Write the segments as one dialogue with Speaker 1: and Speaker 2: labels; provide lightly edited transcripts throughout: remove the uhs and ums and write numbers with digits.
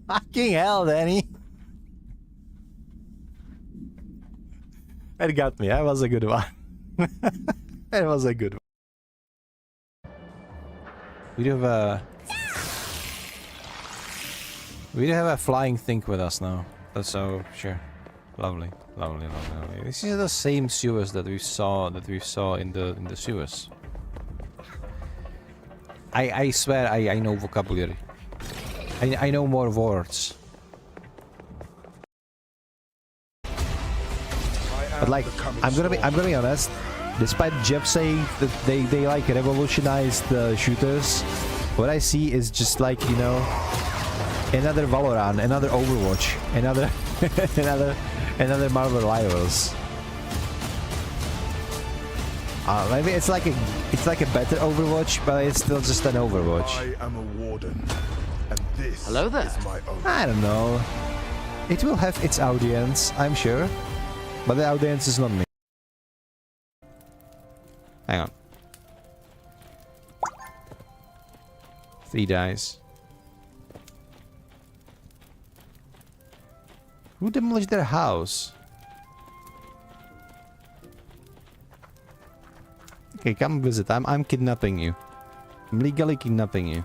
Speaker 1: Fucking hell, Danny. It got me. That was a good one. That was a good one. We do have a flying thing with us now. That's so sure. Lovely, lovely, lovely, lovely. This is the same sewers that we saw in the sewers. I swear I know vocabulary. I know more words. But like, I'm gonna be honest. Despite Jeff saying that they like revolutionized the shooters, what I see is just like, you know, another Valorant, another Overwatch, another another Marvel Rivals. Maybe it's like a better Overwatch, but it's still just an Overwatch.
Speaker 2: I am a warden, and this
Speaker 3: Hello there.
Speaker 2: is my own.
Speaker 1: I don't know. It will have its audience, I'm sure, but the audience is not me. Hang on. 3 dice. Who demolished their house? Okay, come visit. I'm kidnapping you. I'm legally kidnapping you.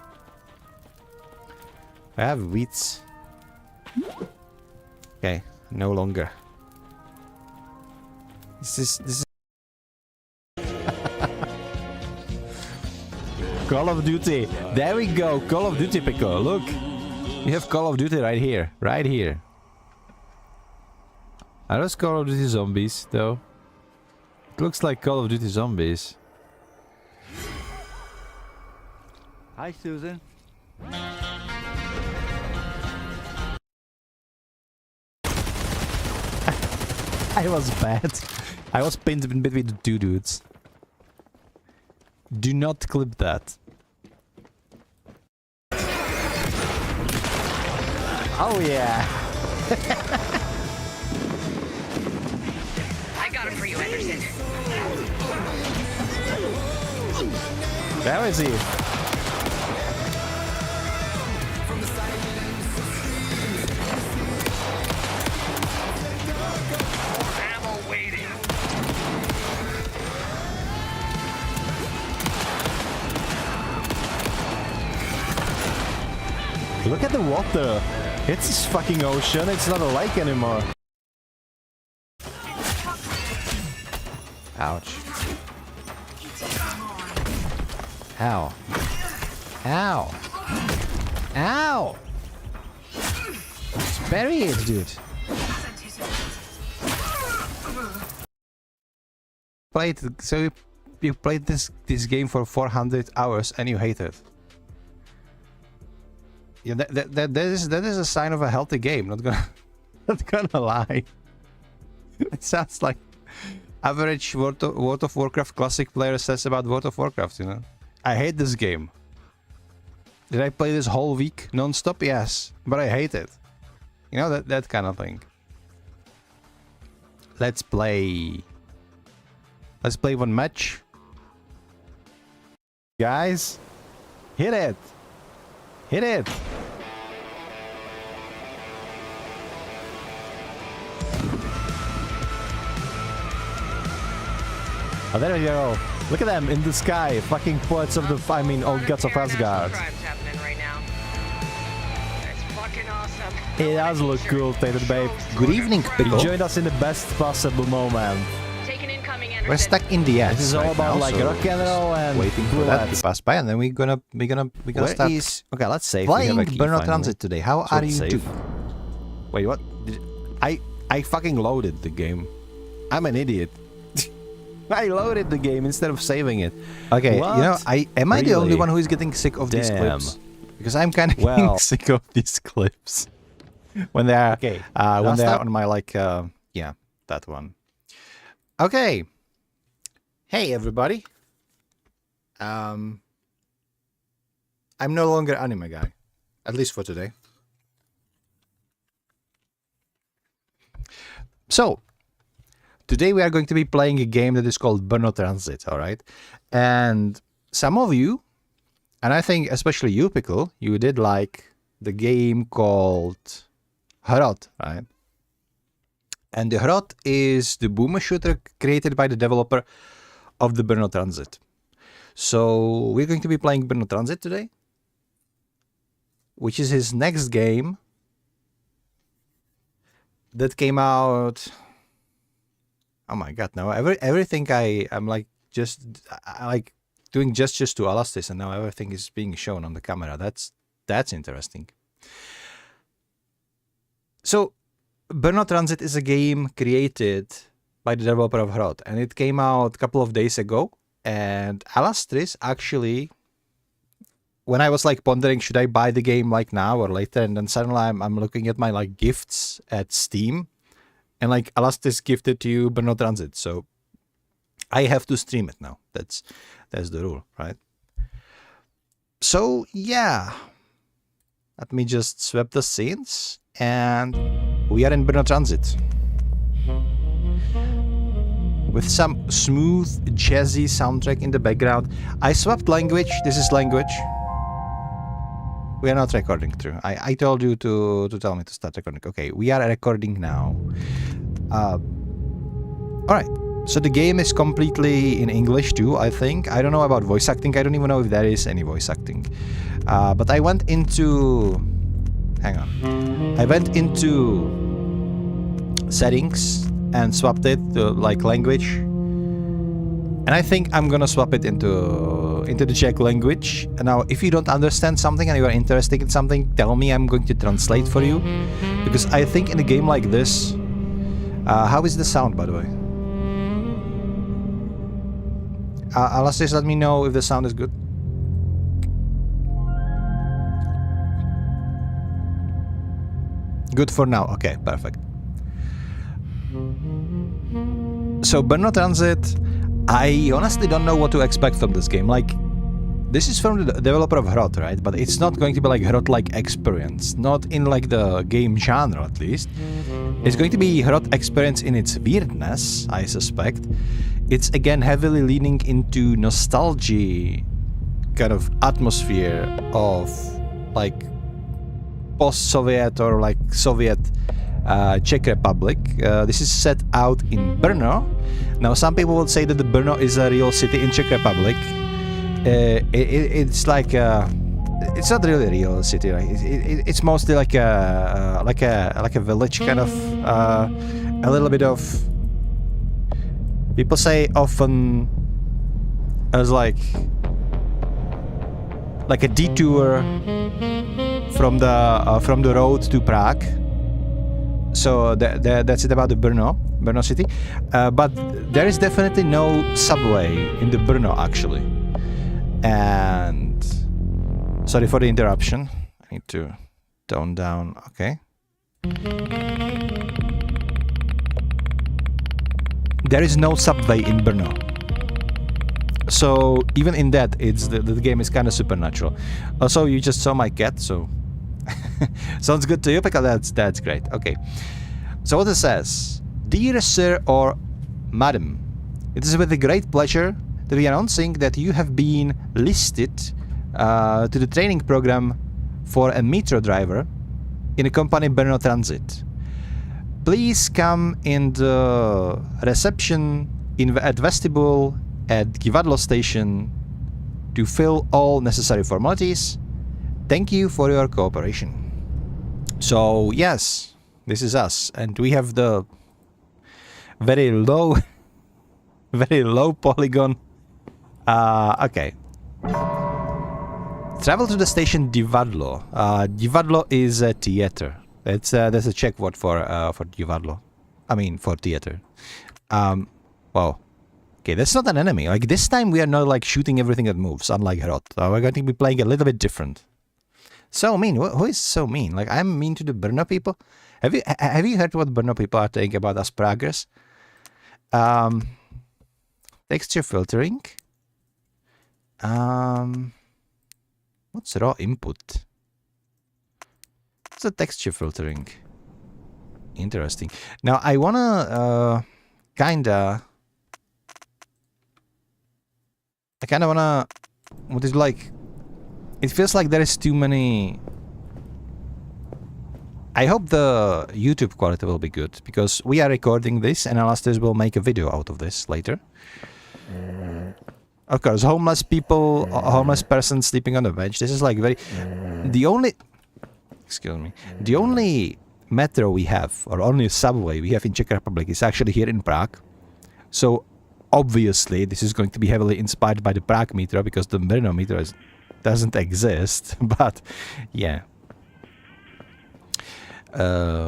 Speaker 1: I have wheats. Okay, no longer. This is Call of Duty. There we go. Call of Duty, Pico. Look. You have Call of Duty right here. Right here. Are those Call of Duty zombies, though? It looks like Call of Duty zombies.
Speaker 3: Hi, Susan.
Speaker 1: I was bad. I was pinned in between the 2 dudes. Do not clip that. Oh yeah.
Speaker 4: I got it for you, Anderson.
Speaker 1: Where is he?
Speaker 4: Ammo waiting.
Speaker 1: Look at the water. It's this fucking ocean. It's not a lake anymore. Ouch. Ow. Ow. Ow. Bury it, dude. So you played this game for 400 hours and you hate it. Yeah, that is a sign of a healthy game. Not gonna lie. It sounds like average World of Warcraft classic player says about World of Warcraft. You know, I hate this game. Did I play this whole week non-stop? Yes, but I hate it. You know, that kind of thing. Let's play. Let's play one match. Guys, hit it. Hit it. Oh, there we go. Look at them in the sky. Fucking poets of the... I mean, old gods of Asgard.
Speaker 4: Right now. It's fucking awesome.
Speaker 1: It does look cool, Tated Babe.
Speaker 3: Good evening,
Speaker 1: You
Speaker 3: Pickle.
Speaker 1: joined us in the best possible moment.
Speaker 4: Taking incoming, Anderson.
Speaker 3: We're stuck in the end.
Speaker 1: This is all about like rock and roll and
Speaker 3: waiting for that to pass by, and then we're gonna
Speaker 1: Where
Speaker 3: start
Speaker 1: is... Okay, let's save.
Speaker 3: playing
Speaker 1: We have a key
Speaker 3: BRNO
Speaker 1: finally.
Speaker 3: Transit today. How
Speaker 1: So
Speaker 3: are
Speaker 1: let's
Speaker 3: you
Speaker 1: save.
Speaker 3: doing?
Speaker 1: Wait, what? I fucking loaded the game. I'm an idiot. I loaded the game instead of saving it.
Speaker 3: Okay,
Speaker 1: What?
Speaker 3: you know, am I the only
Speaker 1: Really?
Speaker 3: one who is getting sick of these
Speaker 1: Damn.
Speaker 3: clips? Because I'm kind of
Speaker 1: Well-
Speaker 3: getting sick of these clips when they are
Speaker 1: Okay,
Speaker 3: when they are
Speaker 1: start.
Speaker 3: on my yeah, that one. Okay. Hey everybody. I'm no longer anime guy, at least for today. So, today we are going to be playing a game that is called BRNO Transit, alright? And some of you, and I think especially you, Pickle, you did like the game called Hrot, right? And the Hrot is the boomer shooter created by the developer of the BRNO TRANSIT. So we're going to be playing BRNO TRANSIT today, which is his next game that came out. Oh my god! Now everything I'm like I like doing gestures to Alastis, and now everything is being shown on the camera. That's interesting. So BRNO TRANSIT is a game created by the developer of Hrot, and it came out a couple of days ago. And Alastris actually, when I was like pondering, should I buy the game like now or later, and then suddenly I'm looking at my like gifts at Steam, and like Alastris gifted to you BRNO TRANSIT, so I have to stream it now. That's the rule, right? So yeah, let me just swap the scenes, and we are in BRNO TRANSIT. With some smooth, jazzy soundtrack in the background. I swapped language. This is language. We are not recording through. I told you to tell me to start recording. Okay, we are recording now. Alright, so the game is completely in English too, I think. I don't know about voice acting. I don't even know if there is any voice acting. But I went into... Hang on. I went into settings and swapped it to like language, and I think I'm gonna swap it into the Czech language. And now if you don't understand something and you are interested in something, tell me, I'm going to translate for you, because I think in a game like this, how is the sound, by the way? Alastris, let me know if the sound is good. Good for now. Okay, perfect. So BRNO TRANSIT, I honestly don't know what to expect from this game. Like, this is from the developer of Hrot, right? But it's not going to be like Hrot-like experience, not in like the game genre at least. It's going to be Hrot experience in its weirdness, I suspect. It's again heavily leaning into nostalgia kind of atmosphere of like post-Soviet or like Soviet Czech Republic. This is set out in Brno. Now, some people would say that the Brno is a real city in Czech Republic. It's like it's not really a real city. Right? It's mostly like a village kind of. A little bit of. People say often as like a detour from the road to Prague. So that's it about the Brno city. But there is definitely no subway in the Brno actually. And sorry for the interruption. I need to tone down. Okay. There is no subway in Brno. So even in that, it's the game is kind of supernatural. Also, you just saw my cat, so sounds good to you, because that's great. Okay. So what it says, dear sir or madam, it is with a great pleasure that we are announcing that you have been listed to the training program for a metro driver in a company BRNO TRANSIT. Please come in the reception at vestibule at Divadlo station to fill all necessary formalities. Thank you for your cooperation. So yes, this is us, and we have the very low polygon. Okay. Travel to the station Divadlo. Divadlo is a theater. That's a Czech word for Divadlo. I mean, for theater. Wow. Okay, that's not an enemy. Like, this time we are not like shooting everything that moves, unlike Hrot. We're going to be playing a little bit different. So mean. Who is so mean? Like, I'm mean to the Brno people. Have you heard what Brno people are thinking about us Praggers? Texture filtering. What's raw input? What's the texture filtering? Interesting. Now I wanna I kinda wanna, what is like, it feels like there is too many I hope the YouTube quality will be good, because we are recording this and Alastair will make a video out of this later. Of course, homeless people, homeless person sleeping on the bench. This is like very... The only metro we have, or only subway we have in Czech Republic is actually here in Prague. So obviously this is going to be heavily inspired by the Prague metro, because the BRNO metro doesn't exist. But yeah.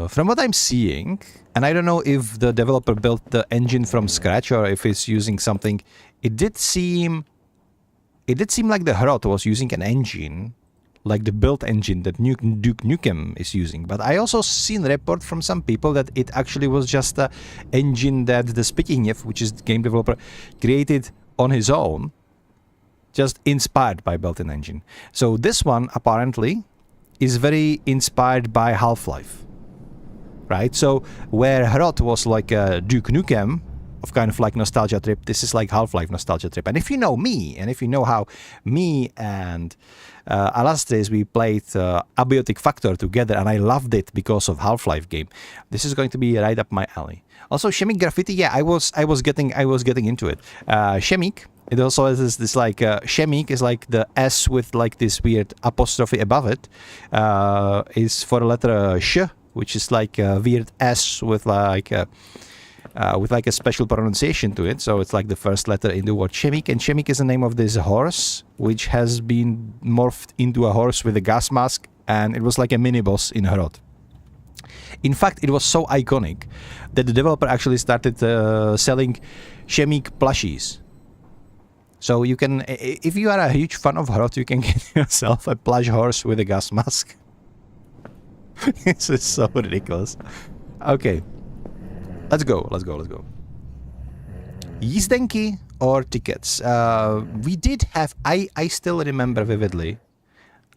Speaker 3: From what I'm seeing, and I don't know if the developer built the engine from scratch or if it's using something, it did seem like the Hrot was using an engine, like the built engine that Duke Nukem is using. But I also seen a report from some people that it actually was just an engine that the Spikignev, which is the game developer, created on his own, just inspired by built-in engine. So this one apparently is very inspired by Half-Life, right? So where Hrot was like a Duke Nukem of kind of like nostalgia trip, this is like Half-Life nostalgia trip. And if you know me, and if you know how me and Alastair, we played Abiotic Factor together, and I loved it because of Half-Life game, this is going to be right up my alley. Also, Chemic Graffiti, yeah, I was getting into it. Chemic, it also has this like Chemic is like the S with like this weird apostrophe above it, is for the letter Sh, which is like a weird S with like a special pronunciation to it. So it's like the first letter in the word Chemic, and Chemic is the name of this horse, which has been morphed into a horse with a gas mask, and it was like a mini boss in Hrot. In fact, it was so iconic that the developer actually started selling Chemic plushies. So you can, if you are a huge fan of Hrot, you can get yourself a plush horse with a gas mask. This is so ridiculous. Okay. Let's go. Jízdenky or tickets? We did have, I still remember vividly,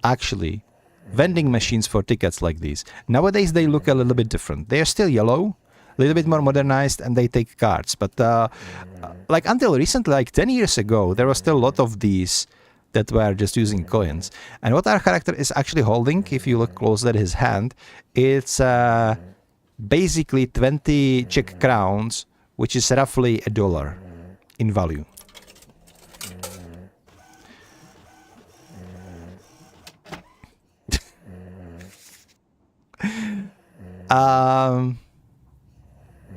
Speaker 3: actually, vending machines for tickets like these. Nowadays they look a little bit different. They are still yellow, a little bit more modernized, and they take cards. But like until recently, like 10 years ago, there was still a lot of these that were just using coins. And what our character is actually holding, if you look closely at his hand, it's basically 20 Czech crowns, which is roughly $1 in value.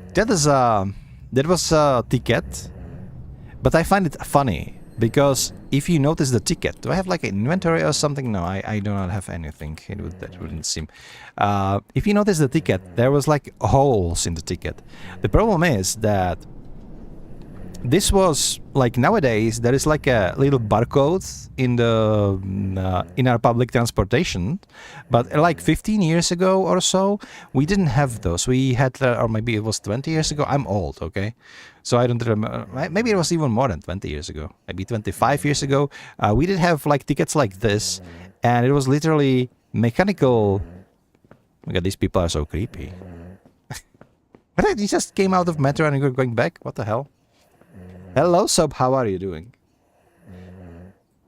Speaker 3: That was a ticket, but I find it funny because if you notice the ticket, do I have like an inventory or something? No, I do not have anything. That wouldn't seem. If you notice the ticket, there was like holes in the ticket. The problem is that this was like nowadays there is like a little barcode in the in our public transportation, but like 15 years ago or so we didn't have those. We had, or maybe it was 20 years ago. I'm old, okay, so I don't remember. Maybe it was even more than 20 years ago. Maybe 25 years ago. We did have like tickets like this, and it was literally mechanical. Oh my God, these people are so creepy. What? You just came out of metro and you're going back? What the hell? Hello, Soap. How are you doing?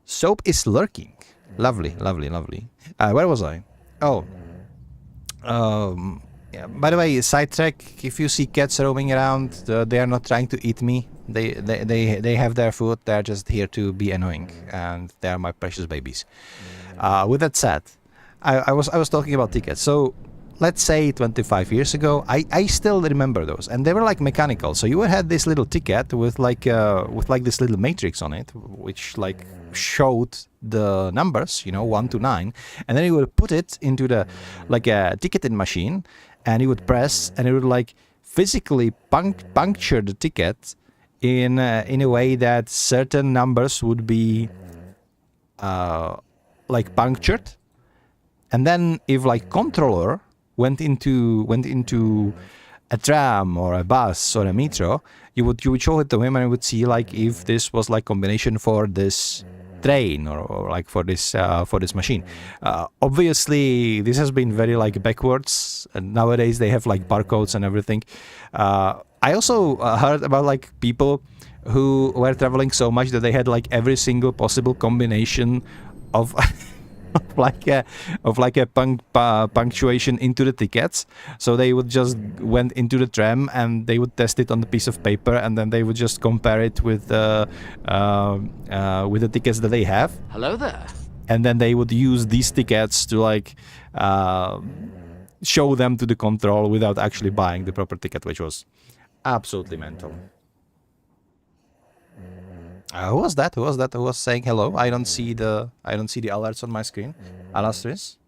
Speaker 3: Soap is lurking. Lovely, lovely, lovely. Where was I? Oh. Yeah. By the way, sidetrack. If you see cats roaming around, they are not trying to eat me. They have their food. They are just here to be annoying, and they are my precious babies. With that said, I was talking about tickets. So let's say 25 years ago, I still remember those, and they were like mechanical. So you had this little ticket with like this little matrix on it, which like showed the numbers, 1 to 9, and then you would put it into the like a ticketing machine, and you would press, and it would like physically puncture the ticket in a way that certain numbers would be like punctured, and then if like controller went into a tram or a bus or a metro, you would show it to him, and you would see like if this was like combination for this train or like for this machine. Obviously, this has been very like backwards, and nowadays they have like barcodes and everything. I also heard about like people who were traveling so much that they had like every single possible combination of of like a punctuation into the tickets. So they would just went into the tram and they would test it on the piece of paper, and then they would just compare it with the tickets that they have.
Speaker 5: Hello there.
Speaker 3: And then they would use these tickets to like show them to the control without actually buying the proper ticket, which was absolutely mental. Who was that? Who was that? Who was saying hello? I don't see the alerts on my screen. Alastris?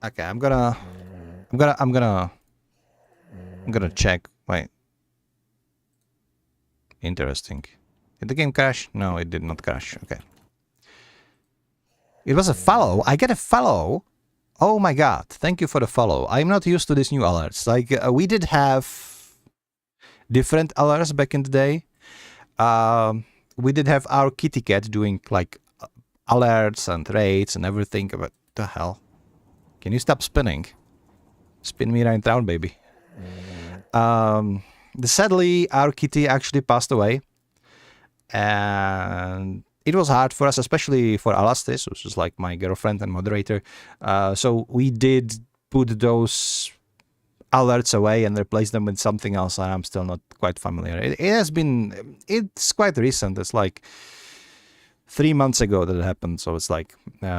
Speaker 3: Okay, I'm gonna check. Wait. Interesting. Did the game crash? No, it did not crash. Okay. It was a follow. I get a follow. Oh my god. Thank you for the follow. I'm not used to these new alerts. Like, we did have different alerts back in the day. We did have our kitty cat doing, like, alerts and raids and everything. But the hell? Can you stop spinning? Spin me right round, baby. Sadly, our kitty actually passed away. And it was hard for us, especially for Alastis, which is like my girlfriend and moderator. So we did put those alerts away and replace them with something else. And I'm still not quite familiar. It's quite recent. It's like 3 months ago that it happened. So it's like 3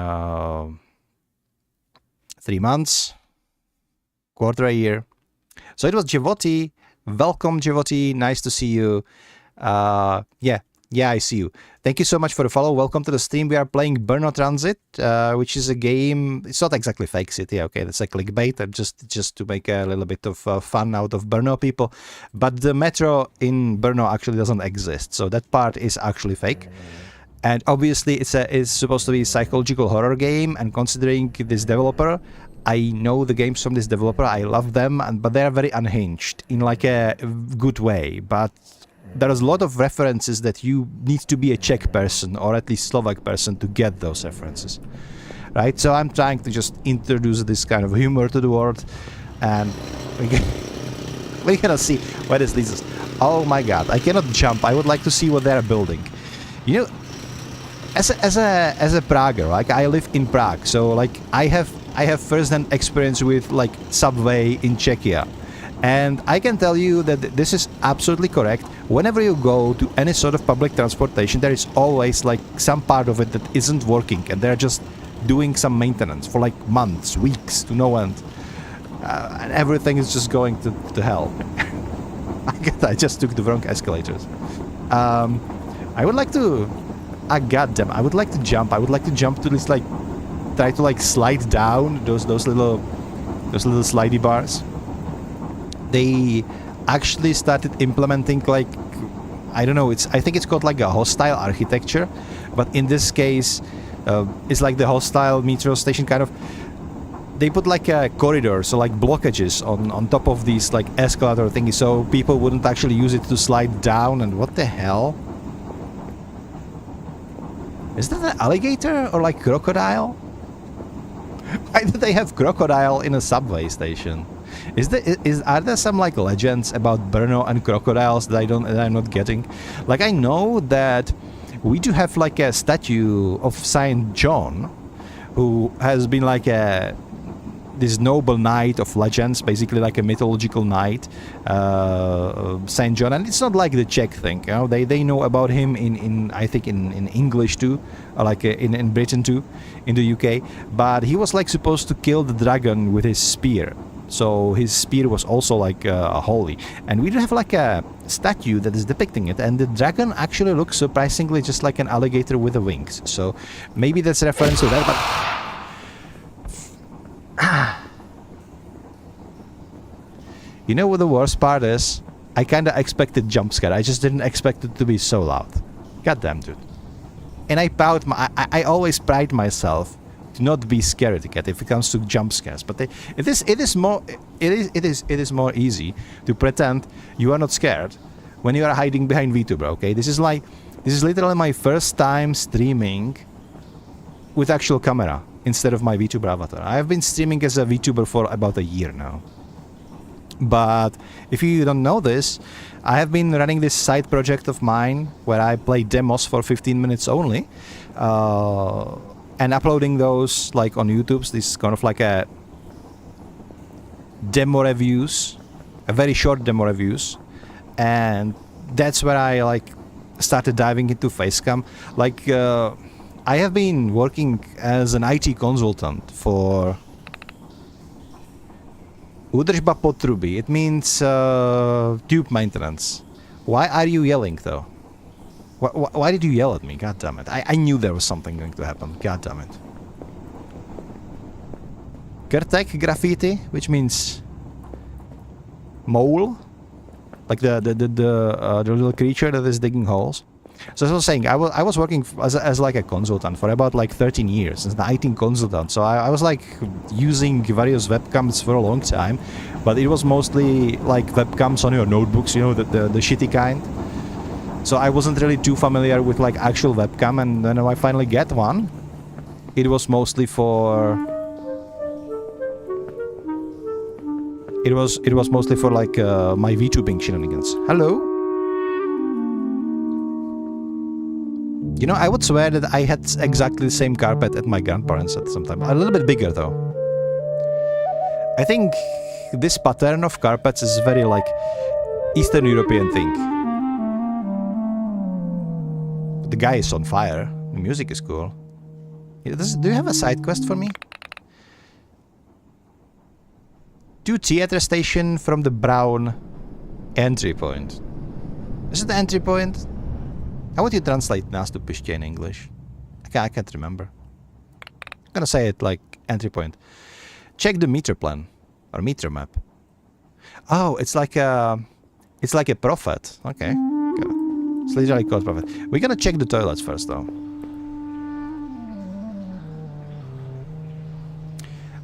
Speaker 3: months, quarter a year. So it was Javoti. Welcome, Javoti. Nice to see you. Yeah, I see you. Thank you so much for the follow. Welcome to the stream. We are playing BRNO TRANSIT, which is a game. It's not exactly Fake City. Okay, that's a clickbait, just to make a little bit of fun out of BRNO people. But the metro in BRNO actually doesn't exist, so that part is actually fake. And obviously, it's supposed to be a psychological horror game. And considering this developer, I know the games from this developer. I love them, but they are very unhinged in like a good way. But there's a lot of references that you need to be a Czech person or at least Slovak person to get those references, right? So I'm trying to just introduce this kind of humor to the world, and we're gonna see where this leads us. Oh my god, I cannot jump. I would like to see what they're building. You know, as a Prager, like I live in Prague, so like I have first-hand experience with like subway in Czechia. And I can tell you that this is absolutely correct. Whenever you go to any sort of public transportation, there is always like some part of it that isn't working, and they're just doing some maintenance for like months, weeks, to no end. And everything is just going to hell. I just took the wrong escalators. I would like to... goddamn, I would like to jump. I would like to jump to this, like... Try to like slide down those little slidey bars. They actually started implementing like, I don't know, I think it's called like a hostile architecture, but in this case it's like the hostile metro station kind of. They put like a corridor, so like blockages on top of these like escalator thingy, so people wouldn't actually use it to slide down. And what the hell? Is that an alligator or like crocodile? Why do they have crocodile in a subway station? Are there some like legends about BRNO and crocodiles that I'm not getting? Like I know that we do have like a statue of Saint John, who has been like this noble knight of legends, basically like a mythological knight, Saint John. And it's not like the Czech thing, you know. They know about him in I think in English too, or like in Britain too, in the UK. But he was like supposed to kill the dragon with his spear. So his spear was also like holy, and we do have like a statue that is depicting it, and the dragon actually looks surprisingly just like an alligator with the wings. So maybe that's a reference to that. But you know what the worst part is? I kind of expected jump scare. I just didn't expect it to be so loud. Goddamn, dude. And I always pride myself to not be scaredy cat if it comes to jump scares, but it is more easy to pretend you are not scared when you are hiding behind VTuber. Okay, this is literally my first time streaming with actual camera instead of my VTuber avatar. I have been streaming as a VTuber for about a year now, But if you don't know this, I have been running this side project of mine where I play demos for 15 minutes only, and uploading those like on YouTube. This is kind of like a demo reviews, a very short demo reviews, and that's where I like started diving into facecam. Like I have been working as an IT consultant for Údržba potrubí. It means tube maintenance. Why are you yelling though? Why did you yell at me? God damn it. I knew there was something going to happen. God damn it. Kertek graffiti, which means mole. Like the little creature that is digging holes. So as I was saying, I was working as like a consultant for about like 13 years as an IT consultant. So I was like using various webcams for a long time, but it was mostly like webcams on your notebooks, you know, the shitty kind. So I wasn't really too familiar with like actual webcam, and then I finally get one. It was mostly for it was mostly for like my VTubing shenanigans. Hello. You know, I would swear that I had exactly the same carpet at my grandparents at some time. A little bit bigger though. I think this pattern of carpets is very like Eastern European thing. The guy is on fire. The music is cool. Do you have a side quest for me? To theater station from the brown entry point. Is it the entry point? How would you translate nástupiště in English? I can't remember. I'm gonna say it like entry point. Check the meter plan or meter map. Oh, it's like a prophet. Okay, good. It's literally called prophet. We're gonna check the toilets first, though.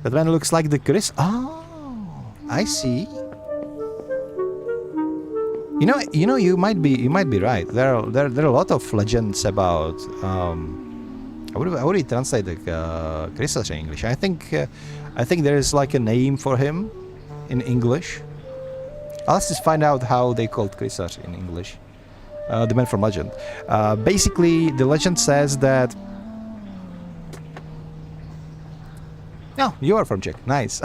Speaker 3: That one looks like the Chris. Oh, I see. You know, you might be right. There are a lot of legends about. How would we translate the Christos in English? I think there is like a name for him in English. Let's just find out how they called Christos in English. The man from legend. Basically, the legend says that. Oh, you are from Czech. Nice.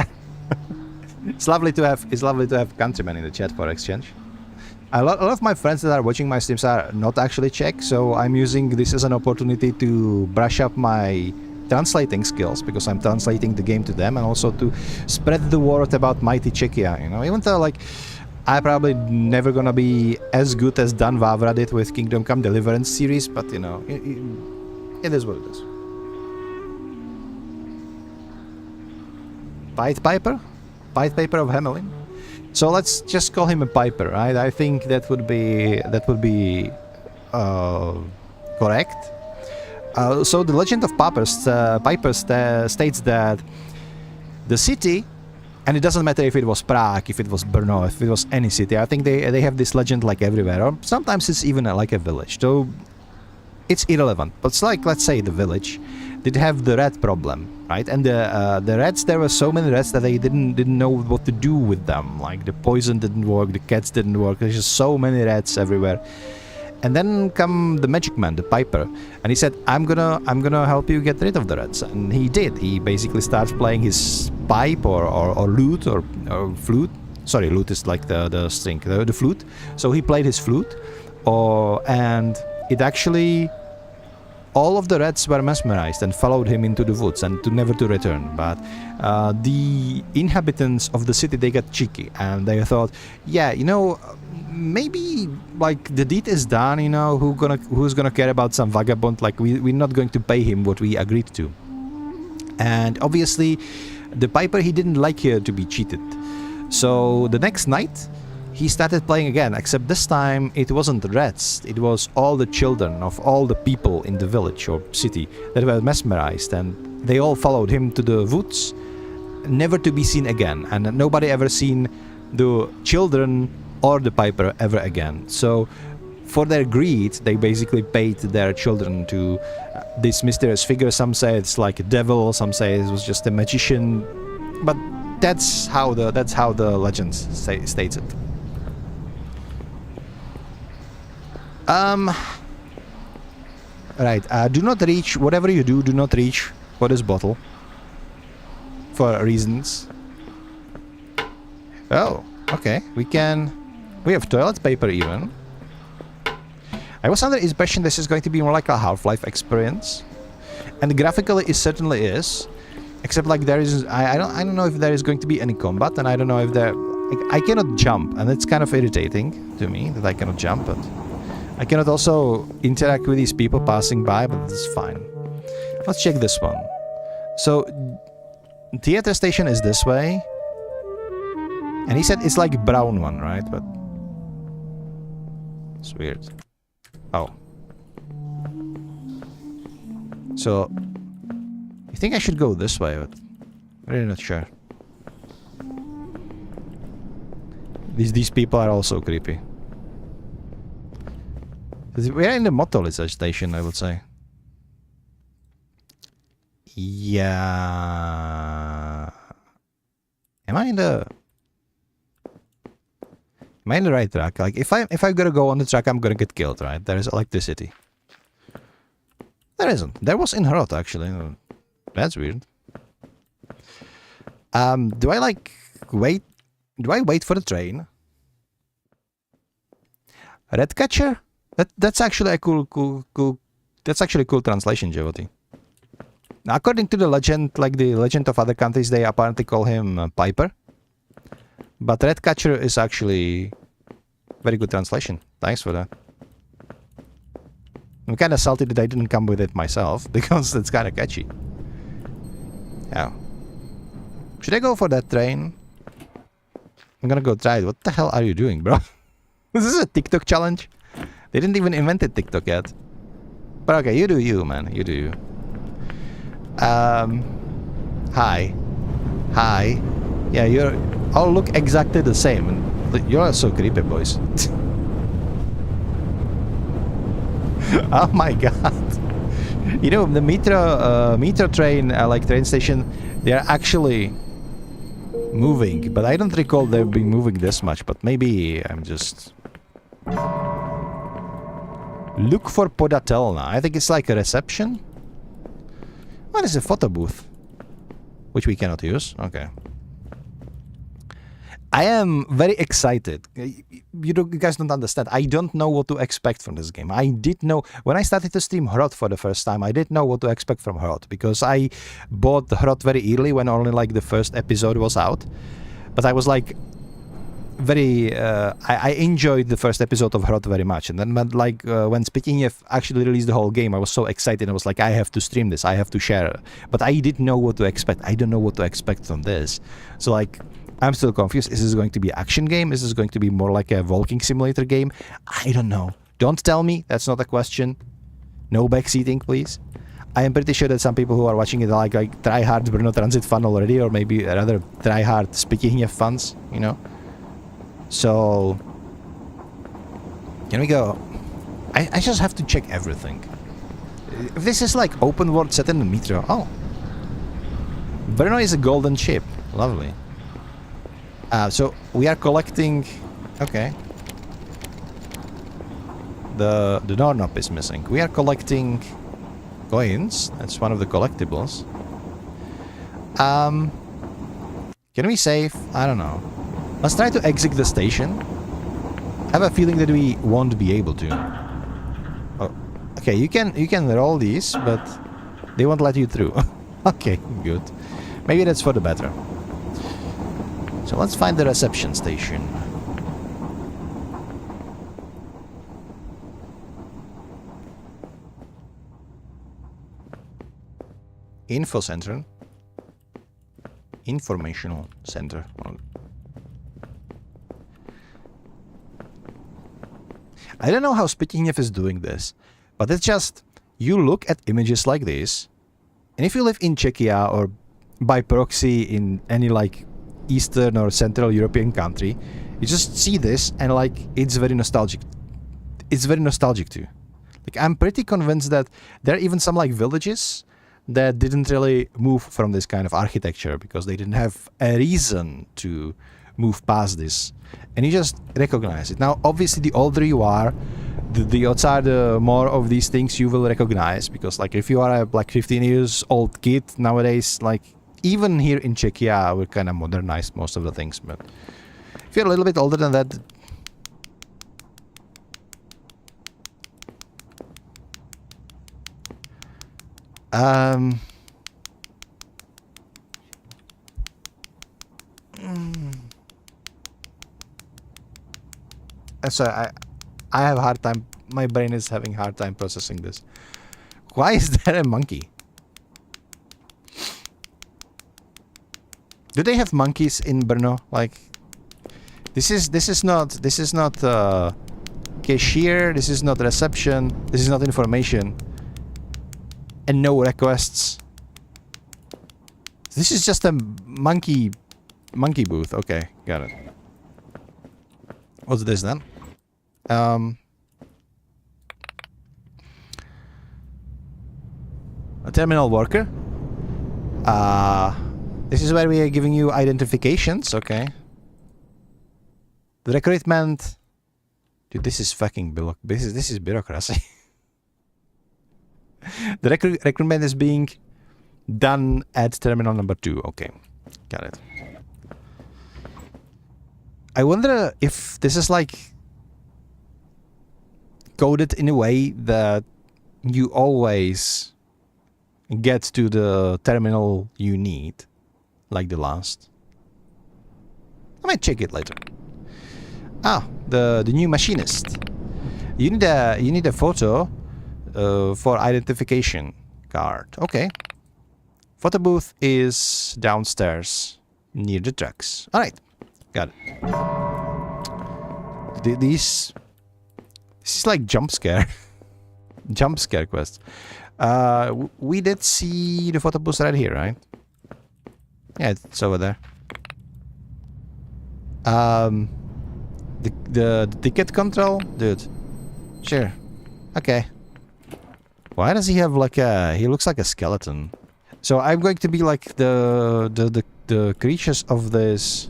Speaker 3: It's lovely to have countrymen in the chat for exchange. A lot of my friends that are watching my streams are not actually Czech, so I'm using this as an opportunity to brush up my translating skills, because I'm translating the game to them, and also to spread the word about mighty Czechia, you know, even though like I'm probably never gonna be as good as Dan Vavra did with Kingdom Come Deliverance series, but you know, it is what it is. Pied Piper of Hamelin. So let's just call him a Piper, right? I think that would be correct. So the legend of Pipers states that the city, and it doesn't matter if it was Prague, if it was Brno, if it was any city. I think they have this legend like everywhere, or sometimes it's even like a village. So it's irrelevant. But it's like, let's say the village did have the rat problem, right? And the rats, there were so many rats that they didn't know what to do with them. Like the poison didn't work, the cats didn't work. There's just so many rats everywhere. And then come the magic man, the Piper, and he said, "I'm gonna help you get rid of the rats." And he did. He basically starts playing his pipe or lute or flute. Sorry, lute is like the string, the flute. So he played his flute, and it actually. All of the rats were mesmerized and followed him into the woods and never to return. But the inhabitants of the city, they got cheeky and they thought, yeah, you know, maybe like the deed is done. You know, who's gonna care about some vagabond? Like we're not going to pay him what we agreed to. And obviously, the Piper, he didn't like to be cheated. So the next night, he started playing again, except this time it wasn't the rats, it was all the children of all the people in the village or city that were mesmerized, and they all followed him to the woods, never to be seen again, and nobody ever seen the children or the Piper ever again. So for their greed, they basically paid their children to this mysterious figure. Some say it's like a devil, some say it was just a magician, but that's how the legend states it. Right. Do not reach. Whatever you do, do not reach for this bottle. For reasons. Oh, okay. We have toilet paper even. I was under the impression this is going to be more like a Half-Life experience, and graphically it certainly is. Except like there is, I don't know if there is going to be any combat, and I don't know if there. Like, I cannot jump, and it's kind of irritating to me that I cannot jump, but I cannot also interact with these people passing by, but it's fine. Let's check this one. So, theater station is this way, and he said it's like brown one, right? But it's weird. Oh. So, I think I should go this way, but I'm really not sure. These people are also creepy. We're in the motor research station, I would say. Yeah. Am I in the right track? Like if I'm gonna go on the track, I'm gonna get killed, right? There is electricity. There isn't. There was in Hrot actually. That's weird. Do I wait? Do I wait for the train? Redcatcher? That's actually a cool. That's actually a cool translation, Jyoti. Now, according to the legend, like the legend of other countries, they apparently call him Piper. But Redcatcher is actually very good translation. Thanks for that. I'm kind of salty that I didn't come with it myself because it's kind of catchy. Yeah. Should I go for that train? I'm gonna go try it. What the hell are you doing, bro? Is this a TikTok challenge? They didn't even invented TikTok yet. But okay, you do you, man. You do you. Hi. Hi. Yeah, you're all look exactly the same. And you're so creepy, boys. Oh my god. You know, the metro train, like train station, they are actually moving, but I don't recall they've been moving this much, but maybe I'm just... Look for Podatelna. I think it's like a reception. What is a photo booth? Which we cannot use. Okay. I am very excited. You guys don't understand. I don't know what to expect from this game. I did know... When I started to stream Hrot for the first time, I didn't know what to expect from Hrot, because I bought Hrot very early when only like the first episode was out. But I was like... very... I enjoyed the first episode of Hrot very much. And then when Spitieniev actually released the whole game, I was so excited. I was like, I have to stream this. I have to share it. But I didn't know what to expect. I don't know what to expect from this. So like... I'm still confused. Is this going to be an action game? Is this going to be more like a walking simulator game? I don't know. Don't tell me. That's not a question. No backseating, please. I am pretty sure that some people who are watching it are like try hard BRNO TRANSIT fan already, or maybe rather try hard Spitieniev fans, you know? So... Can we go? I just have to check everything. If this is like open world set in the metro... Oh. BRNO is a golden ship. Lovely. So we are collecting... Okay. The doorknob is missing. We are collecting coins. That's one of the collectibles. Can we save? I don't know. Let's try to exit the station. I have a feeling that we won't be able to. Oh, okay, you can roll these, but they won't let you through. Okay, good. Maybe that's for the better. So let's find the reception station. Info center. Informational center. I don't know how Spitieniev is doing this, but it's just, you look at images like this, and if you live in Czechia or by proxy in any like Eastern or Central European country, you just see this and like it's very nostalgic. It's very nostalgic too. Like I'm pretty convinced that there are even some like villages that didn't really move from this kind of architecture because they didn't have a reason to move past this. And you just recognize it. Now, obviously, the older you are, the outside more of these things you will recognize, because like if you are a like 15 years old kid nowadays, like even here in Czechia, we kind of modernized most of the things. But if you're a little bit older than that, so I have a hard time. My brain is having a hard time processing this. Why is there a monkey? Do they have monkeys in Brno? Like, this is not cashier. This is not reception. This is not information. And no requests. This is just a monkey booth. Okay, got it. What's this then? A terminal worker. This is where we are giving you identifications. Okay. The recruitment. Dude, this is fucking this is bureaucracy. The recruitment is being done at terminal number 2. Okay, got it. I wonder if this is like coded in a way that you always get to the terminal you need, like the last. I might check it later. Ah, the new machinist. You need a photo for identification card. Okay. Photo booth is downstairs near the trucks. All right, got it. This is like jump scare quests. We did see the photo booth right here, right? Yeah, it's over there. The ticket control, dude. Sure. Okay. Why does he have like he looks like a skeleton? So I'm going to be like the creatures of this,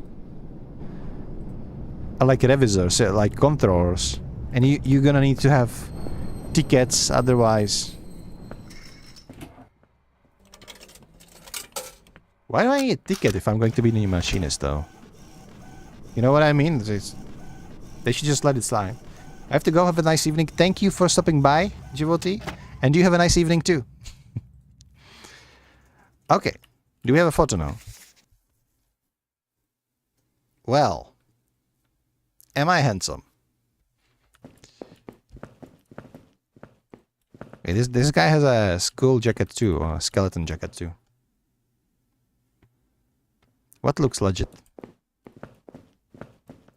Speaker 3: like revisors, like controllers, and you're gonna need to have tickets, otherwise. Why do I need a ticket if I'm going to be the machinist, though? You know what I mean? They should just let it slide. I have to go. Have a nice evening. Thank you for stopping by, Jivoti. And you have a nice evening, too. Okay. Do we have a photo now? Well. Am I handsome? Okay, this guy has a skull jacket, too. Or a skeleton jacket, too. What looks legit?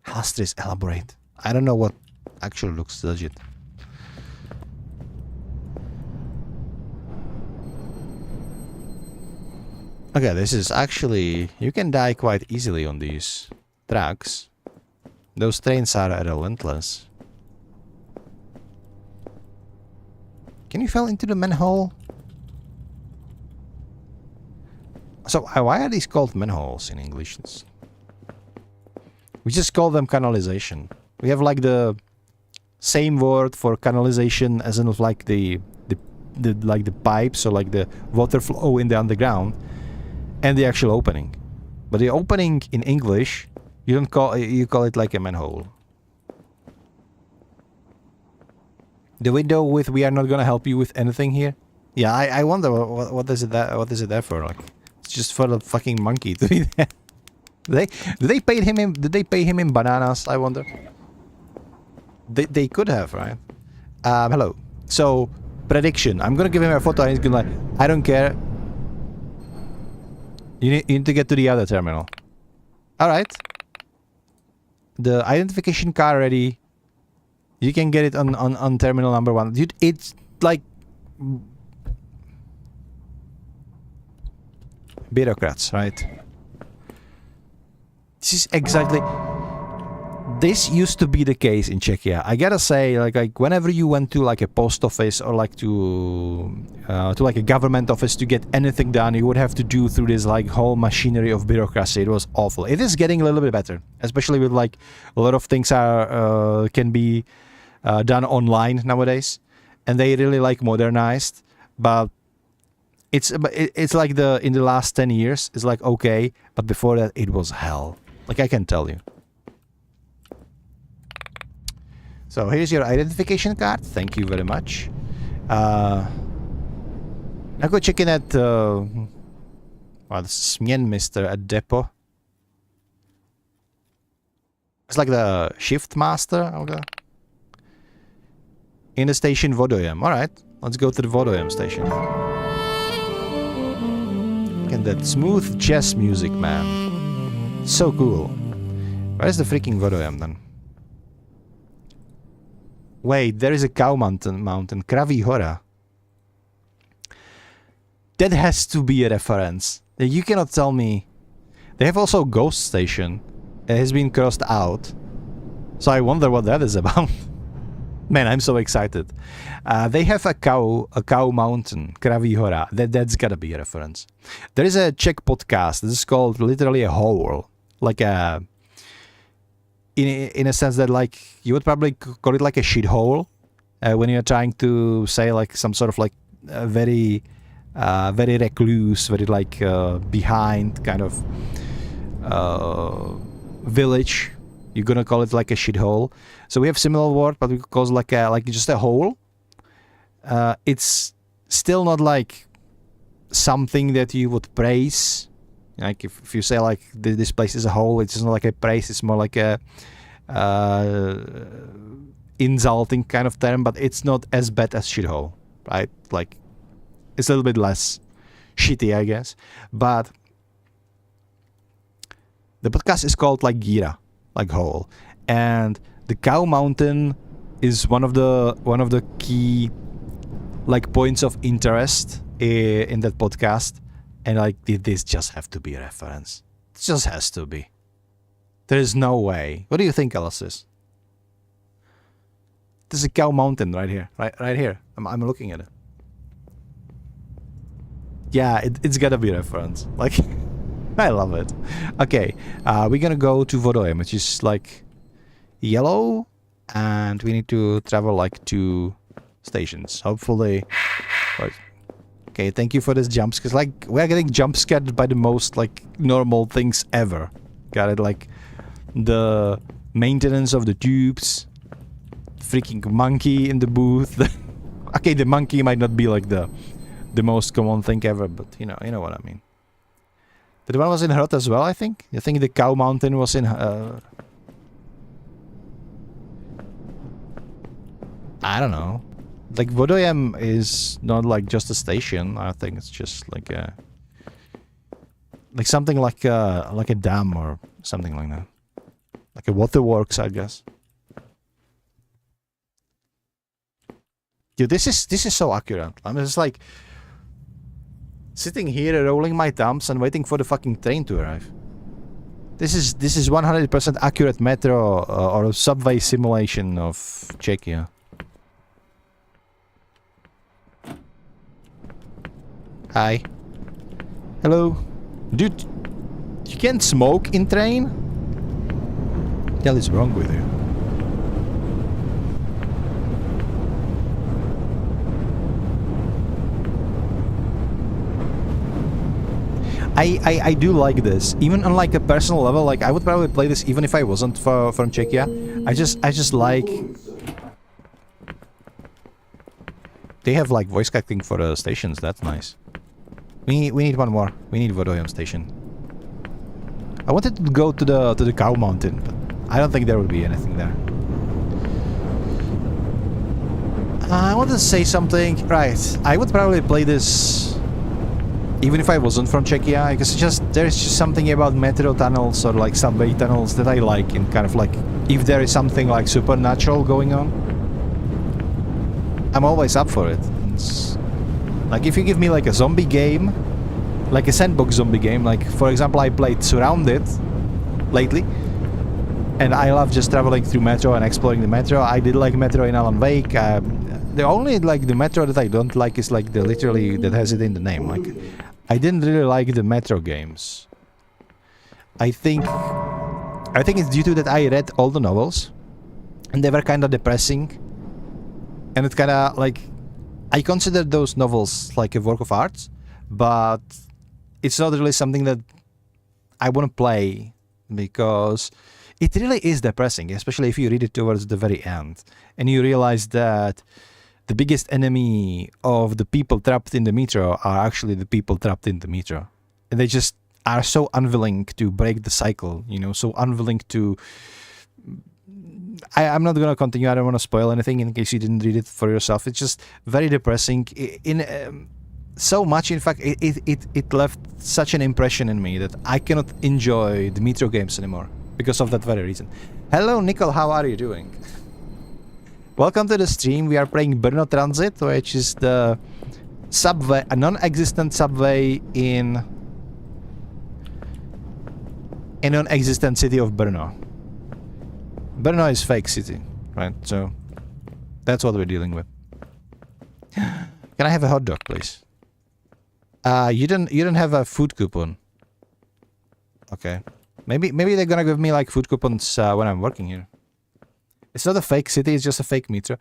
Speaker 3: Halastris, elaborate. I don't know what actually looks legit. Okay, this is actually... You can die quite easily on these tracks. Those trains are relentless. Can you fall into the manhole? So, why are these called manholes in English? We just call them canalization. We have like the same word for canalization as in like the pipes, or like the water flow in the underground, and the actual opening. But the opening in English, you call it like a manhole. The window with "we are not gonna help you with anything" here. Yeah, I wonder what is it there for? Like, it's just for the fucking monkey to be there. Did they pay him in bananas? I wonder. They could have, right? Hello. So, prediction. I'm gonna give him a photo and he's gonna like, I don't care. You need to get to the other terminal. Alright. The identification card ready. You can get it on terminal number 1. Dude, it's like... bureaucrats, right? This is exactly... this used to be the case in Czechia. I gotta say, like whenever you went to like a post office or like to like a government office to get anything done, you would have to do through this like whole machinery of bureaucracy. It was awful. It is getting a little bit better, especially with like a lot of things are can be done online nowadays, and they really like modernized. But it's like in the last 10 years, it's like okay, but before that it was hell. Like I can tell you. So here's your identification card. Thank you very much. Now go check in at the Směnmister at depot. It's like the shift master. Okay. In the station Vodojem. Alright, let's go to the Vodojem station. And that smooth jazz music, man. So cool. Where's the freaking Vodojem then? Wait, there is a cow mountain, Kraví Hora. That has to be a reference. You cannot tell me. They have also a ghost station. It has been crossed out. So I wonder what that is about. Man, I'm so excited. They have a cow mountain, Kraví Hora. That's gotta be a reference. There is a Czech podcast. This is called literally a hole. Like a... In a sense that like you would probably call it like a shithole when you're trying to say like some sort of like very recluse, very like behind kind of village. You're gonna call it like a shithole. So we have similar word, but we call it like just a hole. It's still not like something that you would praise. Like if you say like this place is a hole, it's not like a praise. It's more like a insulting kind of term. But it's not as bad as shithole, right? Like it's a little bit less shitty, I guess. But the podcast is called like Gira, like hole, and the cow mountain is one of the key like points of interest in that podcast. And like this just have to be a reference. It just has to be. There is no way. What do you think, Alice? There's a cow mountain right here. Right here. I'm looking at it. Yeah, it's gotta be a reference. Like I love it. Okay, we're gonna go to Vodojem, which is like yellow, and we need to travel like 2 stations. Hopefully. Right. Okay, thank you for this jumps, because like we're getting jump scared by the most like normal things ever. Got it, like the maintenance of the tubes, freaking monkey in the booth. Okay, the monkey might not be like the most common thing ever, but you know what I mean. The one was in Hrot as well, I think. I think the cow mountain was in. I don't know. Like Vodojem is not like just a station. I think it's just like something like a dam or something like that, like a waterworks, I guess. Dude, this is so accurate. I'm just like sitting here rolling my thumbs and waiting for the fucking train to arrive. This is 100% accurate metro or subway simulation of Czechia. Hi. Hello. Dude, you can't smoke in train? What the hell is wrong with you? I do like this. Even on like a personal level, like I would probably play this even if I wasn't from Czechia. I just like... They have like voice acting for the stations, that's nice. We need one more. We need Vodojem station. I wanted to go to the cow mountain, but I don't think there will be anything there. I want to say something. Right, I would probably play this even if I wasn't from Czechia, because there's just something about metro tunnels or like subway tunnels that I like, and kind of like if there is something like supernatural going on, I'm always up for it. It's, like if you give me like a zombie game, like a sandbox zombie game, like for example I played Surrounded lately, And I love just traveling through metro and exploring the metro. I did like metro in Alan Wake. The only like the metro that I don't like is like the literally that has it in the name. Like I didn't really like the metro games. I think it's due to that I read all the novels and they were kind of depressing. And it kind of like I consider those novels like a work of art, but it's not really something that I want to play because it really is depressing, especially if you read it towards the very end and you realize that the biggest enemy of the people trapped in the metro are actually the people trapped in the metro. And they just are so unwilling to break the cycle, you know, so unwilling to... I'm not going to continue. I don't want to spoil anything in case you didn't read it for yourself. It's just very depressing. So much, in fact, it left such an impression in me that I cannot enjoy the metro games anymore because of that very reason. Hello, Nicole. How are you doing? Welcome to the stream. We are playing BRNO TRANSIT, which is the subway, a non-existent subway in a non-existent city of Brno. Brno is fake city, right? So that's what we're dealing with. Can I have a hot dog, please? You don't have a food coupon. Okay. Maybe they're gonna give me like food coupons when I'm working here. It's not a fake city, it's just a fake metro.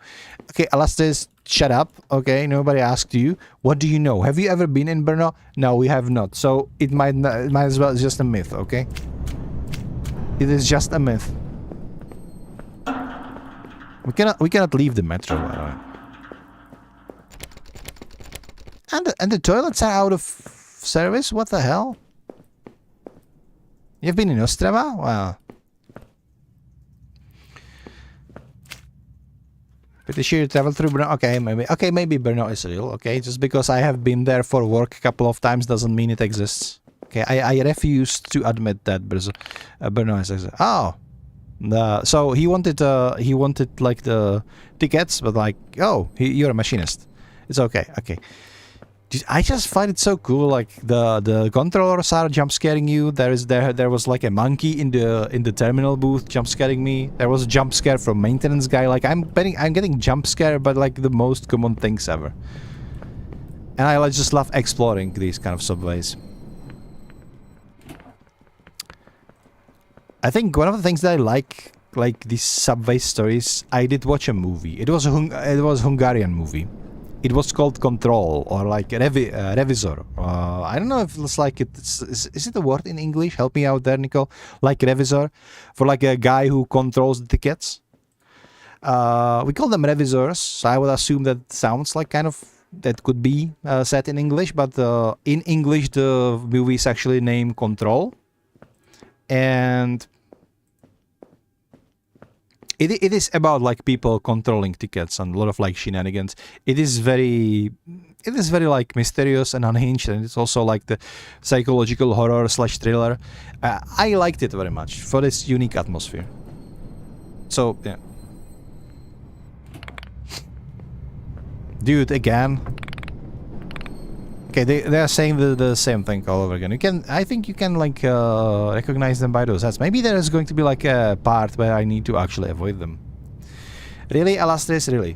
Speaker 3: Okay, Alastas, shut up. Okay, nobody asked you. What do you know? Have you ever been in Brno? No, we have not. So it might as well just a myth, okay? It is just a myth. We cannot leave the metro, by the way. And the toilets are out of service? What the hell? You've been in Ostrava? Wow. Pretty sure you traveled through Brno. Okay, maybe Brno is real. Okay, just because I have been there for work a couple of times doesn't mean it exists. Okay, I refuse to admit that Brno exists. Oh, so he wanted like the tickets, but like, oh, you're a machinist. It's okay. Okay. I just find it so cool. Like the controllers are jump scaring you. There was like a monkey in the terminal booth jump scaring me. There was a jump scare from maintenance guy. Like I'm getting jump scared by like the most common things ever. And I just love exploring these kind of subways. I think one of the things that I like these subway stories. I did watch a movie. It was a Hungarian movie. It was called Control, or like Revisor. I don't know if it's like is it a word in English? Help me out there, Nicole. Like Revisor, for like a guy who controls the tickets. We call them revisors, so I would assume that sounds like kind of that could be said in English, but in English the movie is actually named Control, and it is about like people controlling tickets and a lot of like shenanigans. It is very like mysterious and unhinged, and it's also like the psychological horror / thriller. I liked it very much for this unique atmosphere. So yeah, dude, again. Okay, they are saying the same thing all over again. I think you can like recognize them by those hats. Maybe there is going to be like a part where I need to actually avoid them. Really, Alastris, really?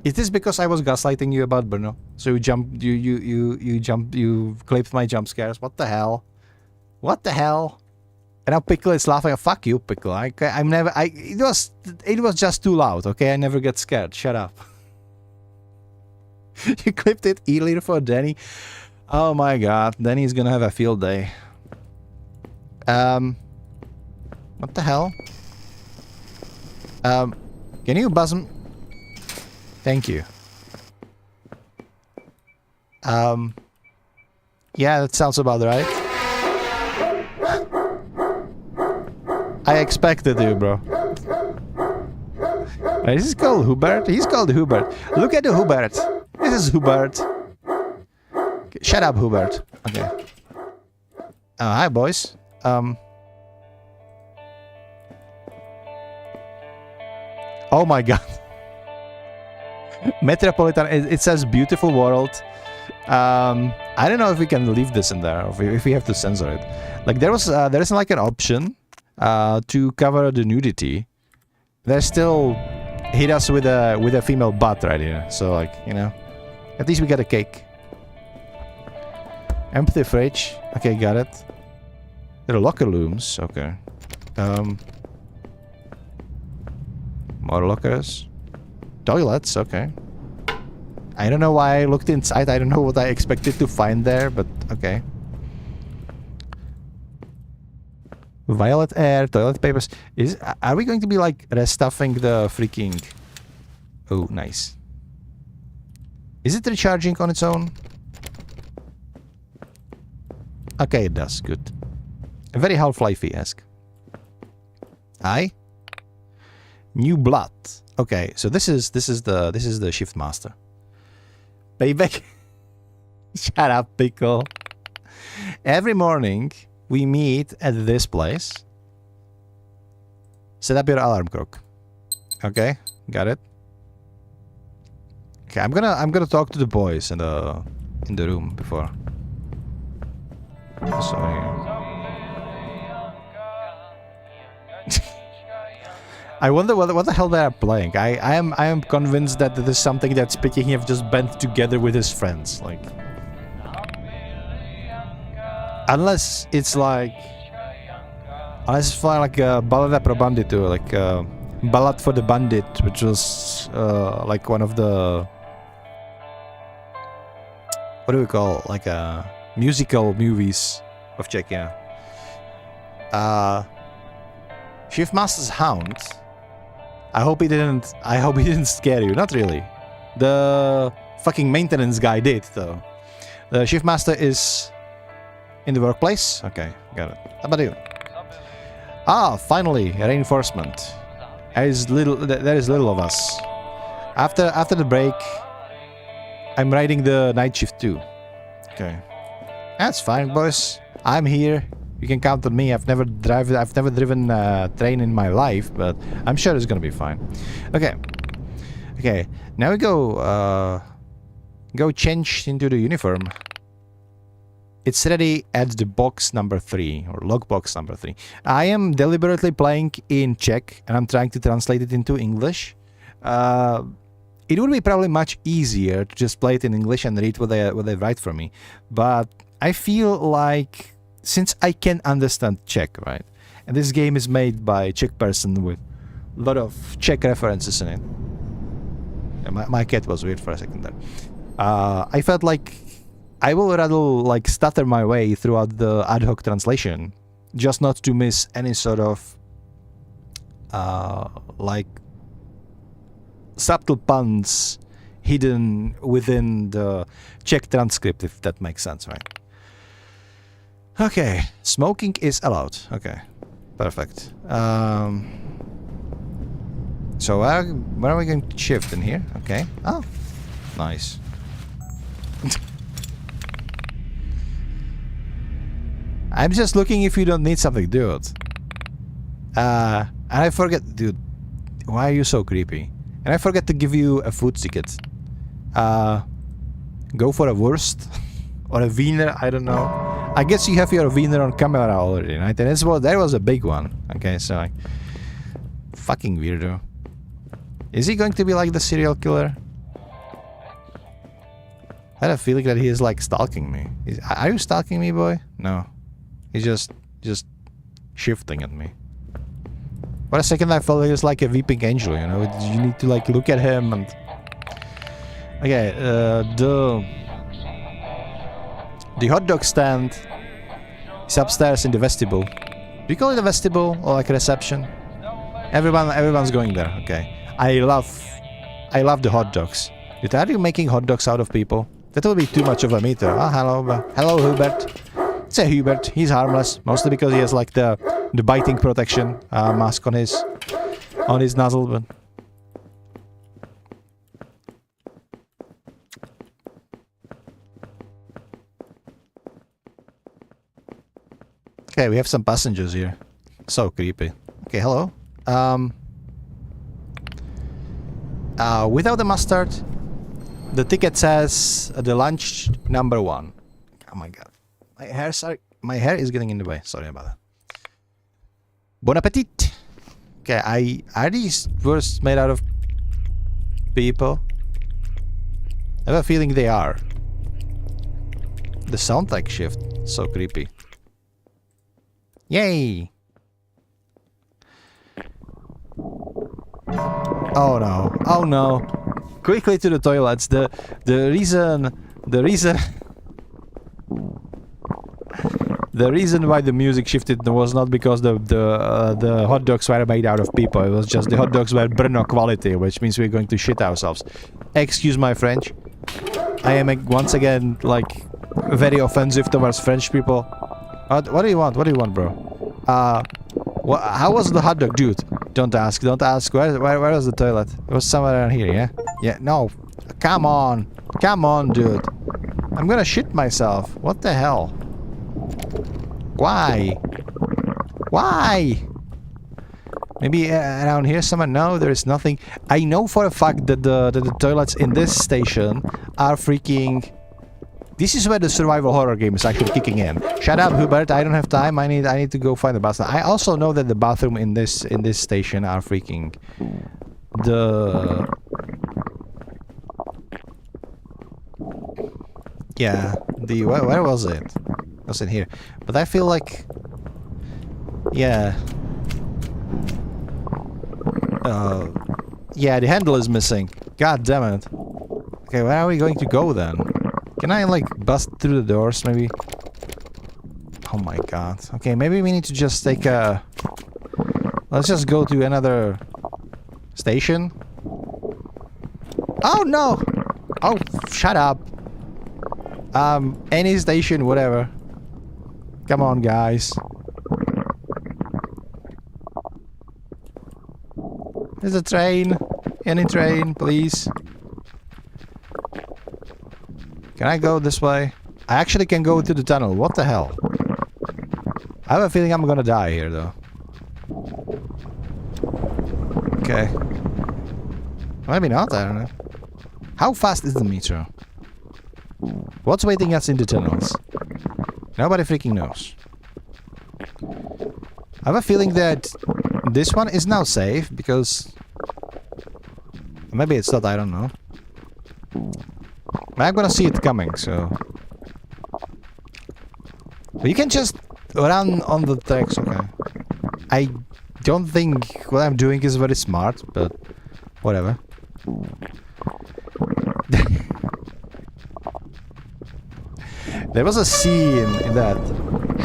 Speaker 3: Is this because I was gaslighting you about Brno? So you clipped my jump scares? What the hell? What the hell? And now Pickle is laughing. Fuck you, Pickle. It was just too loud. Okay, I never get scared. Shut up. You clipped it earlier for Danny. Oh my god, Danny's gonna have a field day. What the hell? Can you buzz me? Thank you. Yeah, that sounds about right. I expected you, bro. Is this called Hubert? He's called Hubert. Look at the Hubert. This is Hubert. Okay, shut up, Hubert. Okay. Hi, boys. Oh my god. Metropolitan. It says beautiful world. I don't know if we can leave this in there, or if we have to censor it. Like there is like an option to cover the nudity, they still hit us with a female butt right here. So like, you know, at least we got a cake. Empty fridge. Okay, got it. There are locker rooms. Okay. More lockers. Toilets. Okay. I don't know why I looked inside. I don't know what I expected to find there, but okay. Violet air, toilet papers. Are we going to be like restuffing the freaking... Oh, nice. Is it recharging on its own? Okay, it does. Good. Very Half-Life-esque. Hi. New blood. Okay, so this is the shift master. Payback. Shut up, Pickle. Every morning we meet at this place. Set up your alarm clock. Okay, got it. Okay, I'm gonna talk to the boys in the room before. Sorry. I wonder what the hell they are playing. I am convinced that there's something that Spitty have just bent together with his friends, like. Unless it's like a Ballada pro Bandito, like Ballad for the Bandit, which was like one of the, what do we call, like musical movies of Czechia. Shiftmaster's Hound. I hope he didn't scare you. Not really. The fucking maintenance guy did though. The Shiftmaster is in the workplace? Okay, got it. How about you? Ah, finally, reinforcement. There is little of us. After the break, I'm riding the night shift too. Okay. That's fine, boys. I'm here. You can count on me. I've never driven a train in my life, but I'm sure it's gonna be fine. Okay. Okay. Now we go change into the uniform. It's ready at the box number 3, or log box number 3. I am deliberately playing in Czech, and I'm trying to translate it into English. It would be probably much easier to just play it in English and read what they write for me. But I feel like, since I can understand Czech, right? And this game is made by a Czech person with a lot of Czech references in it. And my cat was weird for a second there. I felt like I will rather like stutter my way throughout the ad hoc translation, just not to miss any sort of like subtle puns hidden within the Czech transcript, if that makes sense, right? Okay, smoking is allowed. Okay, perfect. So where are we going to shift in here? Okay. Oh, nice. I'm just looking if you don't need something, dude. And I forget, dude. Why are you so creepy? And I forget to give you a food ticket. Go for a wurst or a wiener. I don't know. I guess you have your wiener on camera already, right? And that was a big one. Okay, so like, fucking weirdo. Is he going to be like the serial killer? I had a feeling that he is like stalking me. Are you stalking me, boy? No. He's just shifting at me. For a second I felt he was like a weeping angel, you know? You need to like look at him and... Okay, the hot dog stand is upstairs in the vestibule. Do you call it a vestibule or like a reception? Everyone's going there, okay. I love the hot dogs. Dude, are you making hot dogs out of people? That will be too much of a meter. Oh, hello Hubert. It's a Hubert. He's harmless, mostly because he has like the biting protection mask on his nozzle. But okay, we have some passengers here. So creepy. Okay, hello. Without the mustard, the ticket says the lunch number 1. Oh my god. My hair is getting in the way. Sorry about that. Bon appetit. Okay, are these words made out of people? I have a feeling they are. The soundtrack shift, so creepy. Yay! Oh no! Oh no! Quickly to the toilets. The reason the reason why the music shifted was not because the hot dogs were made out of people. It was just the hot dogs were BRNO quality, which means we're going to shit ourselves. Excuse my French. I am once again like very offensive towards French people. What do you want? What do you want, bro? How was the hot dog, dude? Don't ask. Don't ask. Where was the toilet? It was somewhere around here, yeah? Yeah. No. Come on. Come on, dude. I'm gonna shit myself. What the hell? Why? Why? Maybe around here somewhere? No, there is nothing. I know for a fact that the toilets in this station are freaking... This is where the survival horror game is actually kicking in. Shut up, Hubert. I don't have time. I need to go find the bathroom. I also know that the bathroom in this station are freaking the... Yeah, the where was it? Was it here? But I feel like, yeah, yeah, the handle is missing. God damn it. Okay, where are we going to go then? Can I like bust through the doors maybe? Oh my god. Okay, maybe we need to just take a... Let's just go to another station. Oh no! Oh, shut up. Any station, whatever. Come on, guys. There's a train. Any train, please. Can I go this way? I actually can go to the tunnel. What the hell? I have a feeling I'm gonna die here, though. Okay. Maybe not, I don't know. How fast is the metro? What's waiting us in the tunnels? Nobody freaking knows. I have a feeling that this one is now safe because... Maybe it's not, I don't know. But I'm gonna see it coming, so... But you can just run on the tracks, okay. I don't think what I'm doing is very smart, but whatever. There was a scene in that...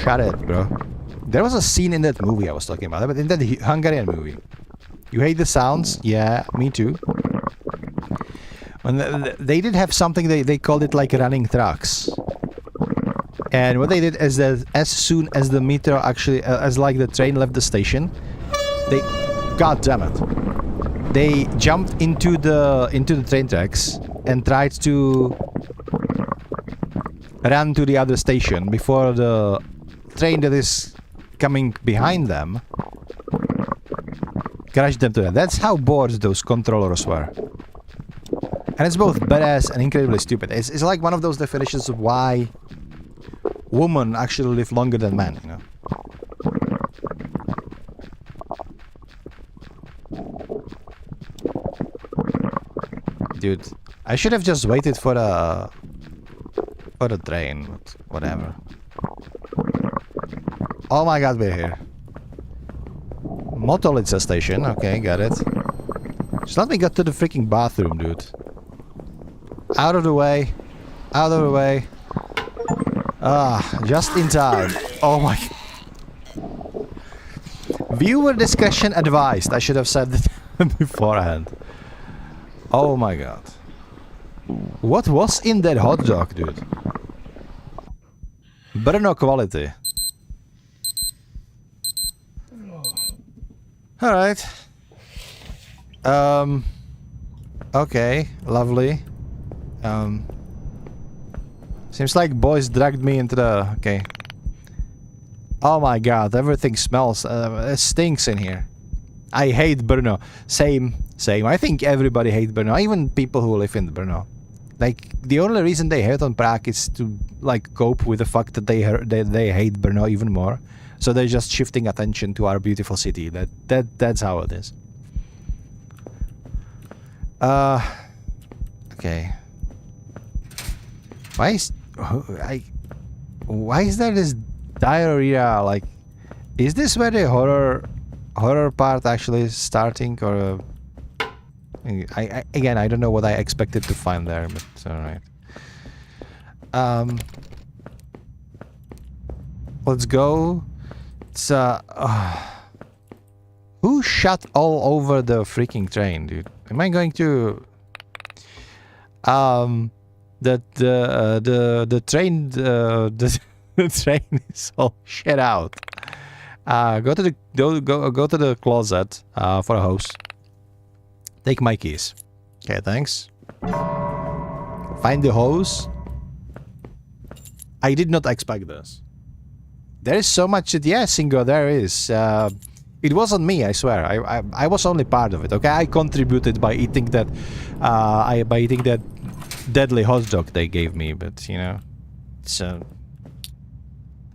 Speaker 3: Shut it, bro. There was a scene in that movie I was talking about, but in that Hungarian movie. You hate the sounds? Yeah, me too. When they did have something, they called it like running trucks. And what they did is that as soon as the metro actually, as like the train left the station, they... God damn it. They jumped into the train tracks and tried to run to the other station before the train that is coming behind them crashed them to that. That's how bored those controllers were. And it's both badass and incredibly stupid. It's like one of those definitions of why women actually live longer than men, you know? Dude, I should have just waited for the train, but whatever. Oh my god, we're here. Motolitsa station, okay, got it. Just let me get to the freaking bathroom, dude. Out of the way. Out of the way. Ah, just in time. Oh my... Viewer discretion advised. I should have said that beforehand. Oh my god. What was in that hot dog, dude? BRNO quality. Alright. Okay, lovely. Seems like boys dragged me into the... Okay. Oh my god, everything smells. It stinks in here. I hate BRNO. Same. I think everybody hates BRNO, even people who live in BRNO. Like, the only reason they hate on Prague is to, like, cope with the fact that they hate BRNO even more. So they're just shifting attention to our beautiful city. That's how it is. Okay. Why is there this diarrhea? Like, is this where the horror part actually is starting, or again, I don't know what I expected to find there, but it's all right. Let's go. It's who shot all over the freaking train, dude? Am I going to the train the train is all shit out. Go to the closet for a hose. Take my keys. Okay, thanks. Find the hose. I did not expect this. There is so much. Yes, Ingo, there is. It wasn't me, I swear. I was only part of it. Okay, I contributed by eating that. By eating that deadly hot dog they gave me. But you know, so.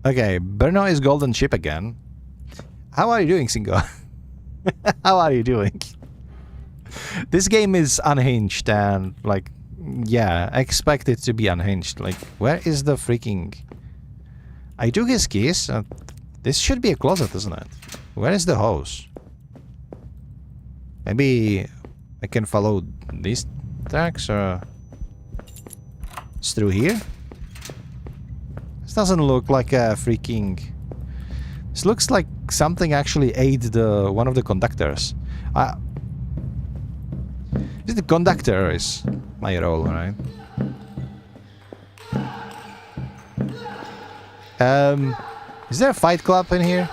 Speaker 3: Okay, BRNO is golden ship again. How are you doing, Singo? How are you doing? This game is unhinged and like, yeah, expect it to be unhinged. Like, where is the freaking? I took his keys. This should be a closet, isn't it? Where is the hose? Maybe I can follow these tracks, or it's through here. This doesn't look like a freaking. This looks like something actually ate the one of the conductors. The conductor is my role, right? Is there a fight club in here,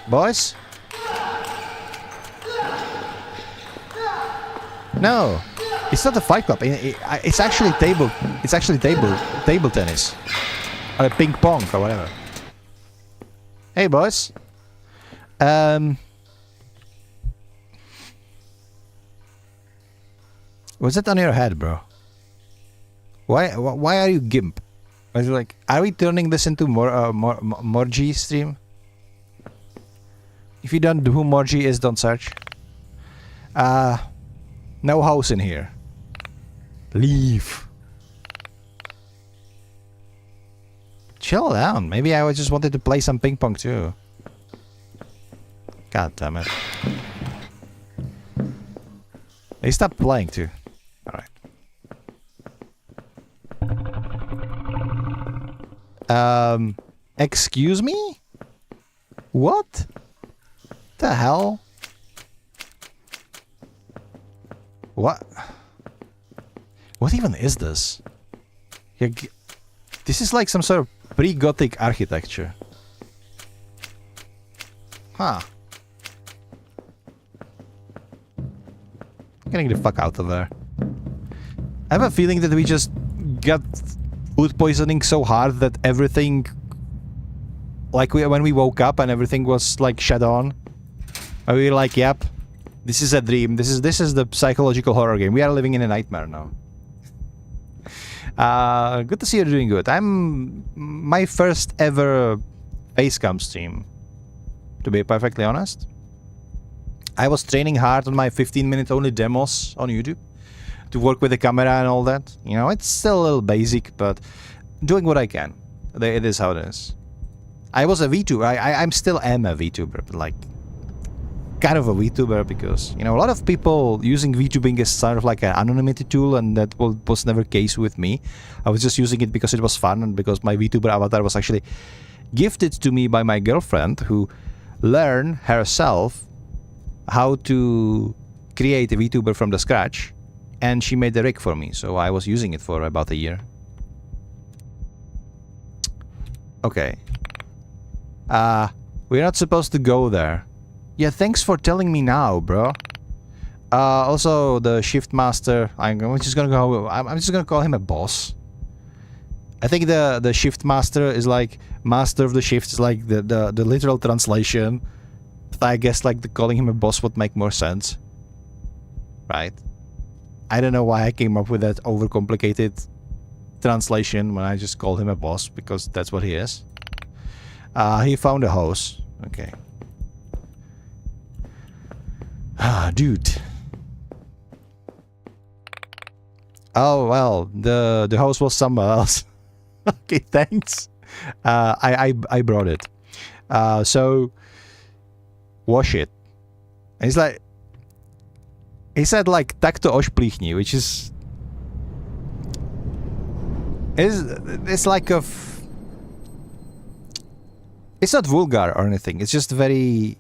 Speaker 3: boys? No, it's not a fight club. It's actually table. It's actually table tennis, or a ping pong or whatever. Hey, boys. What's that on your head, bro? Why are you gimp? I was like, are we turning this into Morgy stream? If you don't know who Morgy is, don't search. No house in here. Leave. Chill down. Maybe I just wanted to play some ping pong too. God damn it. They stopped playing too. Alright. Excuse me? What? The hell? What? What even is this? This is like some sort of pre-Gothic architecture. Huh. Getting the fuck out of there. I have a feeling that we just got food poisoning so hard that everything, like when we woke up and everything was like shut on, and we were like, yep, this is a dream. This is the psychological horror game. We are living in a nightmare now. Good to see you're doing good. I'm my first ever facecam stream, to be perfectly honest. I was training hard on my 15-minute only demos on YouTube to work with the camera and all that. You know, it's still a little basic, but doing what I can. It is how it is. I was a VTuber. I'm still am a VTuber, but like kind of a VTuber because, you know, a lot of people using VTubing as sort of like an anonymity tool, and that was never the case with me. I was just using it because it was fun and because my VTuber avatar was actually gifted to me by my girlfriend, who learned herself how to create a VTuber from the scratch, and she made the rig for me, so I was using it for about a year. Okay. We're not supposed to go there. Yeah, thanks for telling me now, bro. Also, the shift master, I'm just gonna call him a boss. I think the shift master is like master of the shift is like the literal translation. But I guess like calling him a boss would make more sense, right? I don't know why I came up with that overcomplicated translation when I just called him a boss, because that's what he is. He found a hose. Okay. Ah, dude. Oh well, the house was somewhere else. Okay, thanks. I brought it. So wash it. And he's like, he said like tak to ošplíchni, which is it's like it's not vulgar or anything. It's just very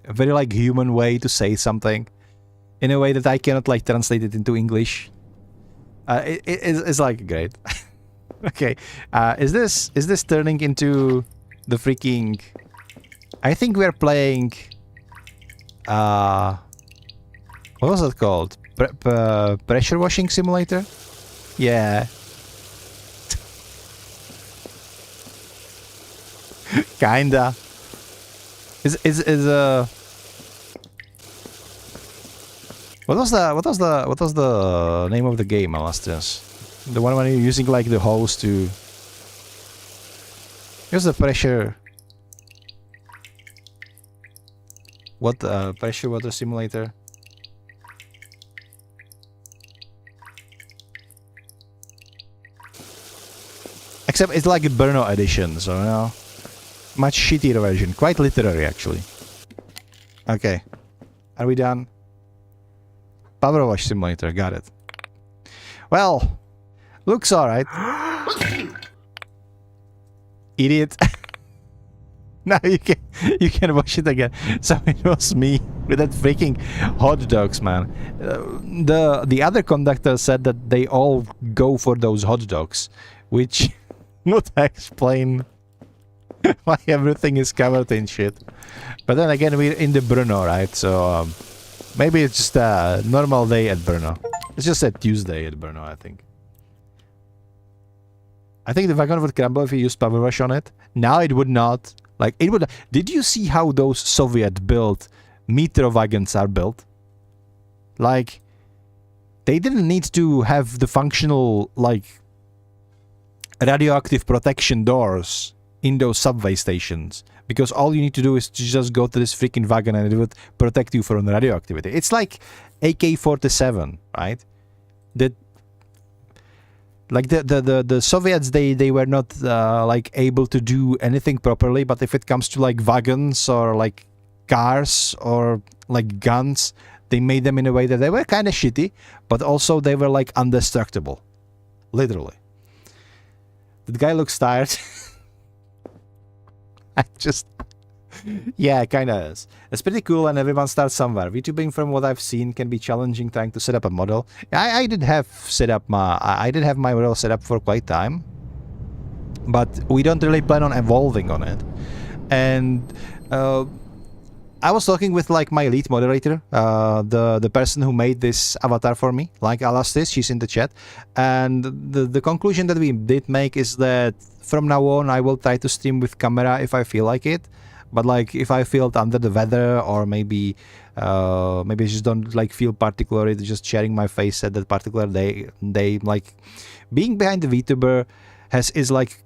Speaker 3: like human way to say something in a way that I cannot like translate it into English. It's like great. Okay, is this turning into the freaking? I think we're playing. What was it called? Pressure washing simulator? Yeah. Kinda. Is what was the name of the game, Alastians? The one when you're using like the hose to use the pressure. What pressure water simulator? Except it's like a BRNO edition, so you know, much shittier version. Quite literary, actually. Okay, are we done? Power wash simulator, got it. Well, looks alright. Idiot. Now you can wash it again. So it was me with that freaking hot dogs, man. The other conductor said that they all go for those hot dogs, which would explain why everything is covered in shit. But then again, we're in the BRNO, right? So maybe it's just a normal day at BRNO. It's just a Tuesday at BRNO, I think. I think the wagon would crumble if you used power wash on it. Now it would not. Like, it would... Did you see how those Soviet-built metro wagons are built? Like, they didn't need to have the functional, like, radioactive protection doors in those subway stations. Because all you need to do is to just go to this freaking wagon and it would protect you from radioactivity. It's like AK-47, right? That... Like the Soviets, they were not like able to do anything properly. But if it comes to like wagons or like cars or like guns, they made them in a way that they were kind of shitty, but also they were like indestructible, literally. The guy looks tired. I just, yeah, kind of is. It's pretty cool, and everyone starts somewhere. VTubing, from what I've seen, can be challenging trying to set up a model. I did have my model set up for quite time, but we don't really plan on evolving on it. And I was talking with like my lead moderator, the person who made this avatar for me, like Alastis, she's in the chat, and the conclusion that we did make is that from now on I will try to stream with camera if I feel like it. But like if I feel under the weather, or maybe I just don't like feel particularly just sharing my face at that particular day, like being behind the VTuber is like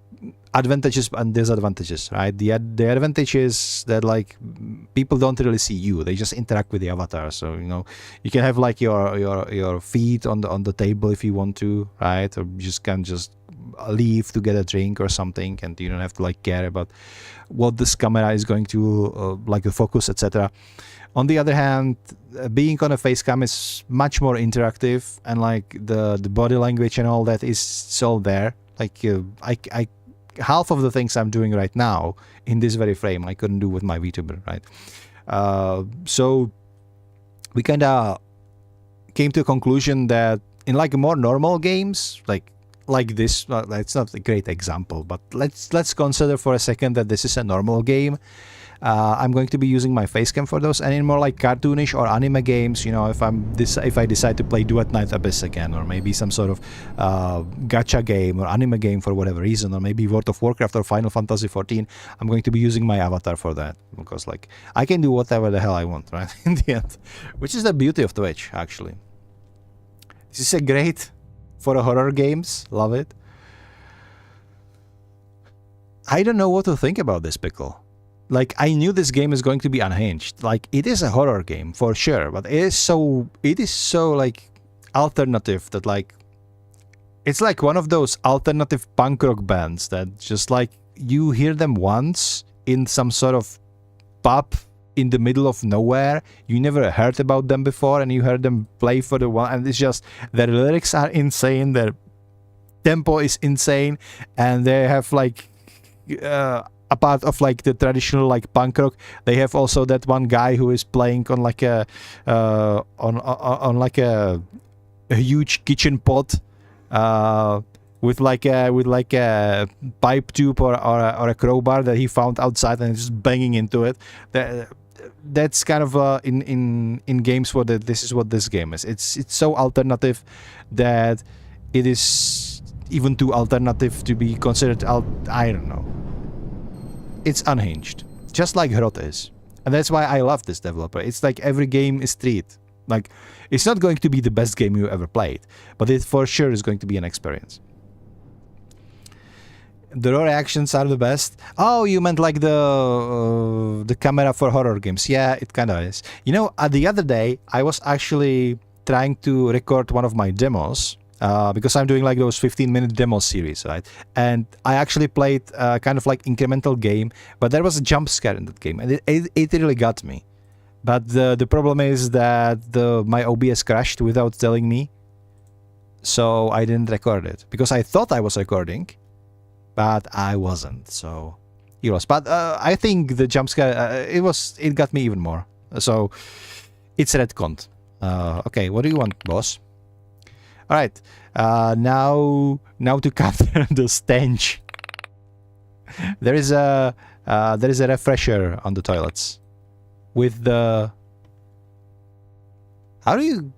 Speaker 3: advantages and disadvantages, right? The advantage is that like people don't really see you; they just interact with the avatar. So you know you can have like your feet on the table if you want to, right? Or you just can just leave to get a drink or something, and you don't have to like care about what this camera is going to like the focus, etc. On the other hand, being on a face cam is much more interactive, and like the body language and all that is all there. Like I half of the things I'm doing right now in this very frame I couldn't do with my VTuber, right? So we kind of came to a conclusion that in like more normal games, like this, it's not a great example, but let's consider for a second that this is a normal game. I'm going to be using my face cam for those, and in more like cartoonish or anime games, you know, if I decide to play Duet Night Abyss again, or maybe some sort of gacha game or anime game for whatever reason, or maybe World of Warcraft or Final Fantasy XIV, I'm going to be using my avatar for that, because like I can do whatever the hell I want, right? In the end, which is the beauty of Twitch, actually. This is a great for horror games, love it. I don't know what to think about this pickle. like I knew this game is going to be unhinged. Like it is a horror game for sure, but it is so like alternative that like it's like one of those alternative punk rock bands that just like you hear them once in some sort of pub in the middle of nowhere. You never heard about them before, and you heard them play for the one, and it's just their lyrics are insane, their tempo is insane, and they have like a part of like the traditional like punk rock. They have also that one guy who is playing on like a on like a huge kitchen pot with like a pipe tube or a crowbar that he found outside and is just banging into it. That's kind of in games what this is what this game is. It's so alternative that it is even too alternative to be considered I don't know. It's unhinged, just like Hrot is, and that's why I love this developer. It's like every game is treated like it's not going to be the best game you ever played, but it for sure is going to be an experience. The raw reactions are the best. Oh, you meant like the camera for horror games? Yeah, it kind of is. You know, the other day I was actually trying to record one of my demos because I'm doing like those 15-minute demo series, right? And I actually played kind of like incremental game, but there was a jump scare in that game, and it really got me. But the problem is that my OBS crashed without telling me, so I didn't record it because I thought I was recording. But I wasn't, so he was. But I think the jump scare it got me even more. So it's retconned. Okay, what do you want, boss? All right, now to counter the stench. There is a refresher on the toilets with the. How do you?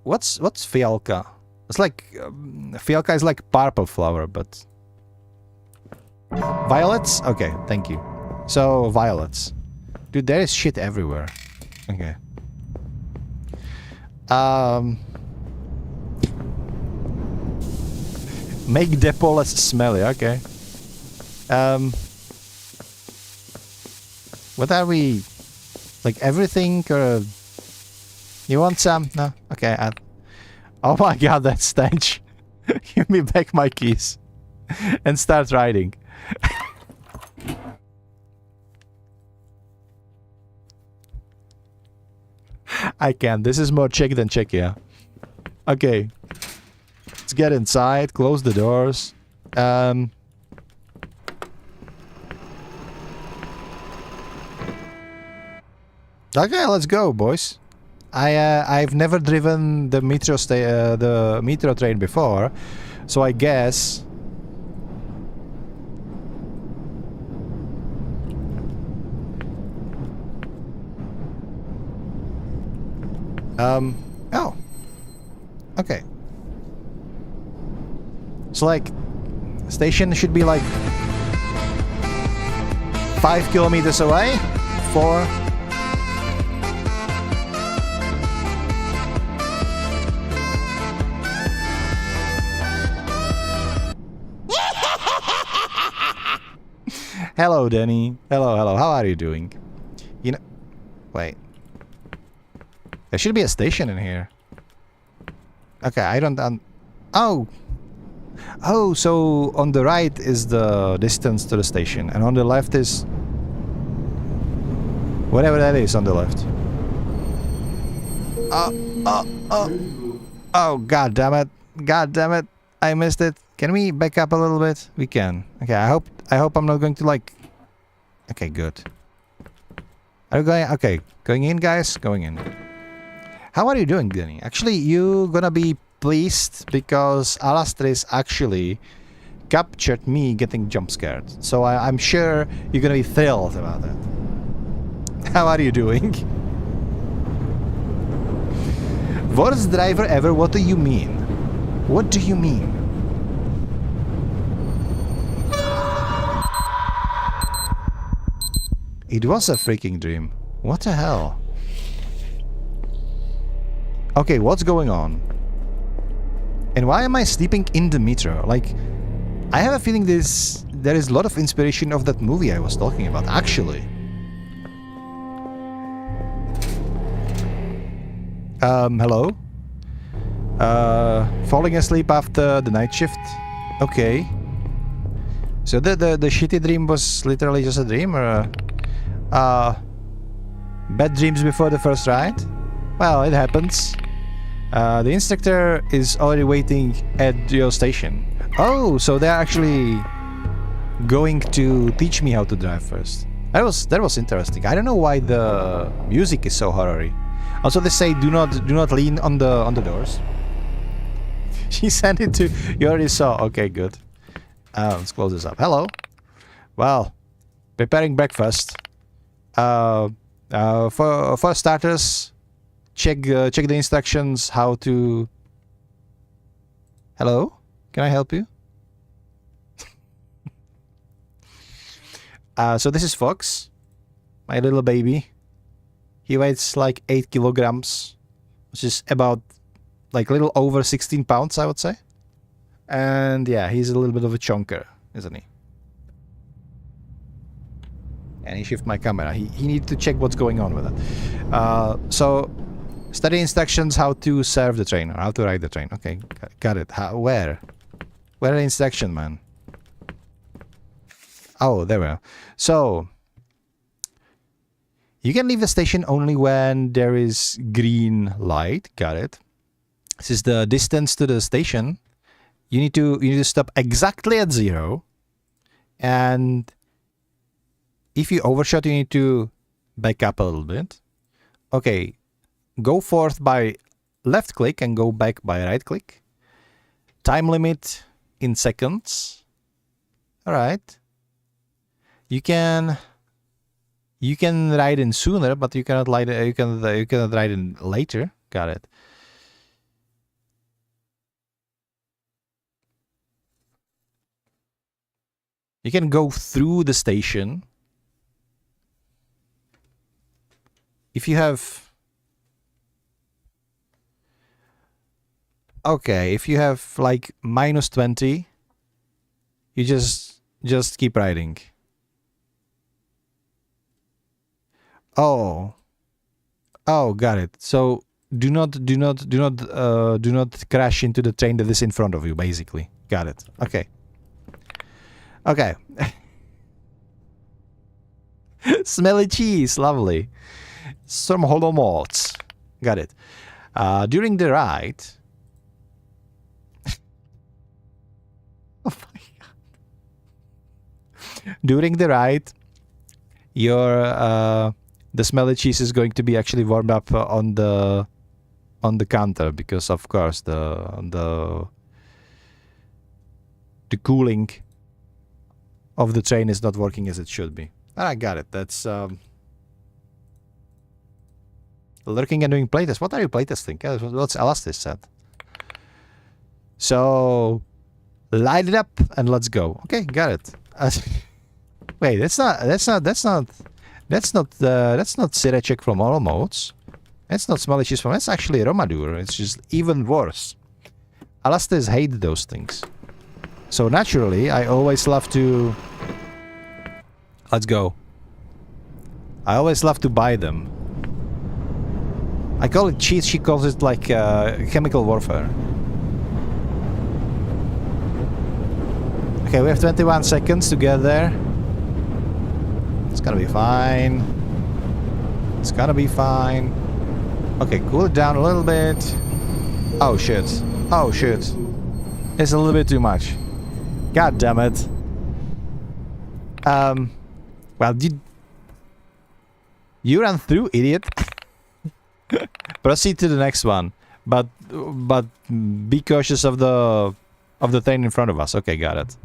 Speaker 3: What's fialka? It's like fialka is like purple flower, but. Violets? Okay, thank you. So, violets. Dude, there is shit everywhere. Okay. Make depot less smelly, okay. What are we... Like everything or... You want some? No? Okay. Oh my god, that stench. Give me back my keys. And start riding. I can. This is more chick than chick, yeah. Okay. Let's get inside. Close the doors. Okay, let's go, boys. I've never driven the metro train before, so I guess. Oh. Okay. So, like, station should be, like, 5 kilometers away? 4? Hello, Danny. Hello. How are you doing? You know... Wait. There should be a station in here. Okay, I don't... Oh! Oh, so on the right is the distance to the station, and on the left is... whatever that is on the left. Oh, god damn it. God damn it. I missed it. Can we back up a little bit? We can. Okay, I hope I'm not going to like... Okay, good. Are you going... Okay, going in, guys? Going in. How are you doing, Danny? Actually, you're gonna be pleased because Alastris actually captured me getting jump scared. So I'm sure you're gonna be thrilled about that. How are you doing? Worst driver ever? What do you mean? What do you mean? It was a freaking dream. What the hell? Okay, what's going on? And why am I sleeping in the metro? Like, I have a feeling this there is a lot of inspiration of that movie I was talking about, actually. Hello? Falling asleep after the night shift? Okay. So the shitty dream was literally just a dream, or bad dreams before the first ride? Well, it happens. The instructor is already waiting at your station. Oh, so they're actually going to teach me how to drive first. That was interesting. I don't know why the music is so horror-y. Also, they say do not lean on the doors. She sent it to you. Already saw. Okay, good. Let's close this up. Hello. Well, preparing breakfast. For starters, check the instructions how to. Hello. Can I help you? So this is Fox, my little baby. He weighs like 8 kilograms, which is about like a little over 16 pounds, I would say. And yeah, he's a little bit of a chonker, isn't he? And he shift my camera. He needs to check what's going on with it. So, study instructions how to serve the train, or how to ride the train. Okay, got it. Where? Where are the instructions, man? Oh, there we are. So, you can leave the station only when there is green light. Got it. This is the distance to the station. You need to stop exactly at 0. And if you overshot, you need to back up a little bit. Okay. Go forth by left click and go back by right click. Time limit in seconds. All right. You can ride in sooner, but you cannot ride in later. Got it. You can go through the station. If you have... Okay, if you have like -20, you just keep riding. Oh, got it. So do not crash into the train that is in front of you. Basically, got it. Okay. Okay. Smelly cheese, lovely. Some hollow malts. Got it. During the ride. Oh my god. During the ride, your the smelly cheese is going to be actually warmed up on the counter, because of course the cooling of the train is not working as it should be. I got it. That's lurking and doing playtest. What are you playtesting? What's Elastis said? So light it up and let's go. Okay, got it. Wait, that's not Sirachek from all modes. That's not smelly cheese from. That's actually Romadur. It's just even worse. Elastis hate those things. So naturally, I always love to... Let's go. I always love to buy them. I call it cheese, she calls it like chemical warfare. Okay, we have 21 seconds to get there. It's gonna be fine. It's gonna be fine. Okay, cool it down a little bit. Oh shit. Oh shit. It's a little bit too much. God damn it. Well, you ran through, idiot. Proceed to the next one, but be cautious of the train in front of us. Okay, got it.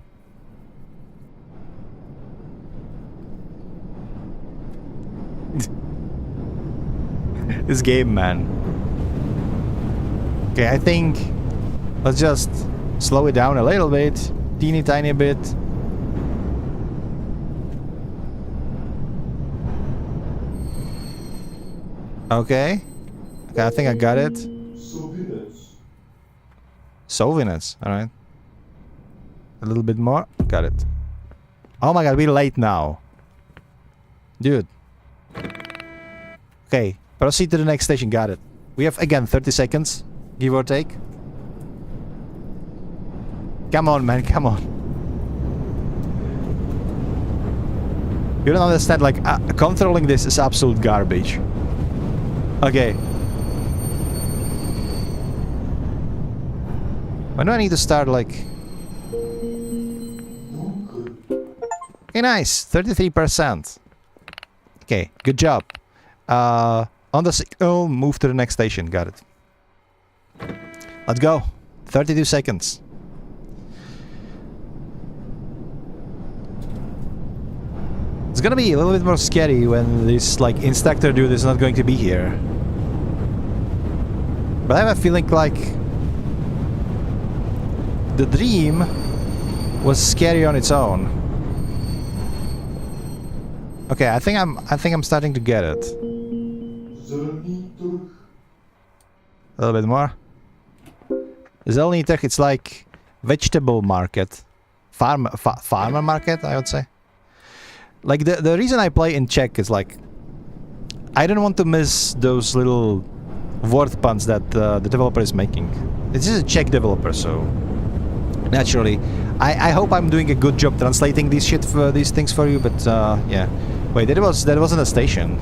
Speaker 3: This game, man. Okay, I think let's just slow it down a little bit, teeny tiny bit. Okay. Okay, I think I got it. Sovinets, alright. A little bit more. Got it. Oh my god, we're late now. Dude. Okay, proceed to the next station. Got it. We have, again, 30 seconds, give or take. Come on, man, come on. You don't understand, like, controlling this is absolute garbage. Okay. When do I need to start, like... Okay, nice. 33%. Okay, good job. On the signal, move to the next station. Got it. Let's go. 32 seconds. It's gonna be a little bit more scary when this, like, instructor dude is not going to be here. But I have a feeling like... the dream was scary on its own. Okay, I think I'm starting to get it. A little bit more. Zelný trh, it's like vegetable market. Farmer market, I would say. Like, the reason I play in Czech is like... I don't want to miss those little word puns that the developer is making. This is a Czech developer, so... Naturally. I hope I'm doing a good job translating these things for you, but yeah. Wait, that wasn't a station.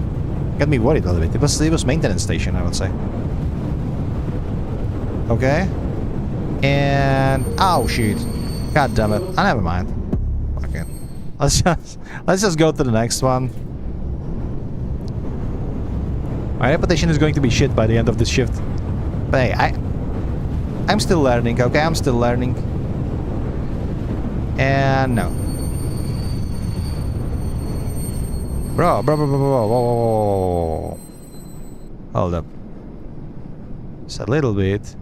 Speaker 3: Got me worried a little bit. It was maintenance station, I would say. Okay. And oh shoot. God damn it. Never mind. Okay. Let's just go to the next one. My reputation is going to be shit by the end of this shift. But hey, I'm still learning, okay? I'm still learning. And no. Bro, whoa. Hold up. Just a little bit.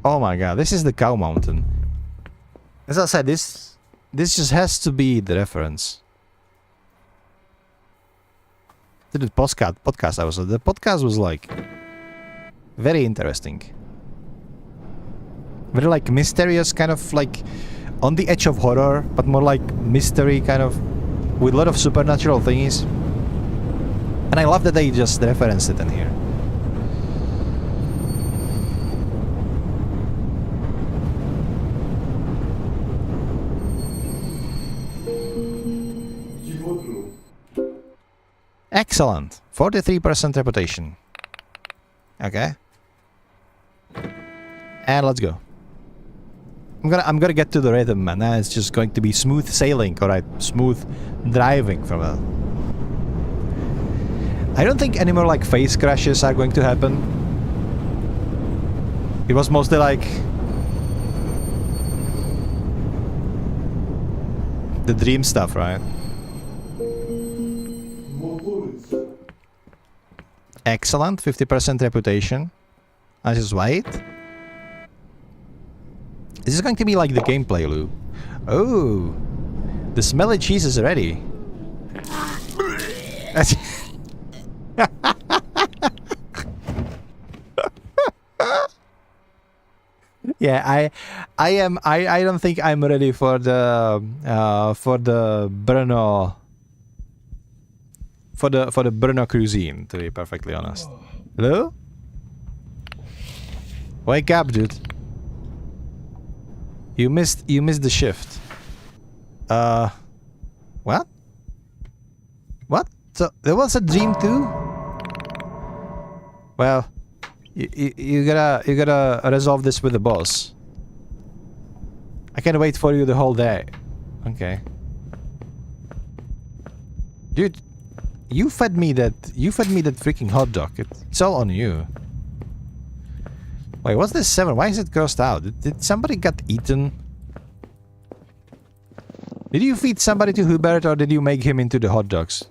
Speaker 3: Oh my god, this is the Cow Mountain. As I said, this just has to be the reference to the podcast I was on. The podcast was like very interesting. Very like mysterious, kind of like on the edge of horror, but more like mystery kind of, with a lot of supernatural things. And I love that they just referenced it in here. Excellent. 43% reputation. Okay. And let's go. I'm gonna get to the rhythm, man. It's just going to be smooth sailing, alright? Smooth driving from a... I don't think any more like face crashes are going to happen. It was mostly like the dream stuff, right? Excellent, 50% reputation. I just wait. This is going to be like the gameplay loop. Oh, the smelly cheese is ready. Yeah, I don't think I'm ready for the BRNO for the BRNO cuisine, to be perfectly honest. Hello? Wake up, dude. You missed the shift. What? What? So there was a dream too? Well, you gotta resolve this with the boss. I can't wait for you the whole day. Okay. Dude, you fed me that freaking hot dog. It's all on you. Wait, what's this 7? Why is it crossed out? Did somebody get eaten? Did you feed somebody to Hubert, or did you make him into the hot dogs?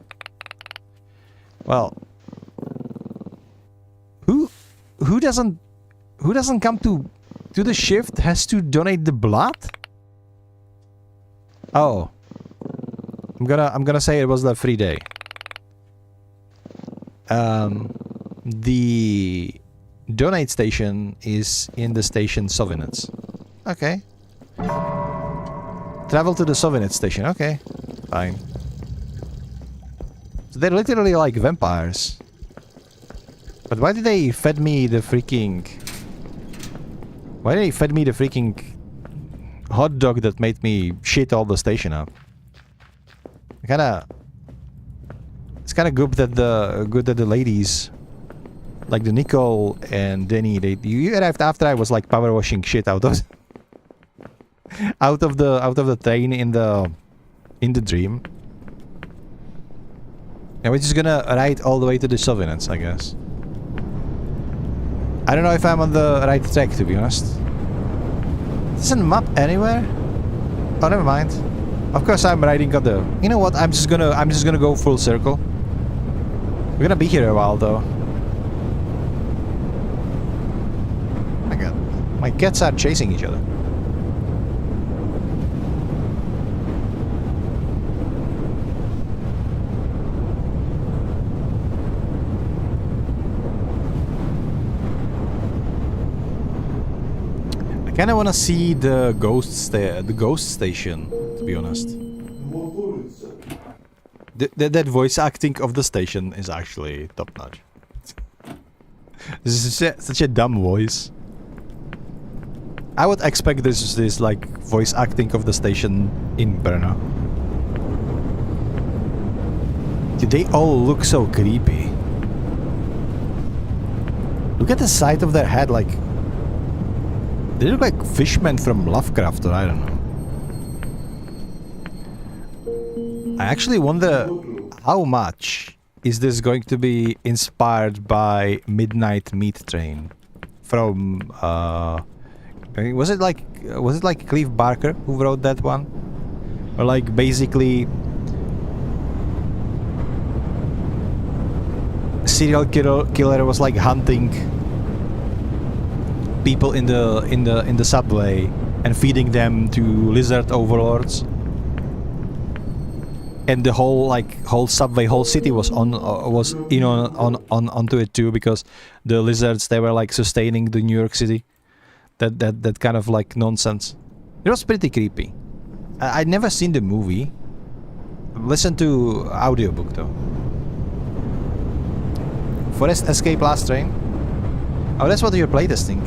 Speaker 3: Well, who doesn't come to the shift has to donate the blood? Oh, I'm gonna say it was the free day. donate station is in the station Sovinets. Okay. Travel to the Sovinet station. Okay. Fine. So they're literally like vampires. But why did they fed me the freaking... Why did they fed me the freaking hot dog that made me shit all the station up? It's kinda good that the ladies, like the Nicole and Denny, you arrived after I was like power washing shit out of out of the train in the dream. And we're just gonna ride all the way to the Soviets, I guess. I don't know if I'm on the right track, to be honest. There's a map anywhere? Oh, never mind. Of course I'm riding on the... You know what? I'm just gonna go full circle. We're gonna be here a while, though. My god. My cats are chasing each other. I kinda wanna see the ghost station, to be honest. That voice acting of the station is actually top notch. This is such a dumb voice. I would expect this like voice acting of the station in BRNO. They all look so creepy. Look at the side of their head, like they look like fishmen from Lovecraft, or I don't know. I actually wonder how much is this going to be inspired by Midnight Meat Train from was it like Cliff Barker who wrote that one? Or like basically serial killer was like hunting people in the subway and feeding them to lizard overlords. And the whole subway, whole city was onto it too, because the lizards, they were like sustaining the New York City. That kind of like nonsense. It was pretty creepy. I'd never seen the movie. Listen to audiobook though. Forest Escape Last Train. Oh, that's what you're playtesting.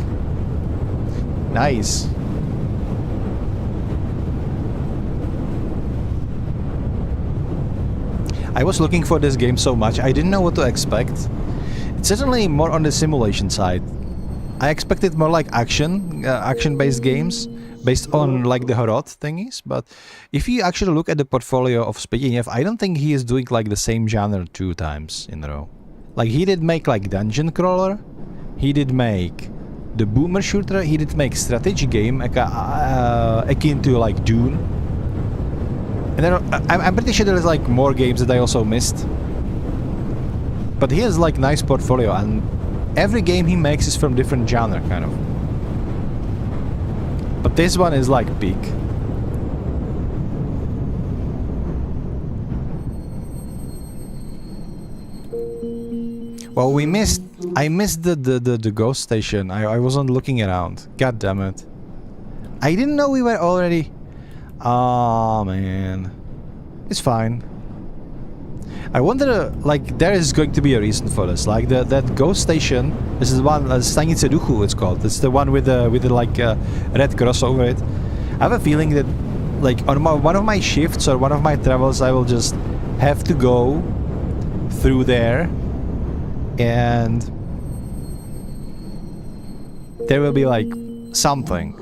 Speaker 3: Nice. I was looking for this game so much, I didn't know what to expect. It's certainly more on the simulation side. I expected more like action-based games, based on like the horror thingies, but if you actually look at the portfolio of Spaghetti, I don't think he is doing like the same genre 2 times in a row. Like he did make like Dungeon Crawler, he did make the Boomer Shooter, he did make strategy game akin to like Dune. And then I'm pretty sure there's like more games that I also missed. But he has like nice portfolio, and every game he makes is from different genre, kind of. But this one is like peak. Well, I missed the ghost station. I wasn't looking around. God damn it. I didn't know we were already... Oh man, it's fine. I wonder, like, there is going to be a reason for this. Like that ghost station. This is one, Stanice Duchu, it's called. It's the one with the like red cross over it. I have a feeling that, like, on one of my shifts or one of my travels, I will just have to go through there, and there will be like something.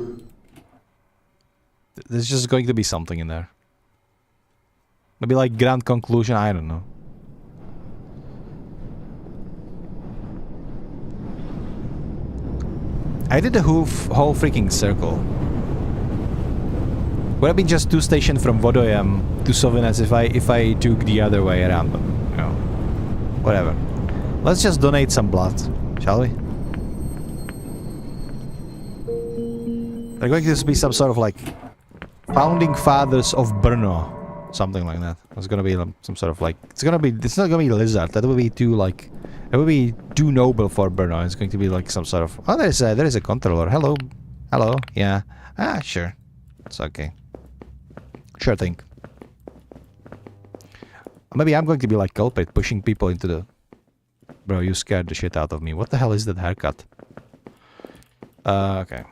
Speaker 3: There's just going to be something in there. Maybe like grand conclusion, I don't know. I did the whole freaking circle. Would have been just 2 stations from Vodojem to Sovinets if I took the other way around, but you know, whatever. Let's just donate some blood, shall we? They're going to be some sort of like founding fathers of BRNO, something like that. It's gonna be some sort of like it's not gonna be lizard. That would be too like It would be too noble for BRNO. It's going to be like some sort of... Oh, there is a controller. Hello. Hello. Yeah. Ah, sure. It's okay. Sure thing. Maybe I'm going to be like culprit, pushing people into the... Bro, you scared the shit out of me. What the hell is that haircut? Okay.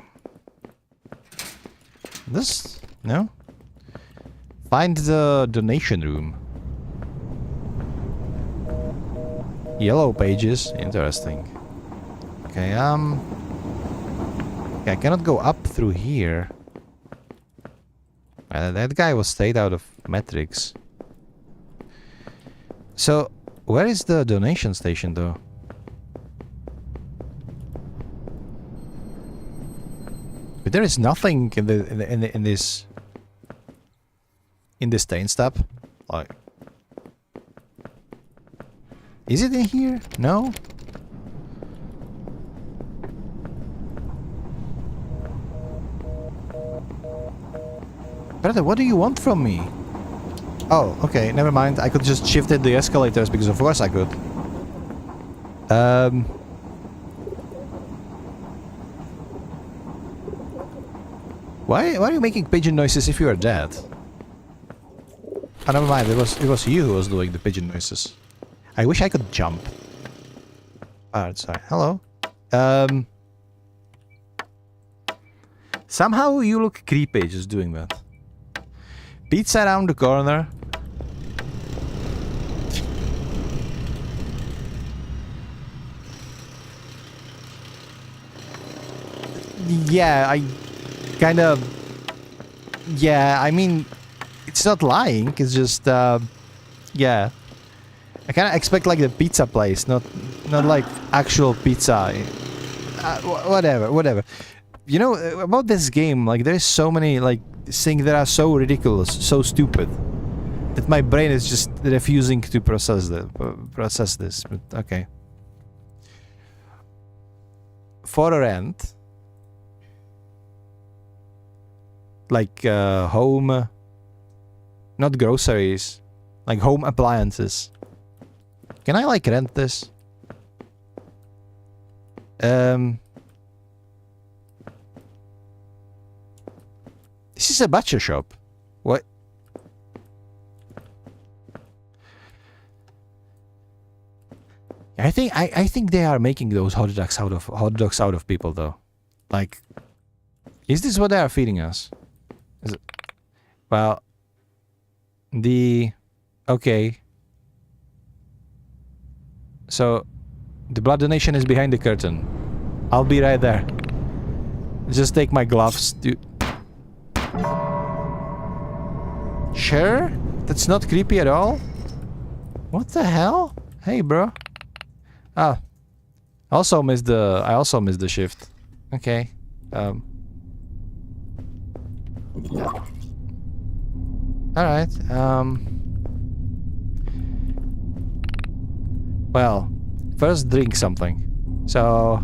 Speaker 3: This? No? Find the donation room. Yellow pages. Interesting. Okay, okay, I cannot go up through here. That guy was straight out of Matrix. So, where is the donation station, though? But there is nothing in this train stop. Like, is it in here? No. Brother, what do you want from me? Oh, okay, never mind. I could just shift it the escalators because of course I could. Why are you making pigeon noises if you are dead? Oh, never mind. It was you who was doing the pigeon noises. I wish I could jump. Oh, sorry. Hello. Somehow you look creepy just doing that. Pizza around the corner. Yeah, I kind of... Yeah, I mean, it's not lying. It's just, yeah. I kind of expect like the pizza place, not like actual pizza. Whatever. You know, about this game, like there's so many like things that are so ridiculous, so stupid, that my brain is just refusing to process this. But okay. For rent, like home, not groceries, like home appliances. Can I like rent this? This is a butcher shop. What? I think they are making those hot dogs out of people though. Like, is this what they are feeding us? Is it? Well, okay. So, the blood donation is behind the curtain. I'll be right there. Just take my gloves, dude. Sure? That's not creepy at all? What the hell? Hey, bro. Ah. I also missed the shift. Okay. Alright. Well, first drink something. So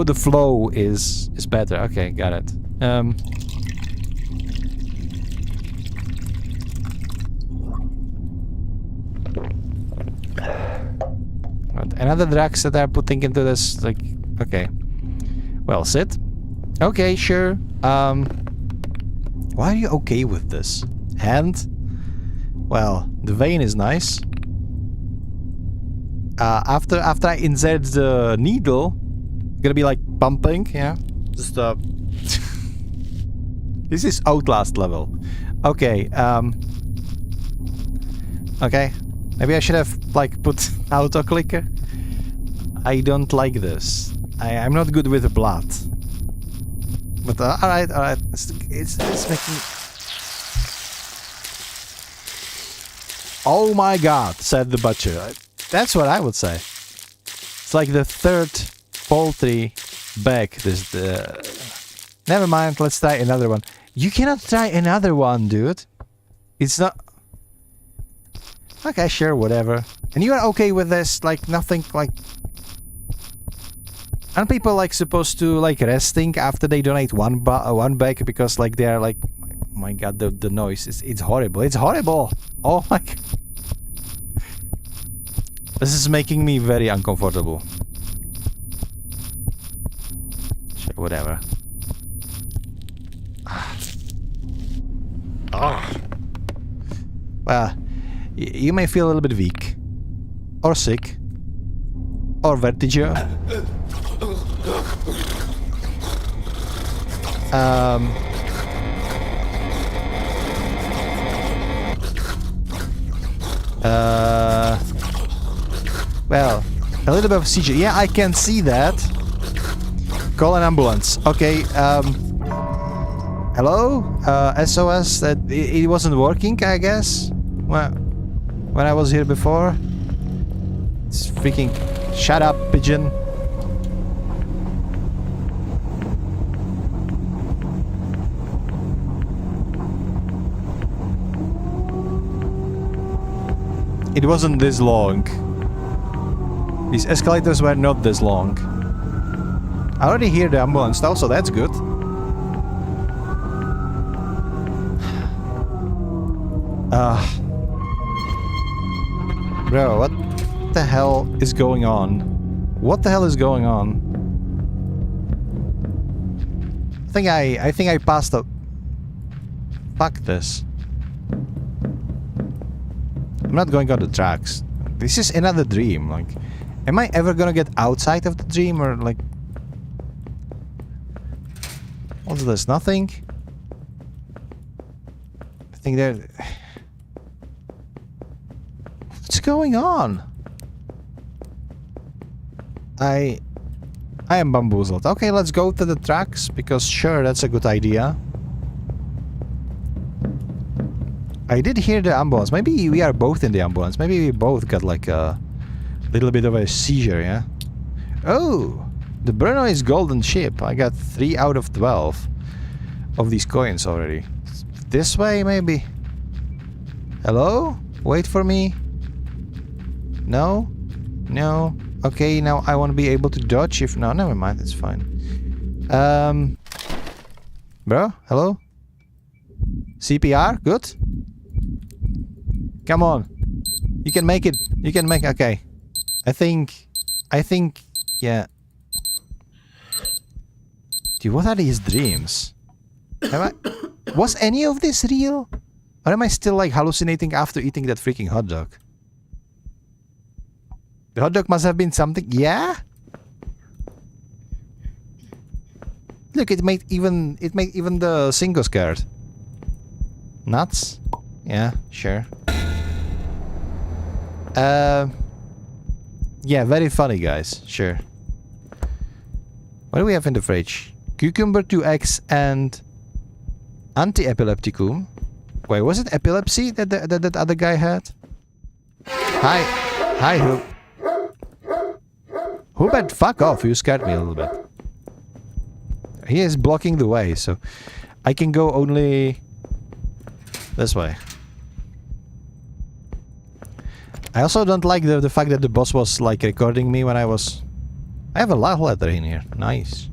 Speaker 3: the flow is better. Okay, got it. Another drugs that they're putting into this, like, okay. Well, sit. Okay, sure. Why are you okay with this? And, well, the vein is nice. After I insert the needle, gonna be like pumping, yeah. Just this is Outlast level. Okay, okay. Maybe I should have like put auto clicker. I don't like this. I'm not good with blood. But alright. It's making. Oh my god, said the butcher. That's what I would say. It's like the third poultry bag. This Never mind, let's try another one. You cannot try another one, dude. It's not... Okay, sure, whatever. And you are okay with this? Like, nothing, like... Aren't people, like, supposed to, like, resting after they donate one bag? Because, like, they are, like... Oh my god, the noise. It's horrible. It's horrible! Oh my god. This is making me very uncomfortable. Sure, whatever. Well, you may feel a little bit weak. Or sick. Or vertigo. Well, a little bit of seizure. Yeah, I can see that. Call an ambulance. Okay, hello? SOS, that it wasn't working, I guess? Well, when I was here before? It's freaking... Shut up, pigeon. It wasn't this long. These escalators were not this long. I already hear the ambulance now, so that's good. Bro, what the hell is going on? What the hell is going on? I think I passed up. Fuck this. I'm not going on the tracks. This is another dream. Like, am I ever gonna get outside of the dream or like? What's this? Nothing? I think there... What's going on? I am bamboozled. Okay, let's go to the tracks, because sure, that's a good idea. I did hear the ambulance. Maybe we are both in the ambulance. Maybe we both got like a little bit of a seizure, yeah? Oh! The BRNO is golden ship. I got 3 out of 12 of these coins already. This way, maybe? Hello? Wait for me? No? No? Okay, now I want to be able to dodge if... No, never mind, it's fine. Bro? Hello? CPR? Good? Come on. You can make it. You can make... Okay. I think... Yeah. Dude, what are these dreams? Was any of this real? Or am I still like hallucinating after eating that freaking hot dog? The hot dog must have been something... Yeah? Look, it made even the Singo scared. Nuts? Yeah, sure. Yeah, very funny, guys. Sure. What do we have in the fridge? Cucumber 2X and anti-epilepticum. Wait, was it epilepsy that that other guy had? Hi. Hi, Hubert, fuck off. You scared me a little bit. He is blocking the way, so I can go only this way. I also don't like the fact that the boss was like recording me when I was... I have a love letter in here. Nice.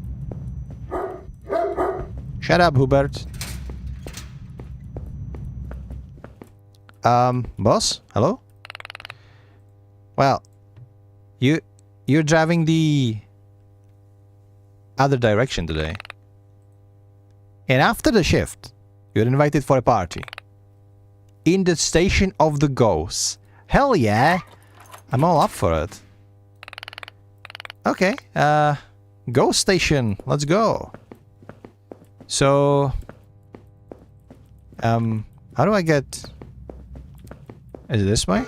Speaker 3: Shut up, Hubert. Boss? Hello? Well, you're driving the other direction today. And after the shift, you're invited for a party. In the Station of the Ghosts. Hell yeah! I'm all up for it. Okay, Ghost Station, let's go. So, how do I get... Is it this way?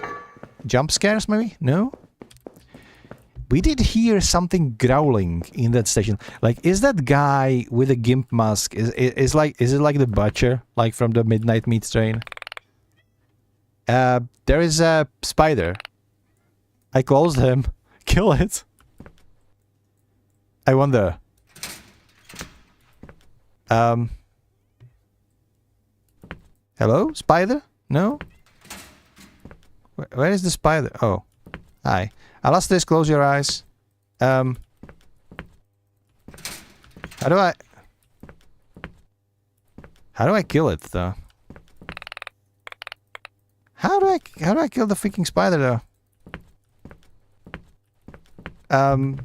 Speaker 3: Jump scares, maybe? No? We did hear something growling in that station. Like, is that guy with a gimp mask, is it like the butcher? Like from the Midnight Meat Train? There is a spider. I closed him. Kill it. I wonder. Hello? Spider? No? Where is the spider? Oh. Hi. Alastris, close your eyes. How do I kill it though? How do I kill the freaking spider though? Um,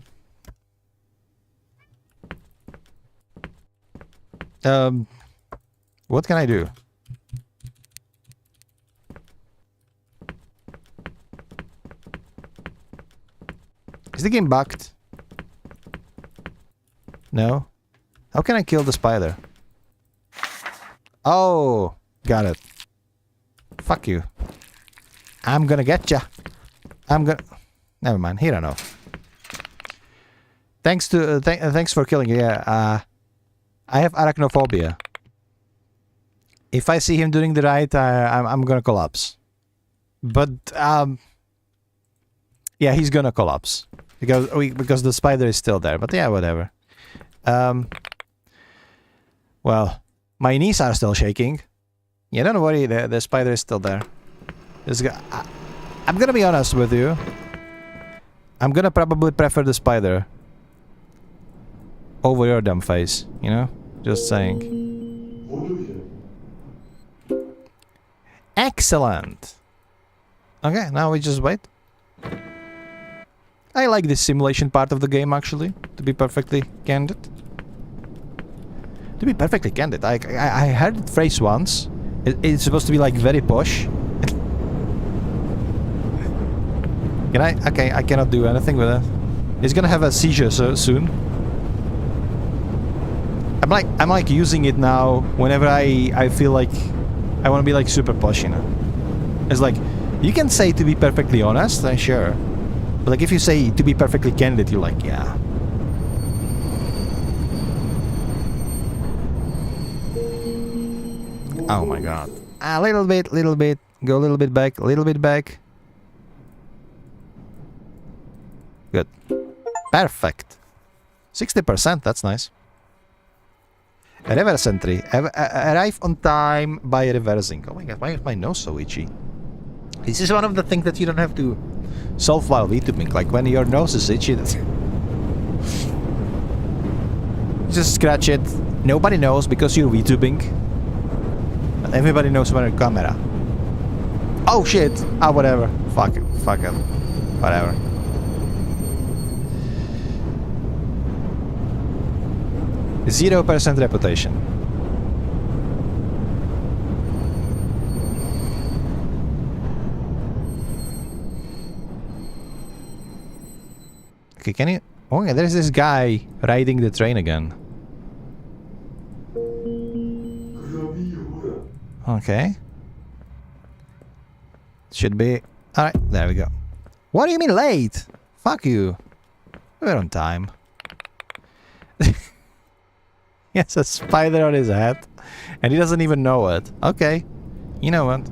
Speaker 3: what can I do? Is the game bugged? No? How can I kill the spider? Oh, got it. Fuck you. I'm gonna get ya. I'm gonna... Never mind, he don't know. Thanks to... thanks for killing. Yeah, I have arachnophobia. If I see him doing the right, I'm gonna collapse. But, yeah, he's gonna collapse. Because the spider is still there. But yeah, whatever. Well, my knees are still shaking. Yeah, don't worry, the spider is still there. I'm gonna be honest with you. I'm gonna probably prefer the spider over your dumb face, you know? Just saying. Excellent! Okay, now we just wait. I like this simulation part of the game, actually, to be perfectly candid. To be perfectly candid, I heard the phrase once. It's supposed to be like very posh. Can I? Okay, I cannot do anything with it. He's gonna have a seizure soon. I'm like using it now whenever I feel like I want to be like super posh, you know. It's like, you can say to be perfectly honest, sure. But like if you say to be perfectly candid, you're like, yeah. Oh my god. A little bit. Go a little bit back. Good. Perfect. 60%, that's nice. A reverse entry. Arrive on time by reversing. Oh my god, why is my nose so itchy? This is one of the things that you don't have to solve while VTubing. Like when your nose is itchy, just scratch it. Nobody knows because you're VTubing. But everybody knows when a camera. Oh shit! Ah, whatever. Fuck it. Whatever. %0 reputation. Okay, can you... Oh yeah, there's this guy riding the train again. Okay. Should be... Alright, there we go. What do you mean late? Fuck you. We're on time. He has a spider on his head. And he doesn't even know it. Okay. You know what?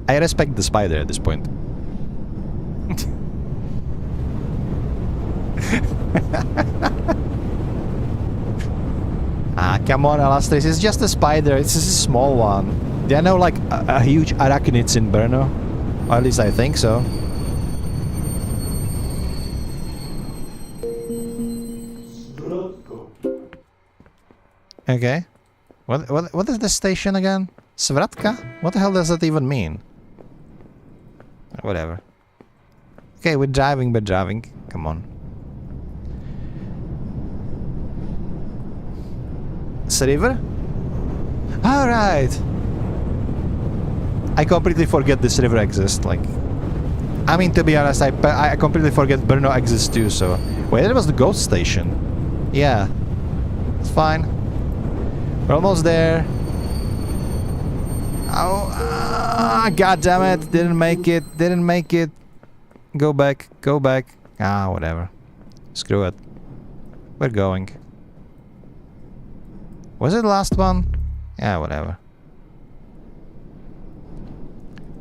Speaker 3: I respect the spider at this point. Ah, come on, Alastris. It's just a spider. It's just a small one. There are no, like, a huge arachnids in BRNO. Or at least I think so. Okay. What is the station again? Svratka? What the hell does that even mean? Whatever. Okay, we're driving. Come on. It's a river? Alright. I completely forget this river exists, like... I mean, to be honest, I completely forget BRNO exists too, so... Wait, that was the ghost station. Yeah. It's fine. We're almost there. Oh, god damn it. Didn't make it. Go back. Ah, whatever. Screw it. We're going. Was it the last one? Yeah, whatever.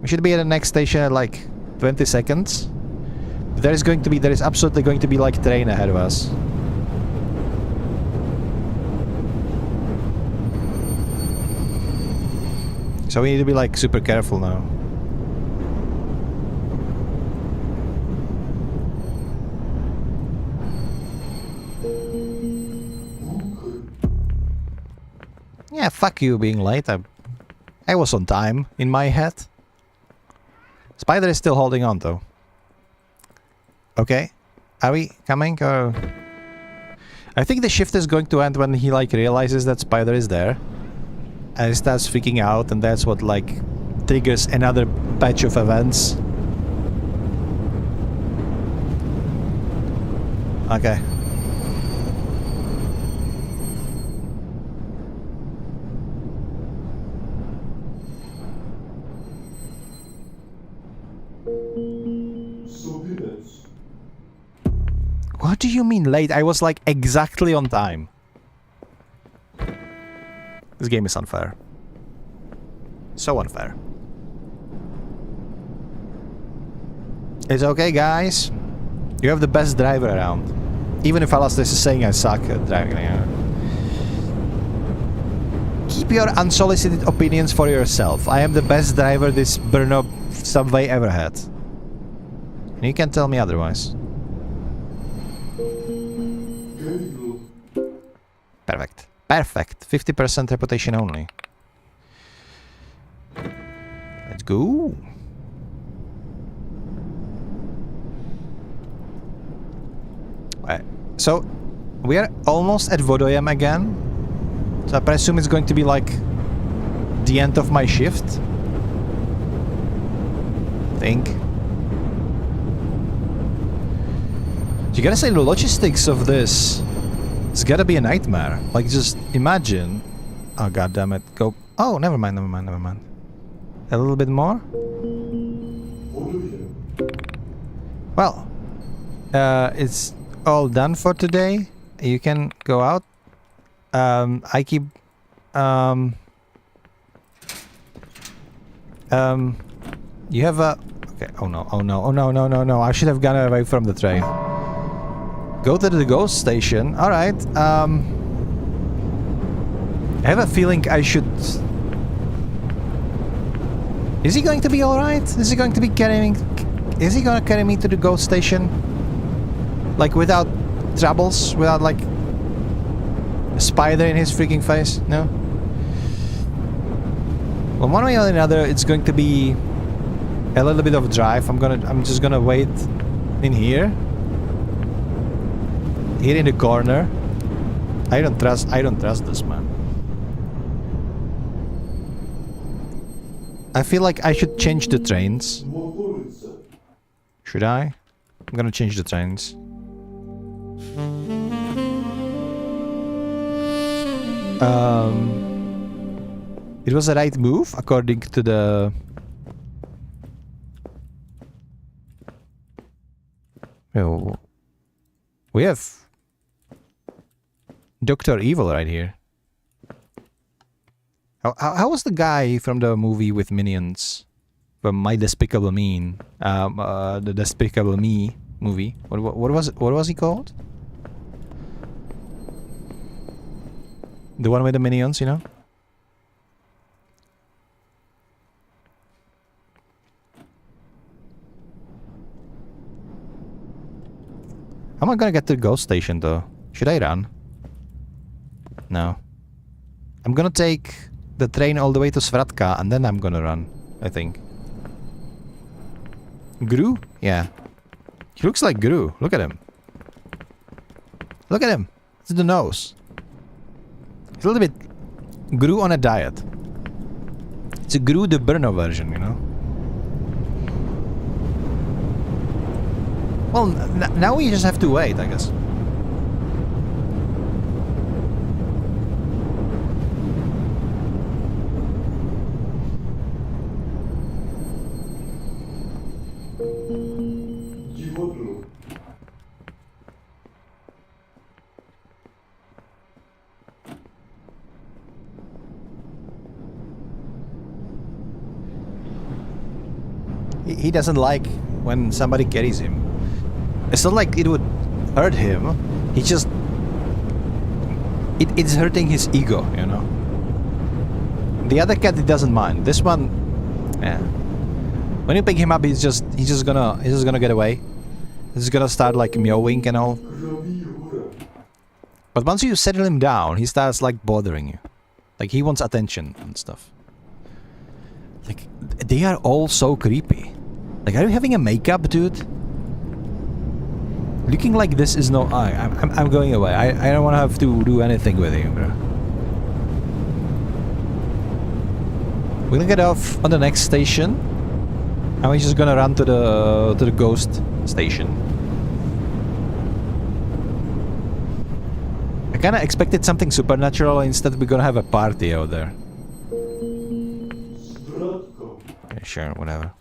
Speaker 3: We should be at the next station at like 20 seconds. There is absolutely going to be like train ahead of us. So we need to be like super careful now. Yeah, fuck you being late. I was on time in my head. Spider is still holding on though. Okay. Are we coming or... I think the shift is going to end when he like realizes that Spider is there. And he starts freaking out, and that's what like triggers another batch of events. Okay. What do you mean late? I was like exactly on time. This game is unfair. So unfair. It's okay, guys. You have the best driver around. Even if Alasdair is saying I suck at driving. Keep your unsolicited opinions for yourself. I am the best driver this BRNO subway ever had. And you can tell me otherwise. Perfect. Perfect. 50% reputation only. Let's go. So, we are almost at Vodoyam again. So I presume it's going to be like the end of my shift. Think. You gotta say the logistics of this. It's gotta be a nightmare. Like just imagine. Oh god damn it. Go. Oh, never mind, never mind, never mind. A little bit more. Well, it's all done for today. You can go out. I keep you have a okay. Oh no, oh no, oh no, no, no, no. I should have gone away from the train. Go to the ghost station. Alright. I have a feeling I should. Is he going to be alright? Is he going to be carrying? Is he gonna carry me to the ghost station? Like without troubles? Without like a spider in his freaking face? No? Well, one way or another, it's going to be a little bit of a drive. I'm just gonna wait in here. Here in the corner. I don't trust this man. I feel like I should change the trains. Should I? I'm gonna change the trains. It was the right move according to the... Oh, we have Dr. Evil right here. How was the guy from the movie with Minions? From My Despicable Me? The Despicable Me movie. What was he called? The one with the Minions, you know? How am I gonna get to the ghost station though? Should I run? No. I'm gonna take the train all the way to Svratka and then I'm gonna run, I think. Gru? Yeah. He looks like Gru. Look at him. Look at him. It's the nose. It's a little bit Gru on a diet. It's a Gru the BRNO version, you know? Well, now we just have to wait, I guess. He doesn't like when somebody carries him. It's not like it would hurt him. He just... It's hurting his ego, you know? The other cat, he doesn't mind. This one... Yeah. When you pick him up, he's just gonna get away. He's gonna start like meowing and all. But once you settle him down, he starts like bothering you. Like he wants attention and stuff. Like, they are all so creepy. Like, are you having a makeup, dude? Looking like this is no... I'm going away. I don't want to have to do anything with you, bro. We're gonna get off on the next station. And we're just gonna run to the ghost station. I kinda expected something supernatural, instead we're gonna have a party out there. Okay, sure, whatever.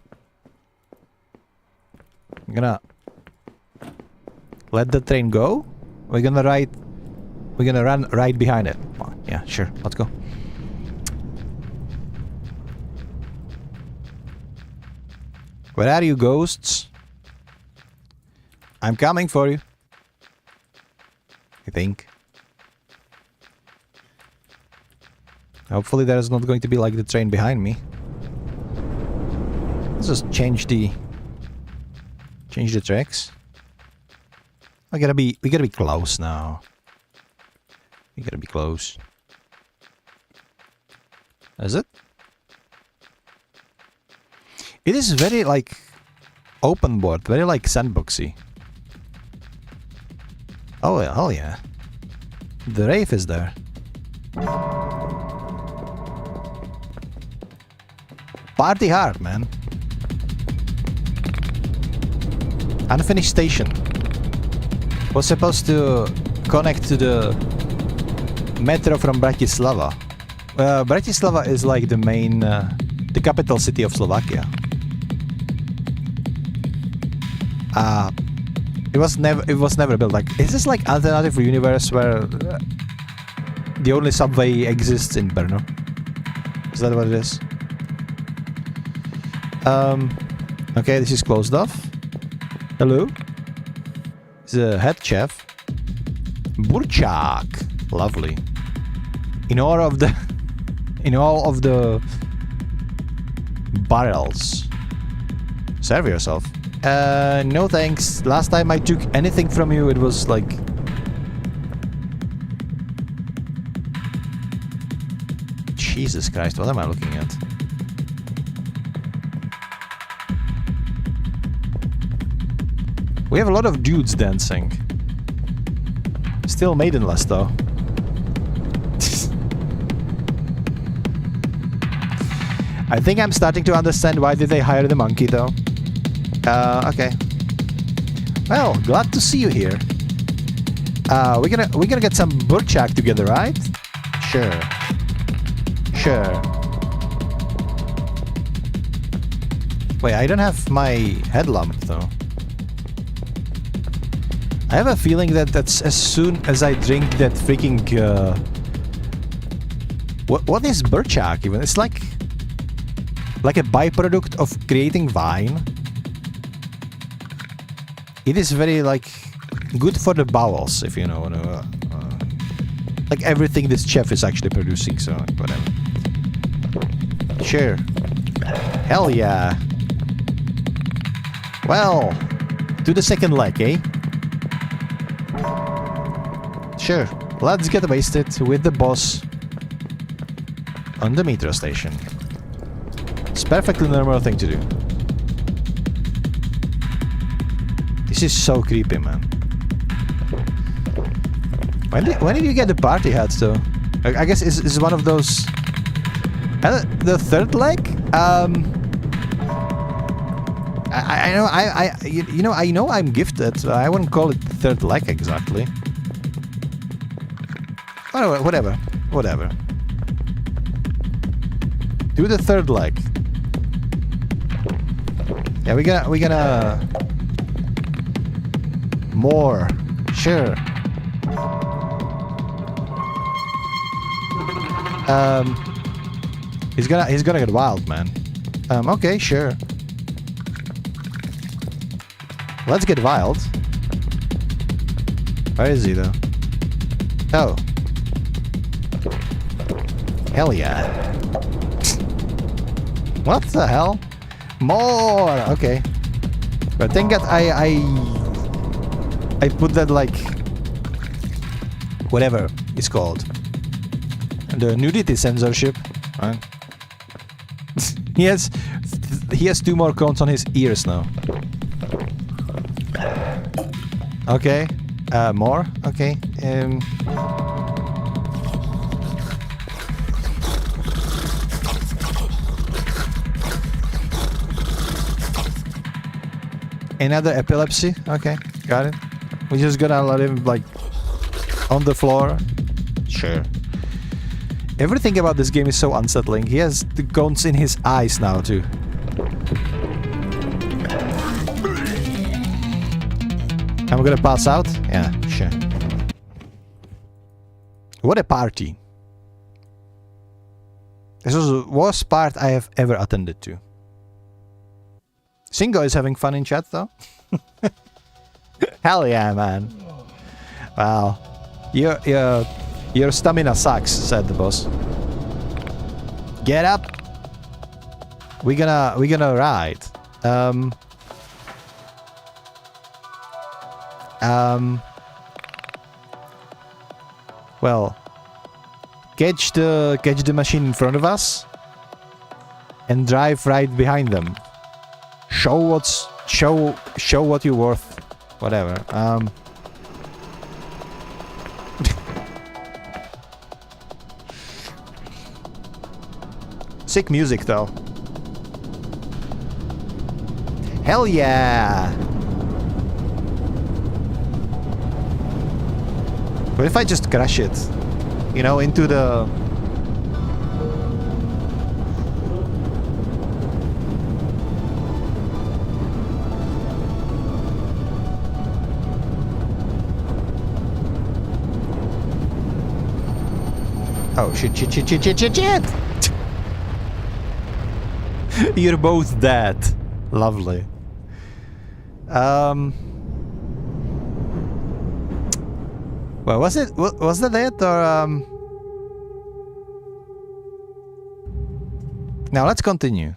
Speaker 3: I'm gonna let the train go. We're gonna run right behind it. Oh, yeah, sure, let's go. Where are you, ghosts? I'm coming for you. I think. Hopefully there's not going to be like the train behind me. Let's just change the tracks. We gotta be close now. We gotta be close. Is it? It is very like open board, very like sandboxy. Oh yeah, hell yeah. The Wraith is there. Party hard, man. Unfinished station. Was supposed to connect to the metro from Bratislava. Bratislava is like the main, the capital city of Slovakia. It was never built. Like, is this like alternative universe where the only subway exists in Brno? Is that what it is? Okay, this is closed off. Hello? The head chef. Burchak. Lovely. In all of the barrels. Serve yourself. No thanks. Last time I took anything from you, it was like... Jesus Christ, what am I looking at? We have a lot of dudes dancing. Still maidenless though. I think I'm starting to understand why did they hire the monkey though. Okay. Well, glad to see you here. We're gonna get some burchak together, right? Sure. Sure. Wait, I don't have my headlamp though. I have a feeling that that's as soon as I drink that freaking what is burchak even? It's like a byproduct of creating wine. It is very like good for the bowels, if you know. Like everything this chef is actually producing, so whatever. Sure. Hell yeah. Well, to the second leg, eh? Sure, let's get wasted with the boss on the metro station. It's perfectly normal thing to do. This is so creepy, man. When did you get the party hats though? I guess it's one of those... the third leg? I know I'm gifted, so I wouldn't call it third leg exactly. Oh, whatever. Do the third leg. Yeah, we gonna more. Sure. He's gonna get wild, man. Okay, sure. Let's get wild. Where is he though? Oh. Hell yeah. What the hell? More! Okay. But thank God I put that like... whatever it's called. The nudity censorship. Right? He has 2 more cones on his ears now. Okay. More? Okay. Another epilepsy? Okay, got it. We're just gonna let him, like, on the floor. Sure. Everything about this game is so unsettling. He has the guns in his eyes now, too. I'm gonna pass out? Yeah, sure. What a party. This was the worst part I have ever attended to. Singo is having fun in chat, though. Hell yeah, man. Wow. Your stamina sucks, said the boss. Get up. We're gonna ride. Well, catch the machine in front of us and drive right behind them. Show what you're worth. Whatever. Sick music though. Hell yeah! What if I just crash it? You know, into the... Oh, shit. You're both dead. Lovely. Well, was that it, or Now let's continue.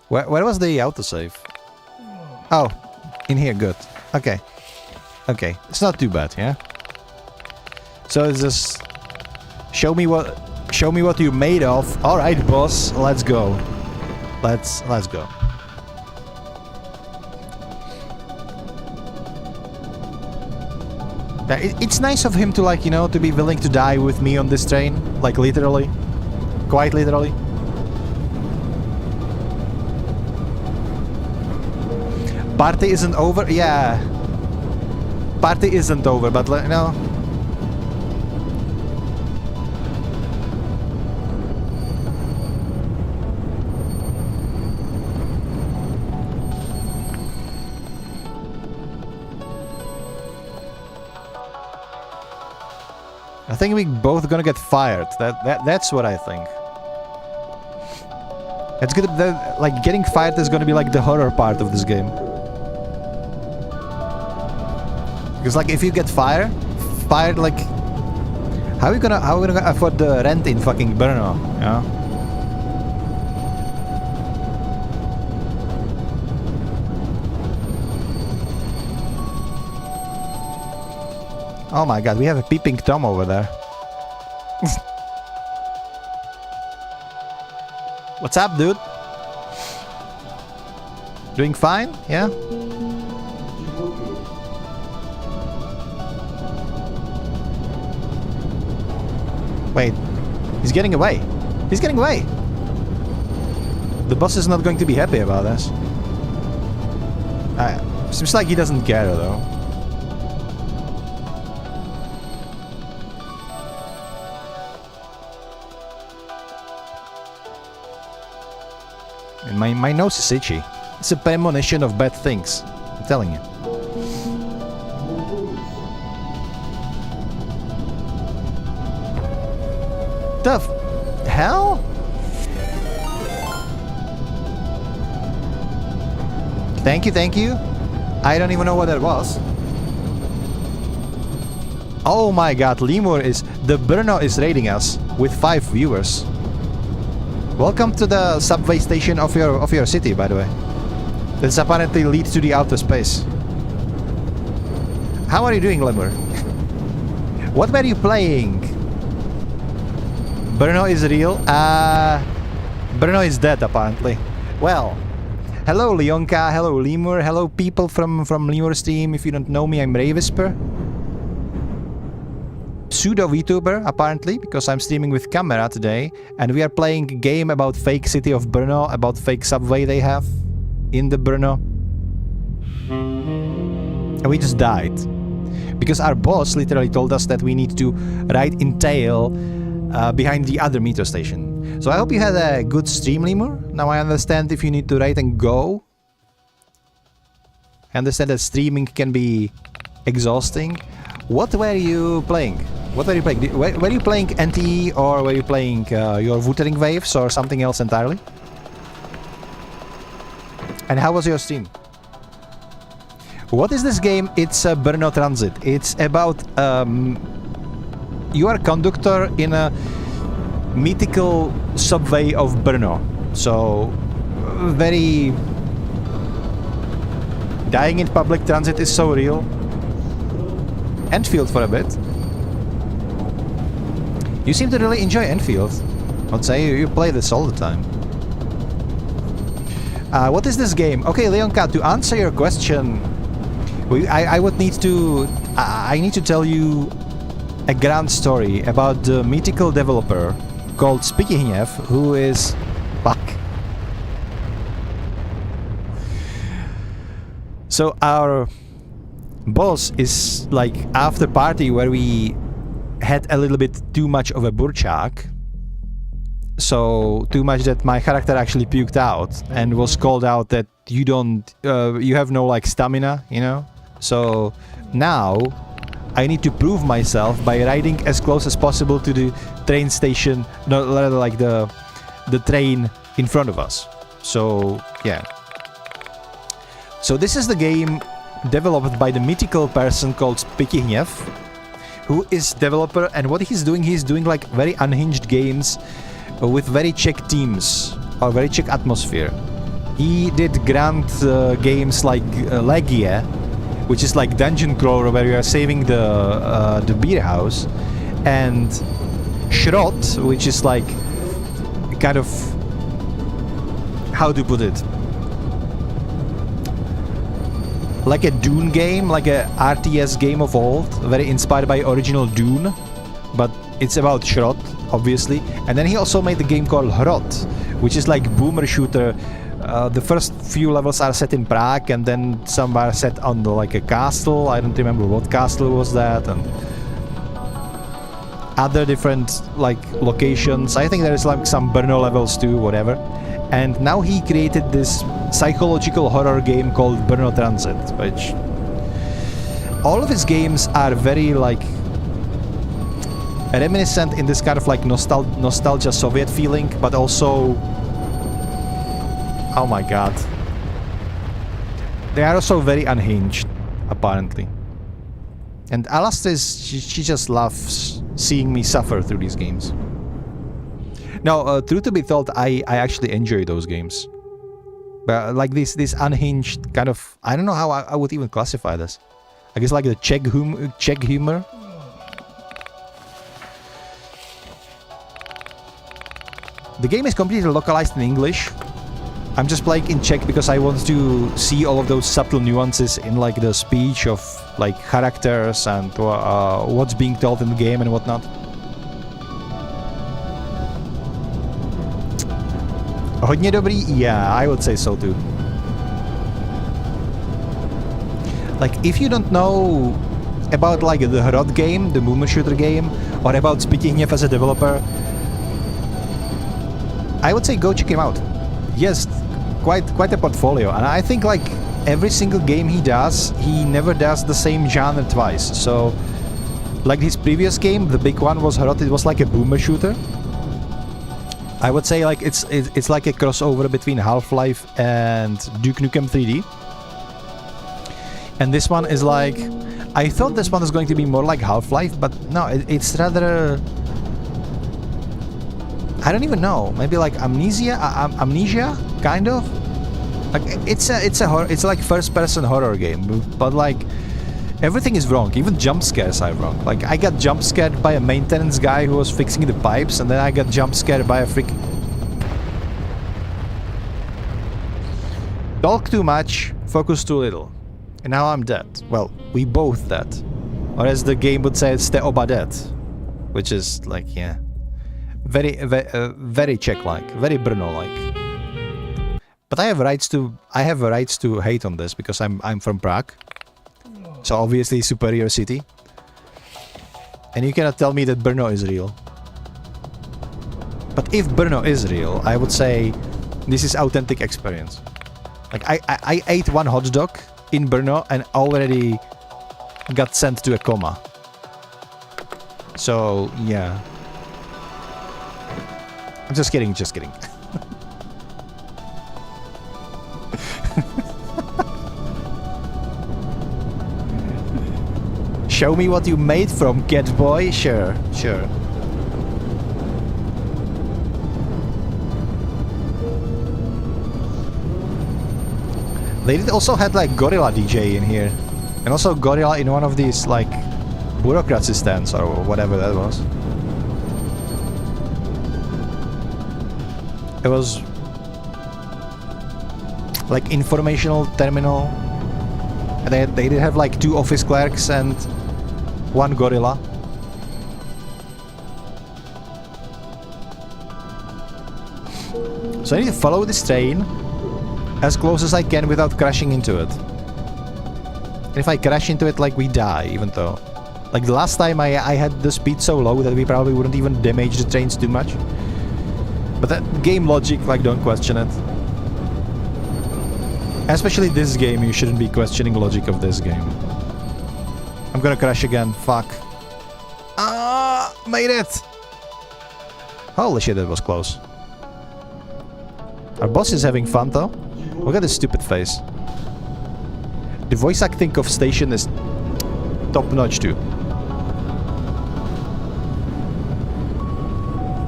Speaker 3: Where was the autosave? Oh, in here, good. Okay. Okay, it's not too bad, yeah? So it's just... Show me what you're made of. Alright, boss, let's go. Let's go. It's nice of him to, like, you know, to be willing to die with me on this train. Like, literally. Quite literally. Party isn't over? Yeah. Party isn't over, but, you know... I think we both gonna get fired. That's what I think. It's gonna like getting fired is gonna be like the horror part of this game. Because like if you get fired like how are we gonna afford the rent in fucking BRNO? You know? Oh my god, we have a peeping Tom over there. What's up, dude? Doing fine? Yeah? Wait. He's getting away. He's getting away! The boss is not going to be happy about this. Seems like he doesn't care, though. And my nose is itchy. It's a premonition of bad things. I'm telling you. The hell? Thank you. I don't even know what that was. Oh my god, Lemur is... The BRNO is raiding us with 5 viewers. Welcome to the subway station of your city, by the way. This apparently leads to the outer space. How are you doing, Lemur? What were you playing? BRNO is real? BRNO is dead, apparently. Well, Hello Leonka, hello Lemur, hello people from Lemur's team. If you don't know me, I'm Ravisper. Pseudo VTuber, apparently, because I'm streaming with camera today, and we are playing a game about fake city of BRNO, about fake subway they have in the BRNO. And we just died. Because our boss literally told us that we need to ride in tail behind the other metro station. So I hope you had a good stream, Lemur. Now I understand if you need to ride and go. I understand that streaming can be exhausting. What were you playing? What were you playing? Were you playing NTE or were you playing your Wuthering Waves or something else entirely? And how was your stream? What is this game? It's a BRNO Transit. It's about you are a conductor in a mythical subway of BRNO. So very dying in public transit is so real. Enfield for a bit. You seem to really enjoy Enfield. I'd say you play this all the time. What is this game? Okay, Leonka, to answer your question, I would need to... I need to tell you a grand story about the mythical developer called Spikihnev, who is... Fuck. So our boss is like after party where we had a little bit too much of a burchak. So too much that my character actually puked out and was called out that you don't, you have no like stamina, you know? So now I need to prove myself by riding as close as possible to the train station, no, rather like the train in front of us. So yeah. So this is the game developed by the mythical person called Spikihnev, who is developer, and what he's doing like very unhinged games with very Czech teams or very Czech atmosphere. He did grand games like Legia, which is like dungeon crawler where you are saving the beer house, and Schrott, which is like kind of, how to put it, like a Dune game, like a RTS game of old, very inspired by original Dune, but it's about Schrott, obviously. And then he also made a game called Hrot, which is like boomer shooter. The first few levels are set in Prague, and then some are set on like a castle. I don't remember what castle was that, and other different like locations. I think there is like some BRNO levels too, whatever. And now he created this psychological horror game called BRNO Transit, which all of his games are very like reminiscent in this kind of like nostalgia Soviet feeling, but also, oh my god, they are also very unhinged, apparently. And Alastair, she just loves seeing me suffer through these games. No, truth to be told, I actually enjoy those games. But like this unhinged kind of, I don't know how I would even classify this. I guess like the Czech humor. The game is completely localized in English. I'm just playing in Czech because I want to see all of those subtle nuances in like the speech of like characters and what's being told in the game and whatnot. Hodně dobrý? Yeah, I would say so too. Like, if you don't know about like the Hrot game, the boomer shooter game, or about Spikihnev as a developer, I would say go check him out. Yes, quite a portfolio, and I think like every single game he does, he never does the same genre twice. So, like his previous game, the big one was Hrot. It was like a boomer shooter. I would say like it's like a crossover between Half-Life and Duke Nukem 3D. And this one is like, I thought this one was going to be more like Half-Life, but no, it's rather, I don't even know, maybe like Amnesia, kind of. Like it's like first-person horror game, but like everything is wrong. Even jump scares are wrong. Like I got jump scared by a maintenance guy who was fixing the pipes, and then I got jump scared by a freak. Talk too much, focus too little. And now I'm dead. Well, we both dead. Or as the game would say, ste oba dead. Which is like, yeah. Very Czech-like, very BRNO-like. But I have rights to hate on this because I'm from Prague. So obviously superior city. And you cannot tell me that BRNO is real. But if BRNO is real, I would say this is authentic experience. Like I ate one hot dog in BRNO and already got sent to a coma. So yeah. I'm just kidding, just kidding. Show me what you made from, cat boy. Sure, sure. They did also had like Gorilla DJ in here. And also Gorilla in one of these like bureaucracy stands or whatever that was. It was like informational terminal. And they did have like 2 office clerks and 1 gorilla. So I need to follow this train as close as I can without crashing into it. And if I crash into it, like, we die, even though... Like, the last time I had the speed so low that we probably wouldn't even damage the trains too much. But that game logic, like, don't question it. Especially this game, you shouldn't be questioning logic of this game. I'm gonna crash again, fuck. Ah, made it! Holy shit, that was close. Our boss is having fun though. Look at his stupid face. The voice acting of Station is top notch too.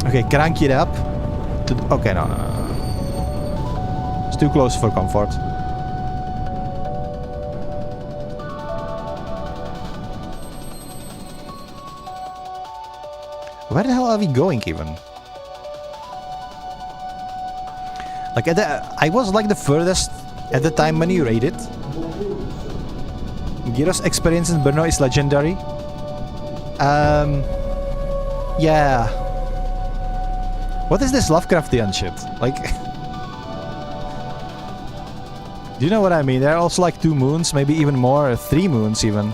Speaker 3: Okay, crank it up. Okay, no. It's too close for comfort. Where the hell are we going even? Like I was like the furthest at the time when you raided. Gyro's experience in BRNO is legendary. Yeah. What is this Lovecraftian shit? Like, do you know what I mean? There are also like 2 moons, maybe even more, 3 moons even.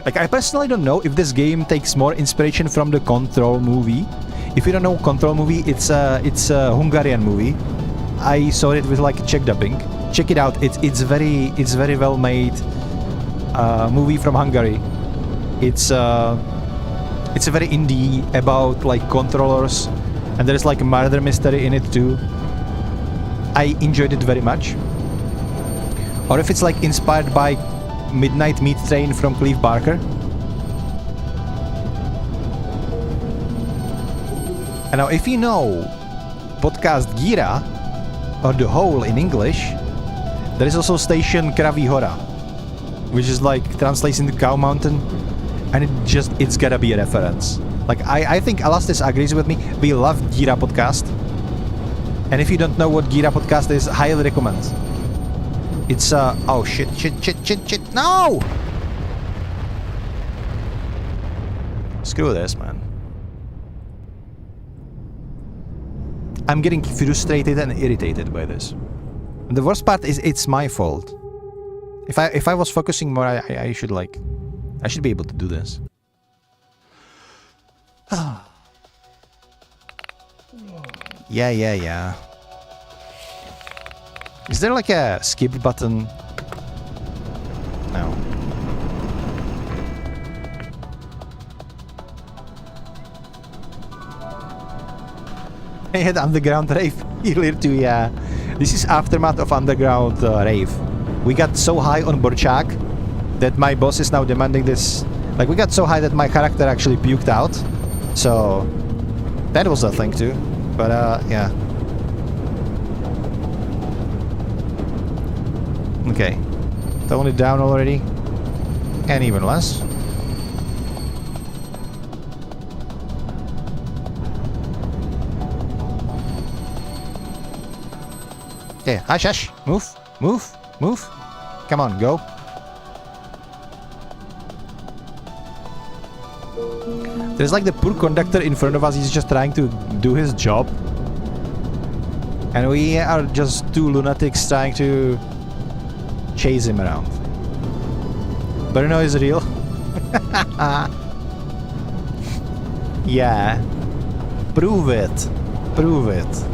Speaker 3: Like, I personally don't know if this game takes more inspiration from the Control movie. If you don't know Control movie, it's a Hungarian movie. I saw it with like Czech dubbing. Check it out. It's very well made movie from Hungary. It's a very indie about like controllers, and there's like a murder mystery in it too. I enjoyed it very much. Or if it's like inspired by Midnight Meat Train from Clive Barker. And now if you know podcast Gira, or The Hole in English, there is also Station Kraví Hora, which is like translates into Cow Mountain, and it's gotta be a reference. Like I think Alastis agrees with me. We love Gira podcast. And if you don't know what Gira podcast is, highly recommend. It's oh shit, no! Screw this, man. I'm getting frustrated and irritated by this. And the worst part is it's my fault. If I was focusing more, I should like... I should be able to do this. Yeah. Is there like a skip button? No. I had Underground Rave earlier too, yeah. This is aftermath of Underground Rave. We got so high on Borchak that my boss is now demanding this. Like, we got so high that my character actually puked out. So, that was a thing too. But, yeah. Okay. Tone it down already. And even less. Okay, hush, hush. Move, move, move. Come on, go. There's like the poor conductor in front of us. He's just trying to do his job. And we are just two lunatics trying to chase him around. BRNO is real. Yeah. Prove it. Prove it.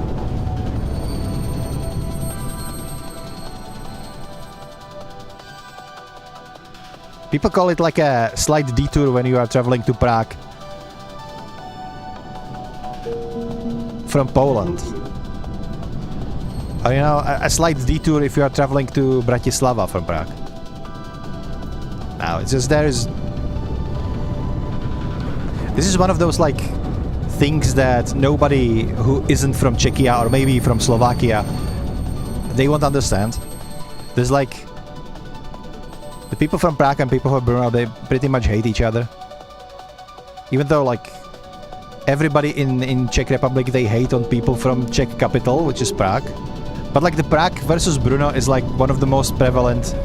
Speaker 3: People call it like a slight detour when you are traveling to Prague from Poland. Or, you know, a slight detour if you are traveling to Bratislava from Prague. Now, it's just this is one of those like things that nobody who isn't from Czechia or maybe from Slovakia, they won't understand. There's like the people from Prague and people from Brno, they pretty much hate each other. Even though like everybody in Czech Republic, they hate on people from Czech capital, which is Prague. But like the Prague versus Brno is like one of the most prevalent.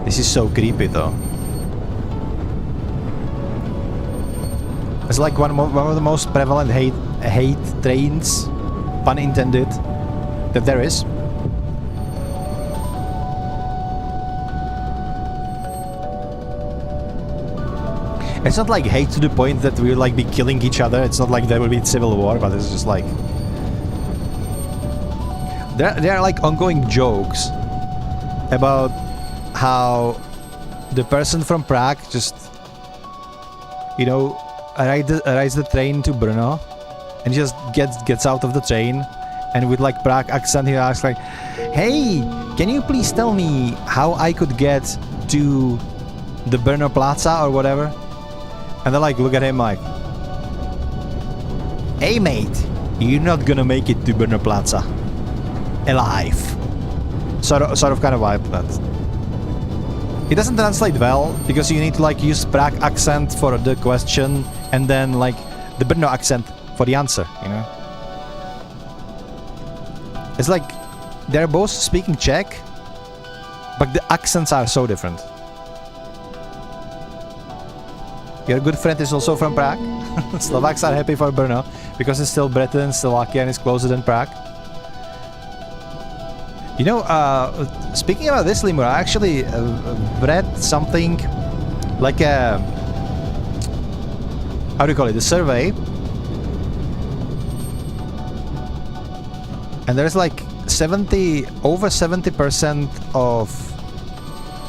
Speaker 3: This is so creepy though. It's like one of the most prevalent hate trains, pun intended, that there is. It's not like hate to the point that we'll like be killing each other. It's not like there will be civil war, but it's just like there are like ongoing jokes about how the person from Prague just, you know, rides the train to Brno and just gets out of the train, and with like Prague accent he asks like, "Hey, can you please tell me how I could get to the Brno Plaza or whatever?" And they like look at him like, "Hey mate, you're not gonna make it to Brno Plaza alive." Sort of kind of vibe that. It doesn't translate well because you need to like use Prague accent for the question and then like the Brno accent for the answer, you know? It's like they're both speaking Czech, but the accents are so different. Your good friend is also from Prague. Slovaks are happy for Brno because it's still better than Slovakia and it's closer than Prague. You know, speaking about this, Lemur, I actually read something like a, how do you call it, a survey. And there's like over 70% of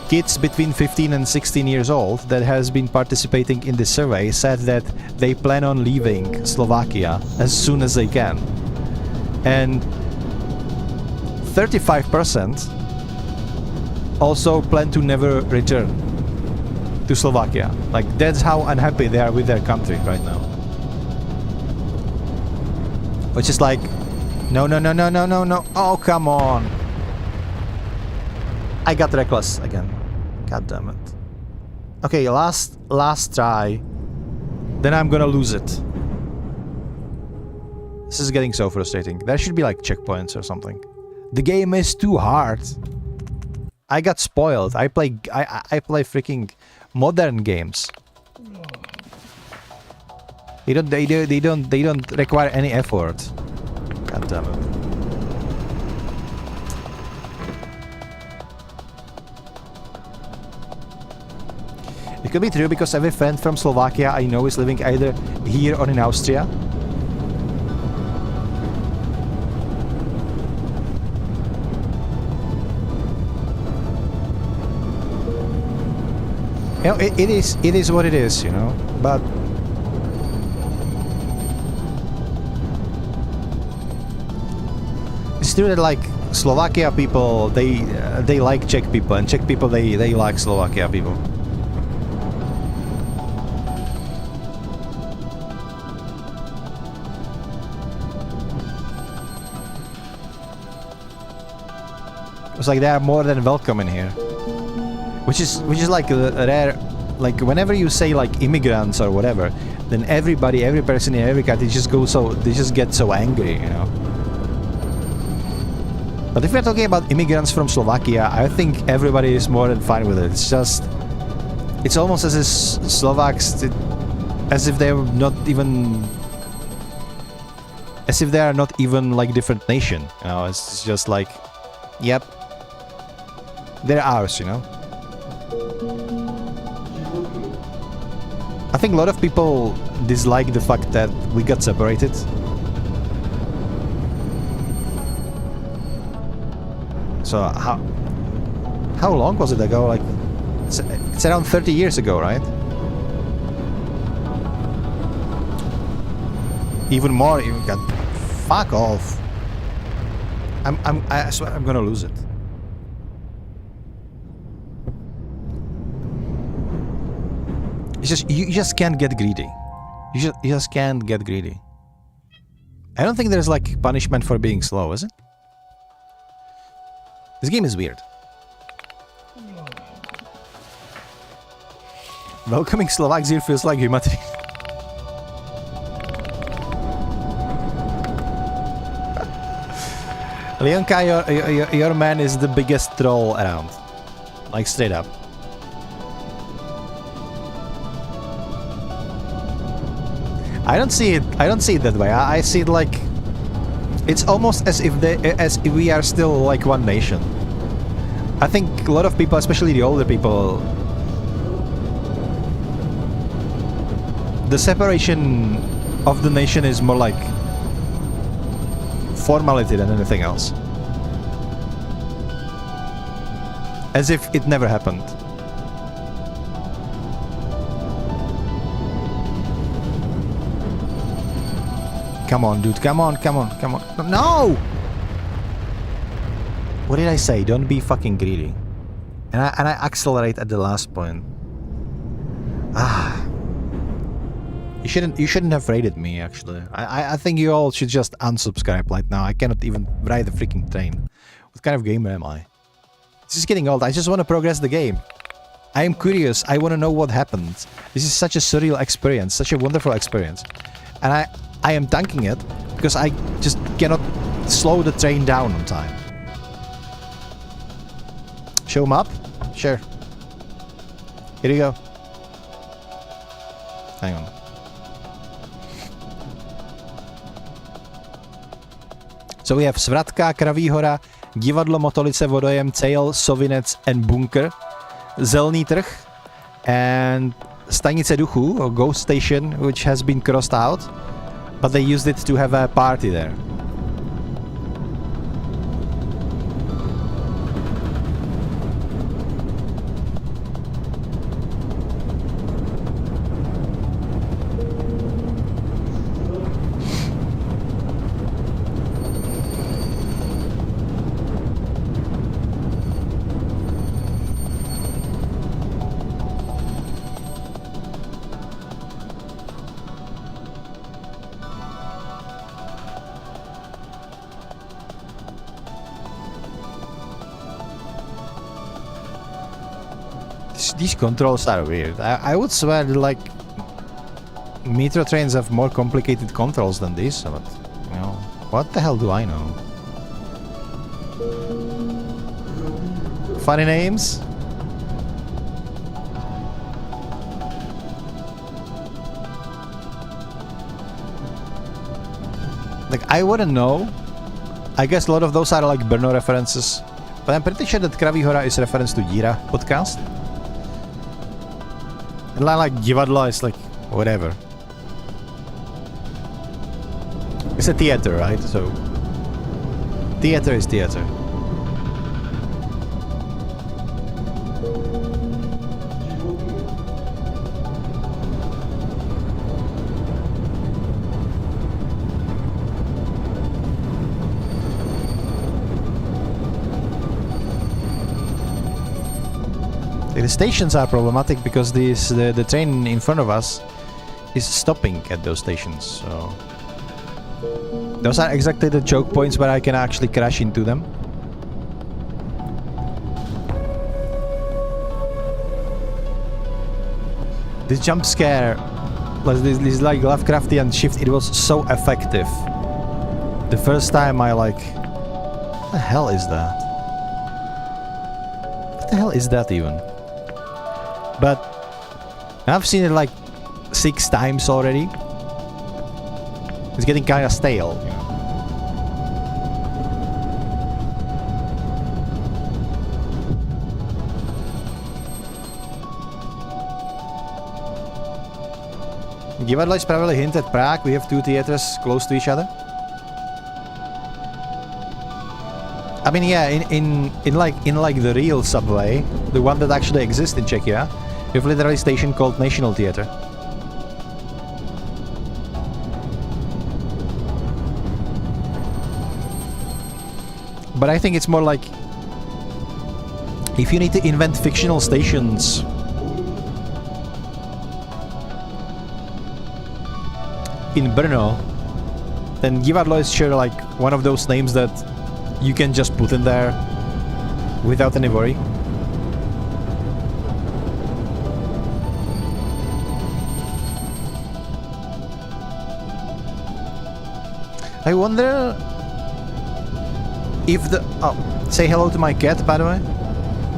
Speaker 3: kids between 15 and 16 years old that has been participating in this survey said that they plan on leaving Slovakia as soon as they can. And 35% also plan to never return to Slovakia. Like, that's how unhappy they are with their country right now. Which is like, no. Oh, come on. I got reckless again. God damn it. Okay, last try. Then I'm gonna lose it. This is getting so frustrating. There should be like checkpoints or something. The game is too hard. I got spoiled. I play freaking modern games. They don't require any effort. God damn it. It could be true because every friend from Slovakia I know is living either here or in Austria. You know, it is what it is, you know, but it's true that like Slovakia people, they like Czech people, and Czech people they like Slovakia people. It's like they are more than welcome in here. Which is like a rare like whenever you say like immigrants or whatever, then every person in every country they just get so angry, you know. But if we're talking about immigrants from Slovakia, I think everybody is more than fine with it. It's almost as if Slovaks, as if they're not even, as if they are not even like different nation. You know, it's just like, yep, they're ours, you know. I think a lot of people dislike the fact that we got separated. So how long was it ago? Like it's around 30 years ago, right? Even more. You got fuck off. I swear I'm gonna lose it. It's just you just can't get greedy. You just can't get greedy. I don't think there's like punishment for being slow, is it? This game is weird. Welcoming Slovaks here feels like humanity. Leonka, your man is the biggest troll around. Like straight up. I don't see it that way. I see it like it's almost as if we are still like one nation. I think a lot of people, especially the older people, the separation of the nation is more like formality than anything else. As if it never happened. Come on, dude. Come on. No! What did I say? Don't be fucking greedy. And I accelerate at the last point. You shouldn't have raided me, actually. I think you all should just unsubscribe right now. I cannot even ride the freaking train. What kind of gamer am I? This is getting old. I just want to progress the game. I am curious. I want to know what happened. This is such a surreal experience. Such a wonderful experience. And I am tanking it because I just cannot slow the train down on time. Show them up? Sure. Here you go. Hang on. So we have Svratka, Kraví hora, Divadlo, Motolice, Vodojem, Cejl, Sovinec and Bunker, Zelný trh, and Stanice Duchu, or ghost station, which has been crossed out, but they used it to have a party there. These controls are weird. I would swear that, like, metro trains have more complicated controls than this, but, you know, what the hell do I know? Funny names? Like, I wouldn't know. I guess a lot of those are like BRNO references, but I'm pretty sure that Kraví hora is reference to Jira podcast. And like Divadlo is like whatever. It's a theater, right? So theater is theater. The stations are problematic because the train in front of us is stopping at those stations, so those are exactly the choke points where I can actually crash into them. This jump scare, this like Lovecraftian shift, it was so effective. The first time I like... What the hell is that? What the hell is that even? But I've seen it like 6 times already. It's getting kind of stale, you know. Givadlo is probably hint at Prague. We have 2 theaters close to each other. I mean, yeah, in like the real subway, the one that actually exists in Czechia, we have literally a station called National Theatre. But I think it's more like if you need to invent fictional stations in Brno, then Givadlo is sure like one of those names that you can just put in there without any worry. I wonder if the... Oh, say hello to my cat, by the way.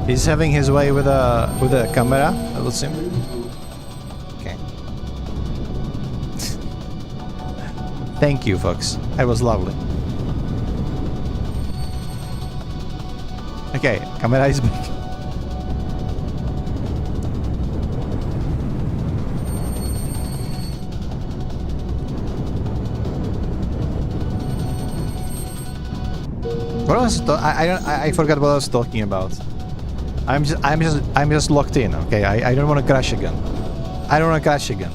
Speaker 3: He's having his way with a camera, I will assume. Okay. Thank you, folks. That was lovely. Okay, camera is back. What was I forgot what I was talking about. I'm just locked in. Okay, I don't want to crash again. I don't want to crash again.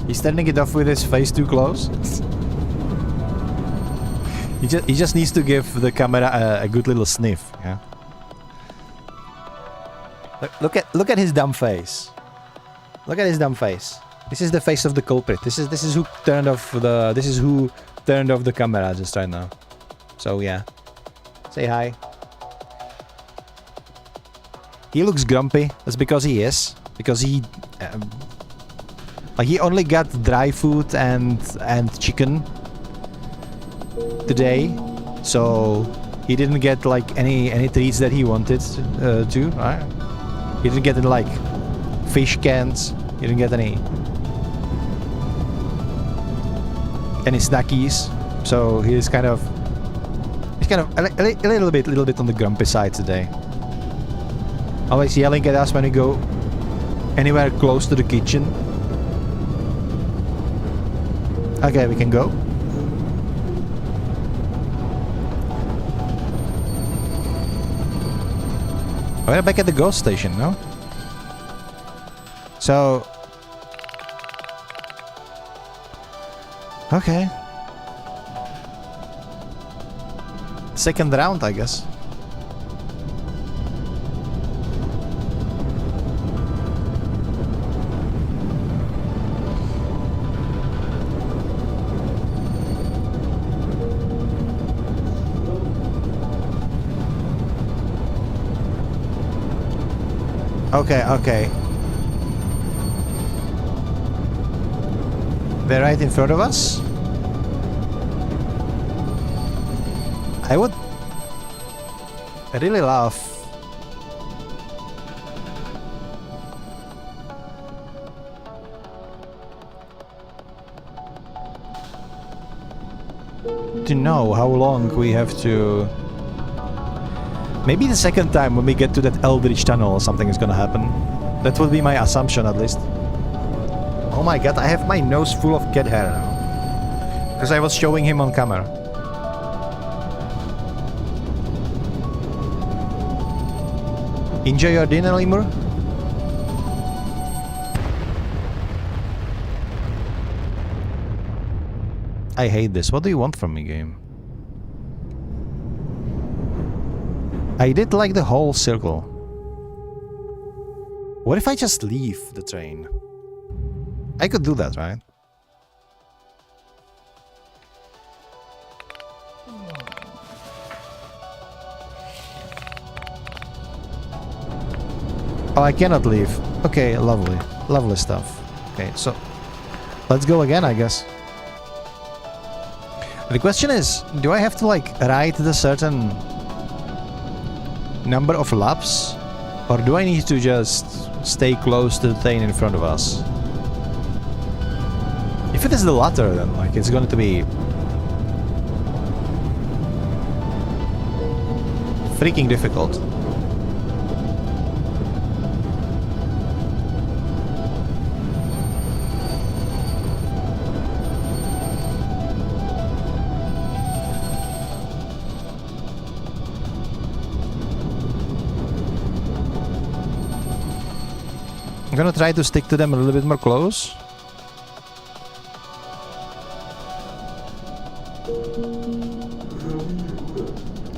Speaker 3: He's turning it off with his face too close. he just needs to give the camera a good little sniff. Yeah. Look at his dumb face. Look at his dumb face. This is the face of the culprit. This is who turned off the camera just right now. So yeah. Say hi. He looks grumpy. That's because he is. Because he he only got dry food and chicken today, so he didn't get like any treats that he wanted to. Right? He didn't get like fish cans. He didn't get any snackies. So he's kind of a little bit on the grumpy side today. Always yelling at us when we go anywhere close to the kitchen. Okay, we can go. We're back at the ghost station, no? So... Okay. Second round, I guess. Okay. They're right in front of us? I would really love to know how long we have to... Maybe the second time when we get to that Eldritch tunnel something is gonna happen. That would be my assumption at least. Oh my god, I have my nose full of cat hair now. Because I was showing him on camera. Enjoy your dinner, Lemur? I hate this. What do you want from me, game? I did like the whole circle. What if I just leave the train? I could do that, right? Oh, I cannot leave. Okay, lovely. Lovely stuff. Okay, so let's go again, I guess. The question is, do I have to like ride the certain number of laps? Or do I need to just stay close to the train in front of us? If it is the latter, then like it's going to be freaking difficult. I'm gonna try to stick to them a little bit more close.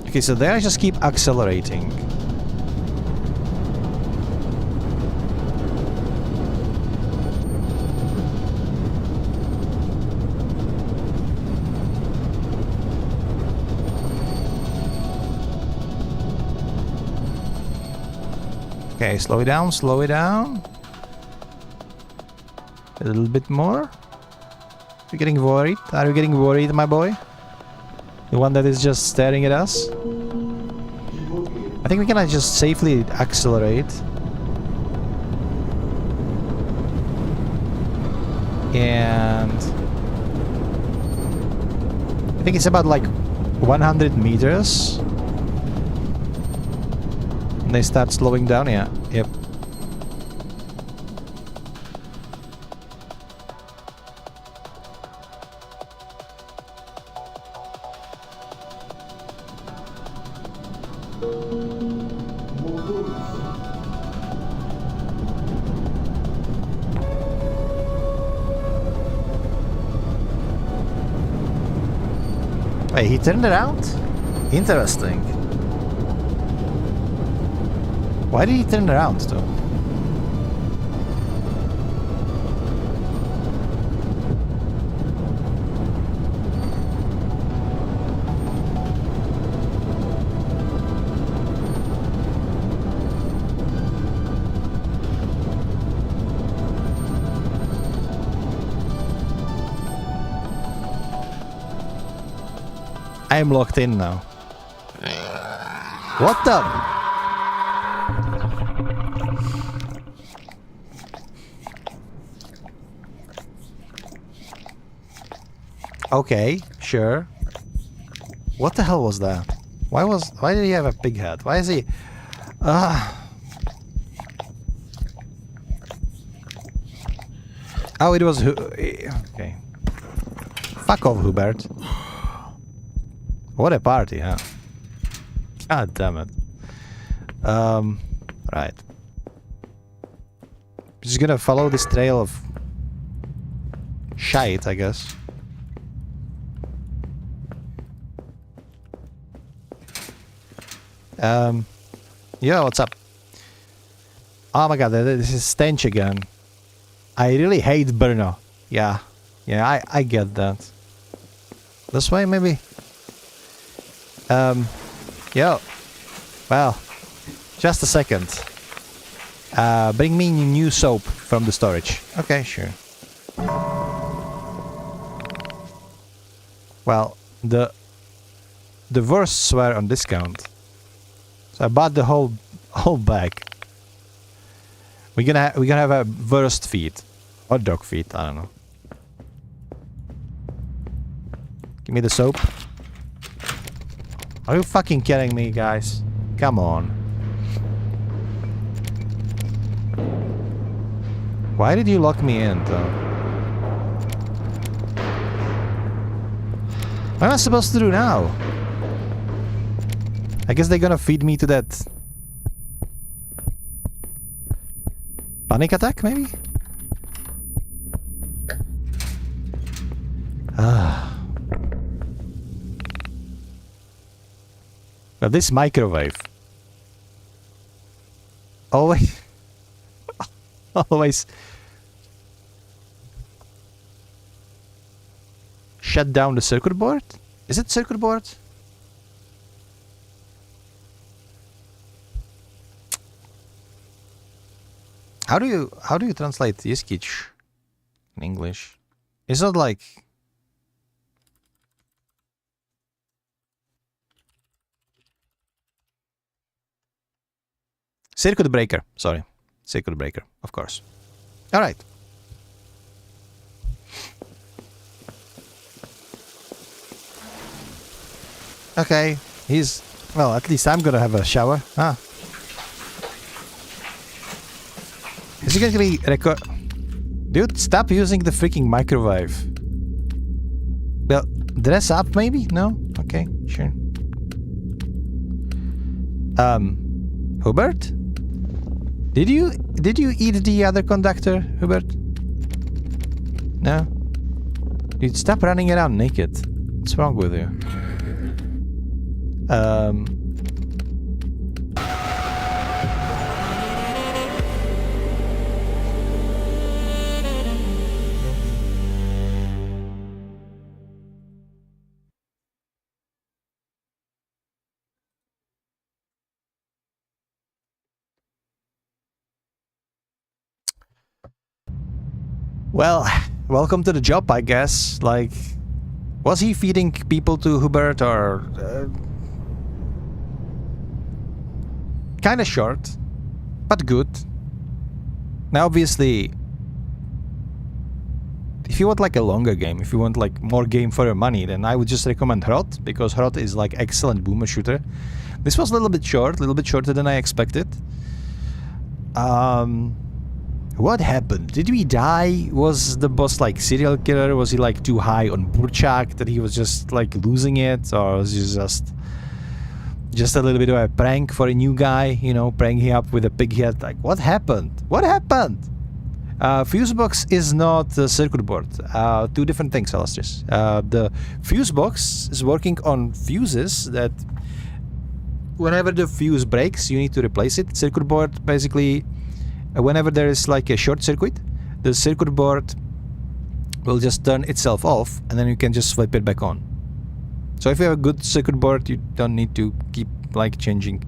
Speaker 3: Okay, so there I just keep accelerating. Okay, slow it down, slow it down. A little bit more. You're getting worried? Are you getting worried, my boy? The one that is just staring at us? I think we can just safely accelerate. And I think it's about like 100 meters. And they start slowing down, yeah. Yep. Wait, he turned around? Interesting. Why did he turn around, though? I am locked in now. What the? Okay, sure. What the hell was that? Why did he have a big head? Why is he... Oh, it was... Okay. Fuck off, Hubert. What a party, huh? God damn it. Right. Just gonna follow this trail of shite, I guess. Yo, what's up? Oh my god, this is stench again. I really hate BRNO. Yeah, I get that. This way, maybe? Yo. Well, just a second. Bring me new soap from the storage. Okay, sure. Well, the wursts were on discount. So I bought the whole bag. We're gonna have a wurst feet. Or dog feet, I don't know. Give me the soap. Are you fucking kidding me, guys? Come on. Why did you lock me in, though? What am I supposed to do now? I guess they're gonna feed me to that... panic attack, maybe? Now this microwave. Always... always... shut down the circuit board? Is it circuit board? How do you translate Jiskic in English? It's not like circuit breaker. Sorry, circuit breaker. Of course. All right. Okay, well, at least I'm gonna have a shower. Ah. Is it gonna be record? Dude, stop using the freaking microwave. Well, dress up maybe? No? Okay, sure. Hubert? Did you eat the other conductor, Hubert? No? Dude, stop running around naked. What's wrong with you? Well, welcome to the job, I guess. Like, was he feeding people to Hubert or... kind of short, but good. Now, obviously, if you want like a longer game, if you want like more game for your money, then I would just recommend Hrot, because Hrot is like excellent boomer shooter. This was a little bit short, a little bit shorter than I expected. What happened? Did we die? Was the boss like serial killer? Was he like too high on Burchak that he was just like losing it? Or was he just a little bit of a prank for a new guy, you know, pranking him up with a pig head? Like, what happened? What happened? Fusebox is not a circuit board. Two different things, illustrious. The Fusebox is working on fuses that whenever the fuse breaks, you need to replace it. Circuit board, basically, whenever there is like a short circuit, the circuit board will just turn itself off and then you can just flip it back on. So if you have a good circuit board, you don't need to keep like changing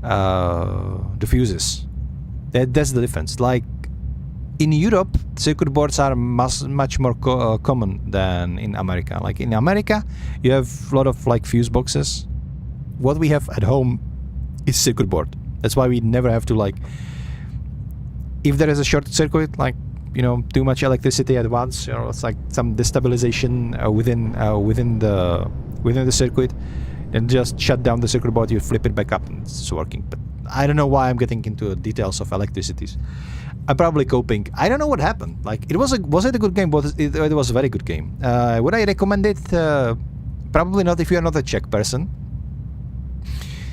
Speaker 3: the fuses. That's the difference. Like in Europe, circuit boards are much more common than in America. Like in America, you have a lot of like fuse boxes. What we have at home is circuit board. That's why we never have to like, if there is a short circuit, like, you know, too much electricity at once, you know, it's like some destabilization within the circuit, then just shut down the circuit board, you flip it back up and it's working. But I don't know why I'm getting into details of electricities. I'm probably coping. I don't know what happened. Like, was it a good game? It was a very good game. Would I recommend it? Probably not if you're not a Czech person.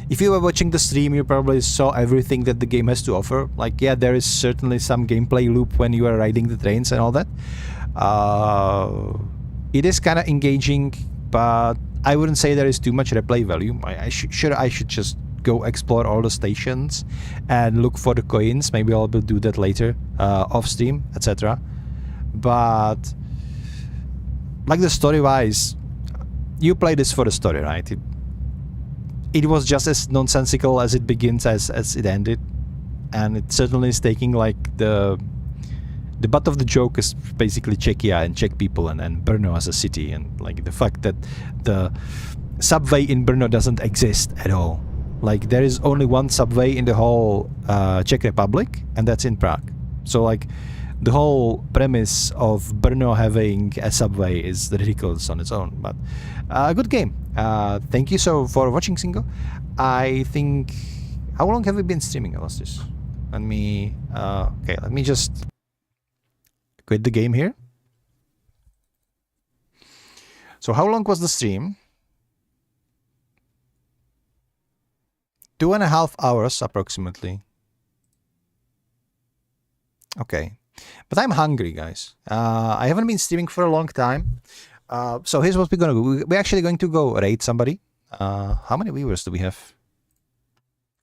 Speaker 3: If you were watching the stream, you probably saw everything that the game has to offer. Like, yeah, there is certainly some gameplay loop when you are riding the trains and all that. It is kind of engaging, but I wouldn't say there is too much replay value. I should just go explore all the stations and look for the coins. Maybe I'll do that later, off stream, etc. But like the story-wise, you play this for the story, right? It was just as nonsensical as it begins as it ended, and it certainly is taking like the butt of the joke is basically Czechia and Czech people and Brno as a city, and like the fact that the subway in Brno doesn't exist at all. Like there is only one subway in the whole Czech Republic, and that's in Prague. So like the whole premise of Brno having a subway is ridiculous on its own, but a good game. Thank you for watching, Singo. I think, how long have we been streaming? What's this? Let me just quit the game here. So how long was the stream? 2.5 hours approximately. Okay. But I'm hungry, guys. I haven't been streaming for a long time. So here's what we're going to do. We're actually going to go raid somebody. How many viewers do we have?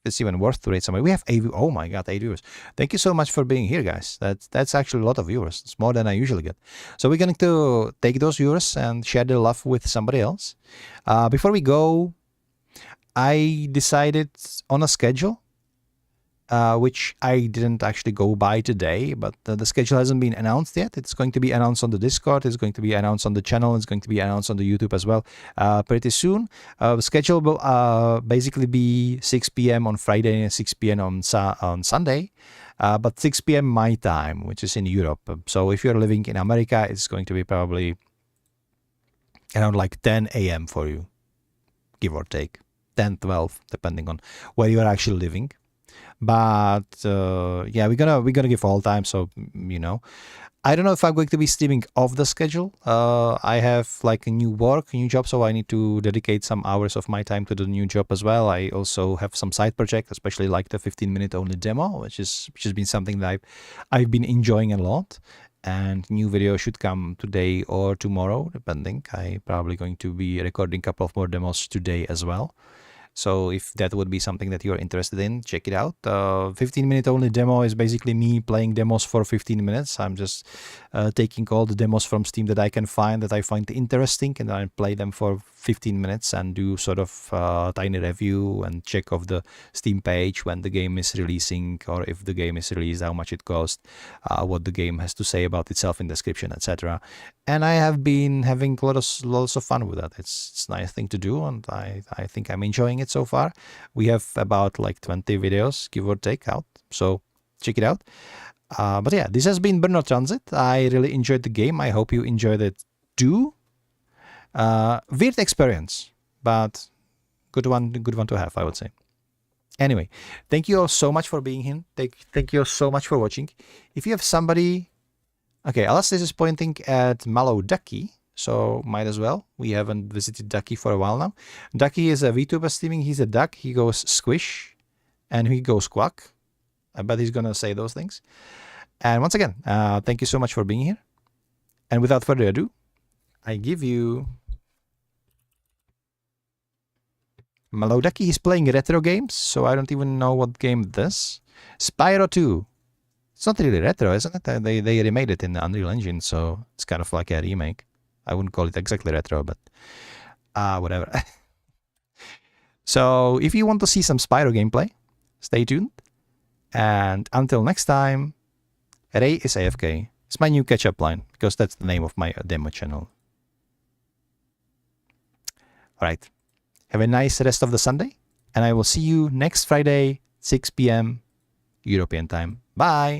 Speaker 3: It's even worth to raid somebody. We have 8 viewers. Oh my god, 8 viewers. Thank you so much for being here, guys. That's actually a lot of viewers. It's more than I usually get. So we're going to take those viewers and share their love with somebody else. Before we go, I decided on a schedule. which I didn't actually go by today, but the schedule hasn't been announced yet. It's going to be announced on the Discord, it's going to be announced on the channel, it's going to be announced on the YouTube as well pretty soon. The schedule will basically be 6 p.m. on Friday and 6 p.m. on Sunday, but 6 p.m. my time, which is in Europe. So if you're living in America, it's going to be probably around like 10 a.m. for you, give or take. 10, 12, depending on where you are actually living. But yeah, we're gonna give all time, so you know, I don't know if I'm going to be streaming off the schedule. I have like a new job, so I need to dedicate some hours of my time to the new job as well. I also have some side project, especially like the 15-minute only demo, which has been something that I've been enjoying a lot. And new video should come today or tomorrow, depending. I'm probably going to be recording a couple of more demos today as well. So if that would be something that you're interested in, check it out. 15-minute only demo is basically me playing demos for 15 minutes. I'm just taking all the demos from Steam that I can find, that I find interesting, and I play them for 15 minutes and do sort of tiny review and check of the Steam page when the game is releasing, or if the game is released, how much it cost, what the game has to say about itself in description, etc. And I have been having lots of fun with that. It's a nice thing to do, and I think I'm enjoying it so far. We have about like 20 videos, give or take, out, so check it out. But yeah, this has been BRNO TRANSIT. I really enjoyed the game. I hope you enjoyed it too. Weird experience, but good one to have, I would say. Anyway, thank you all so much for being here. Thank you all so much for watching. If you have somebody, okay, Alas, this is pointing at Mallow Ducky, so might as well. We haven't visited Ducky for a while now. Ducky is a VTuber streaming. He's a duck. He goes squish and he goes quack. I bet he's gonna say those things. And once again, thank you so much for being here. And without further ado, I give you Mallow Ducky. He's playing retro games, so I don't even know what game this. Spyro 2. It's not really retro, isn't it? They remade it in the Unreal Engine, so it's kind of like a remake. I wouldn't call it exactly retro, but whatever. So if you want to see some Spyro gameplay, stay tuned. And until next time, Ray is AFK. It's my new catch-up line, because that's the name of my demo channel. Alright, have a nice rest of the Sunday, and I will see you next Friday, 6 p.m. European time. Bye!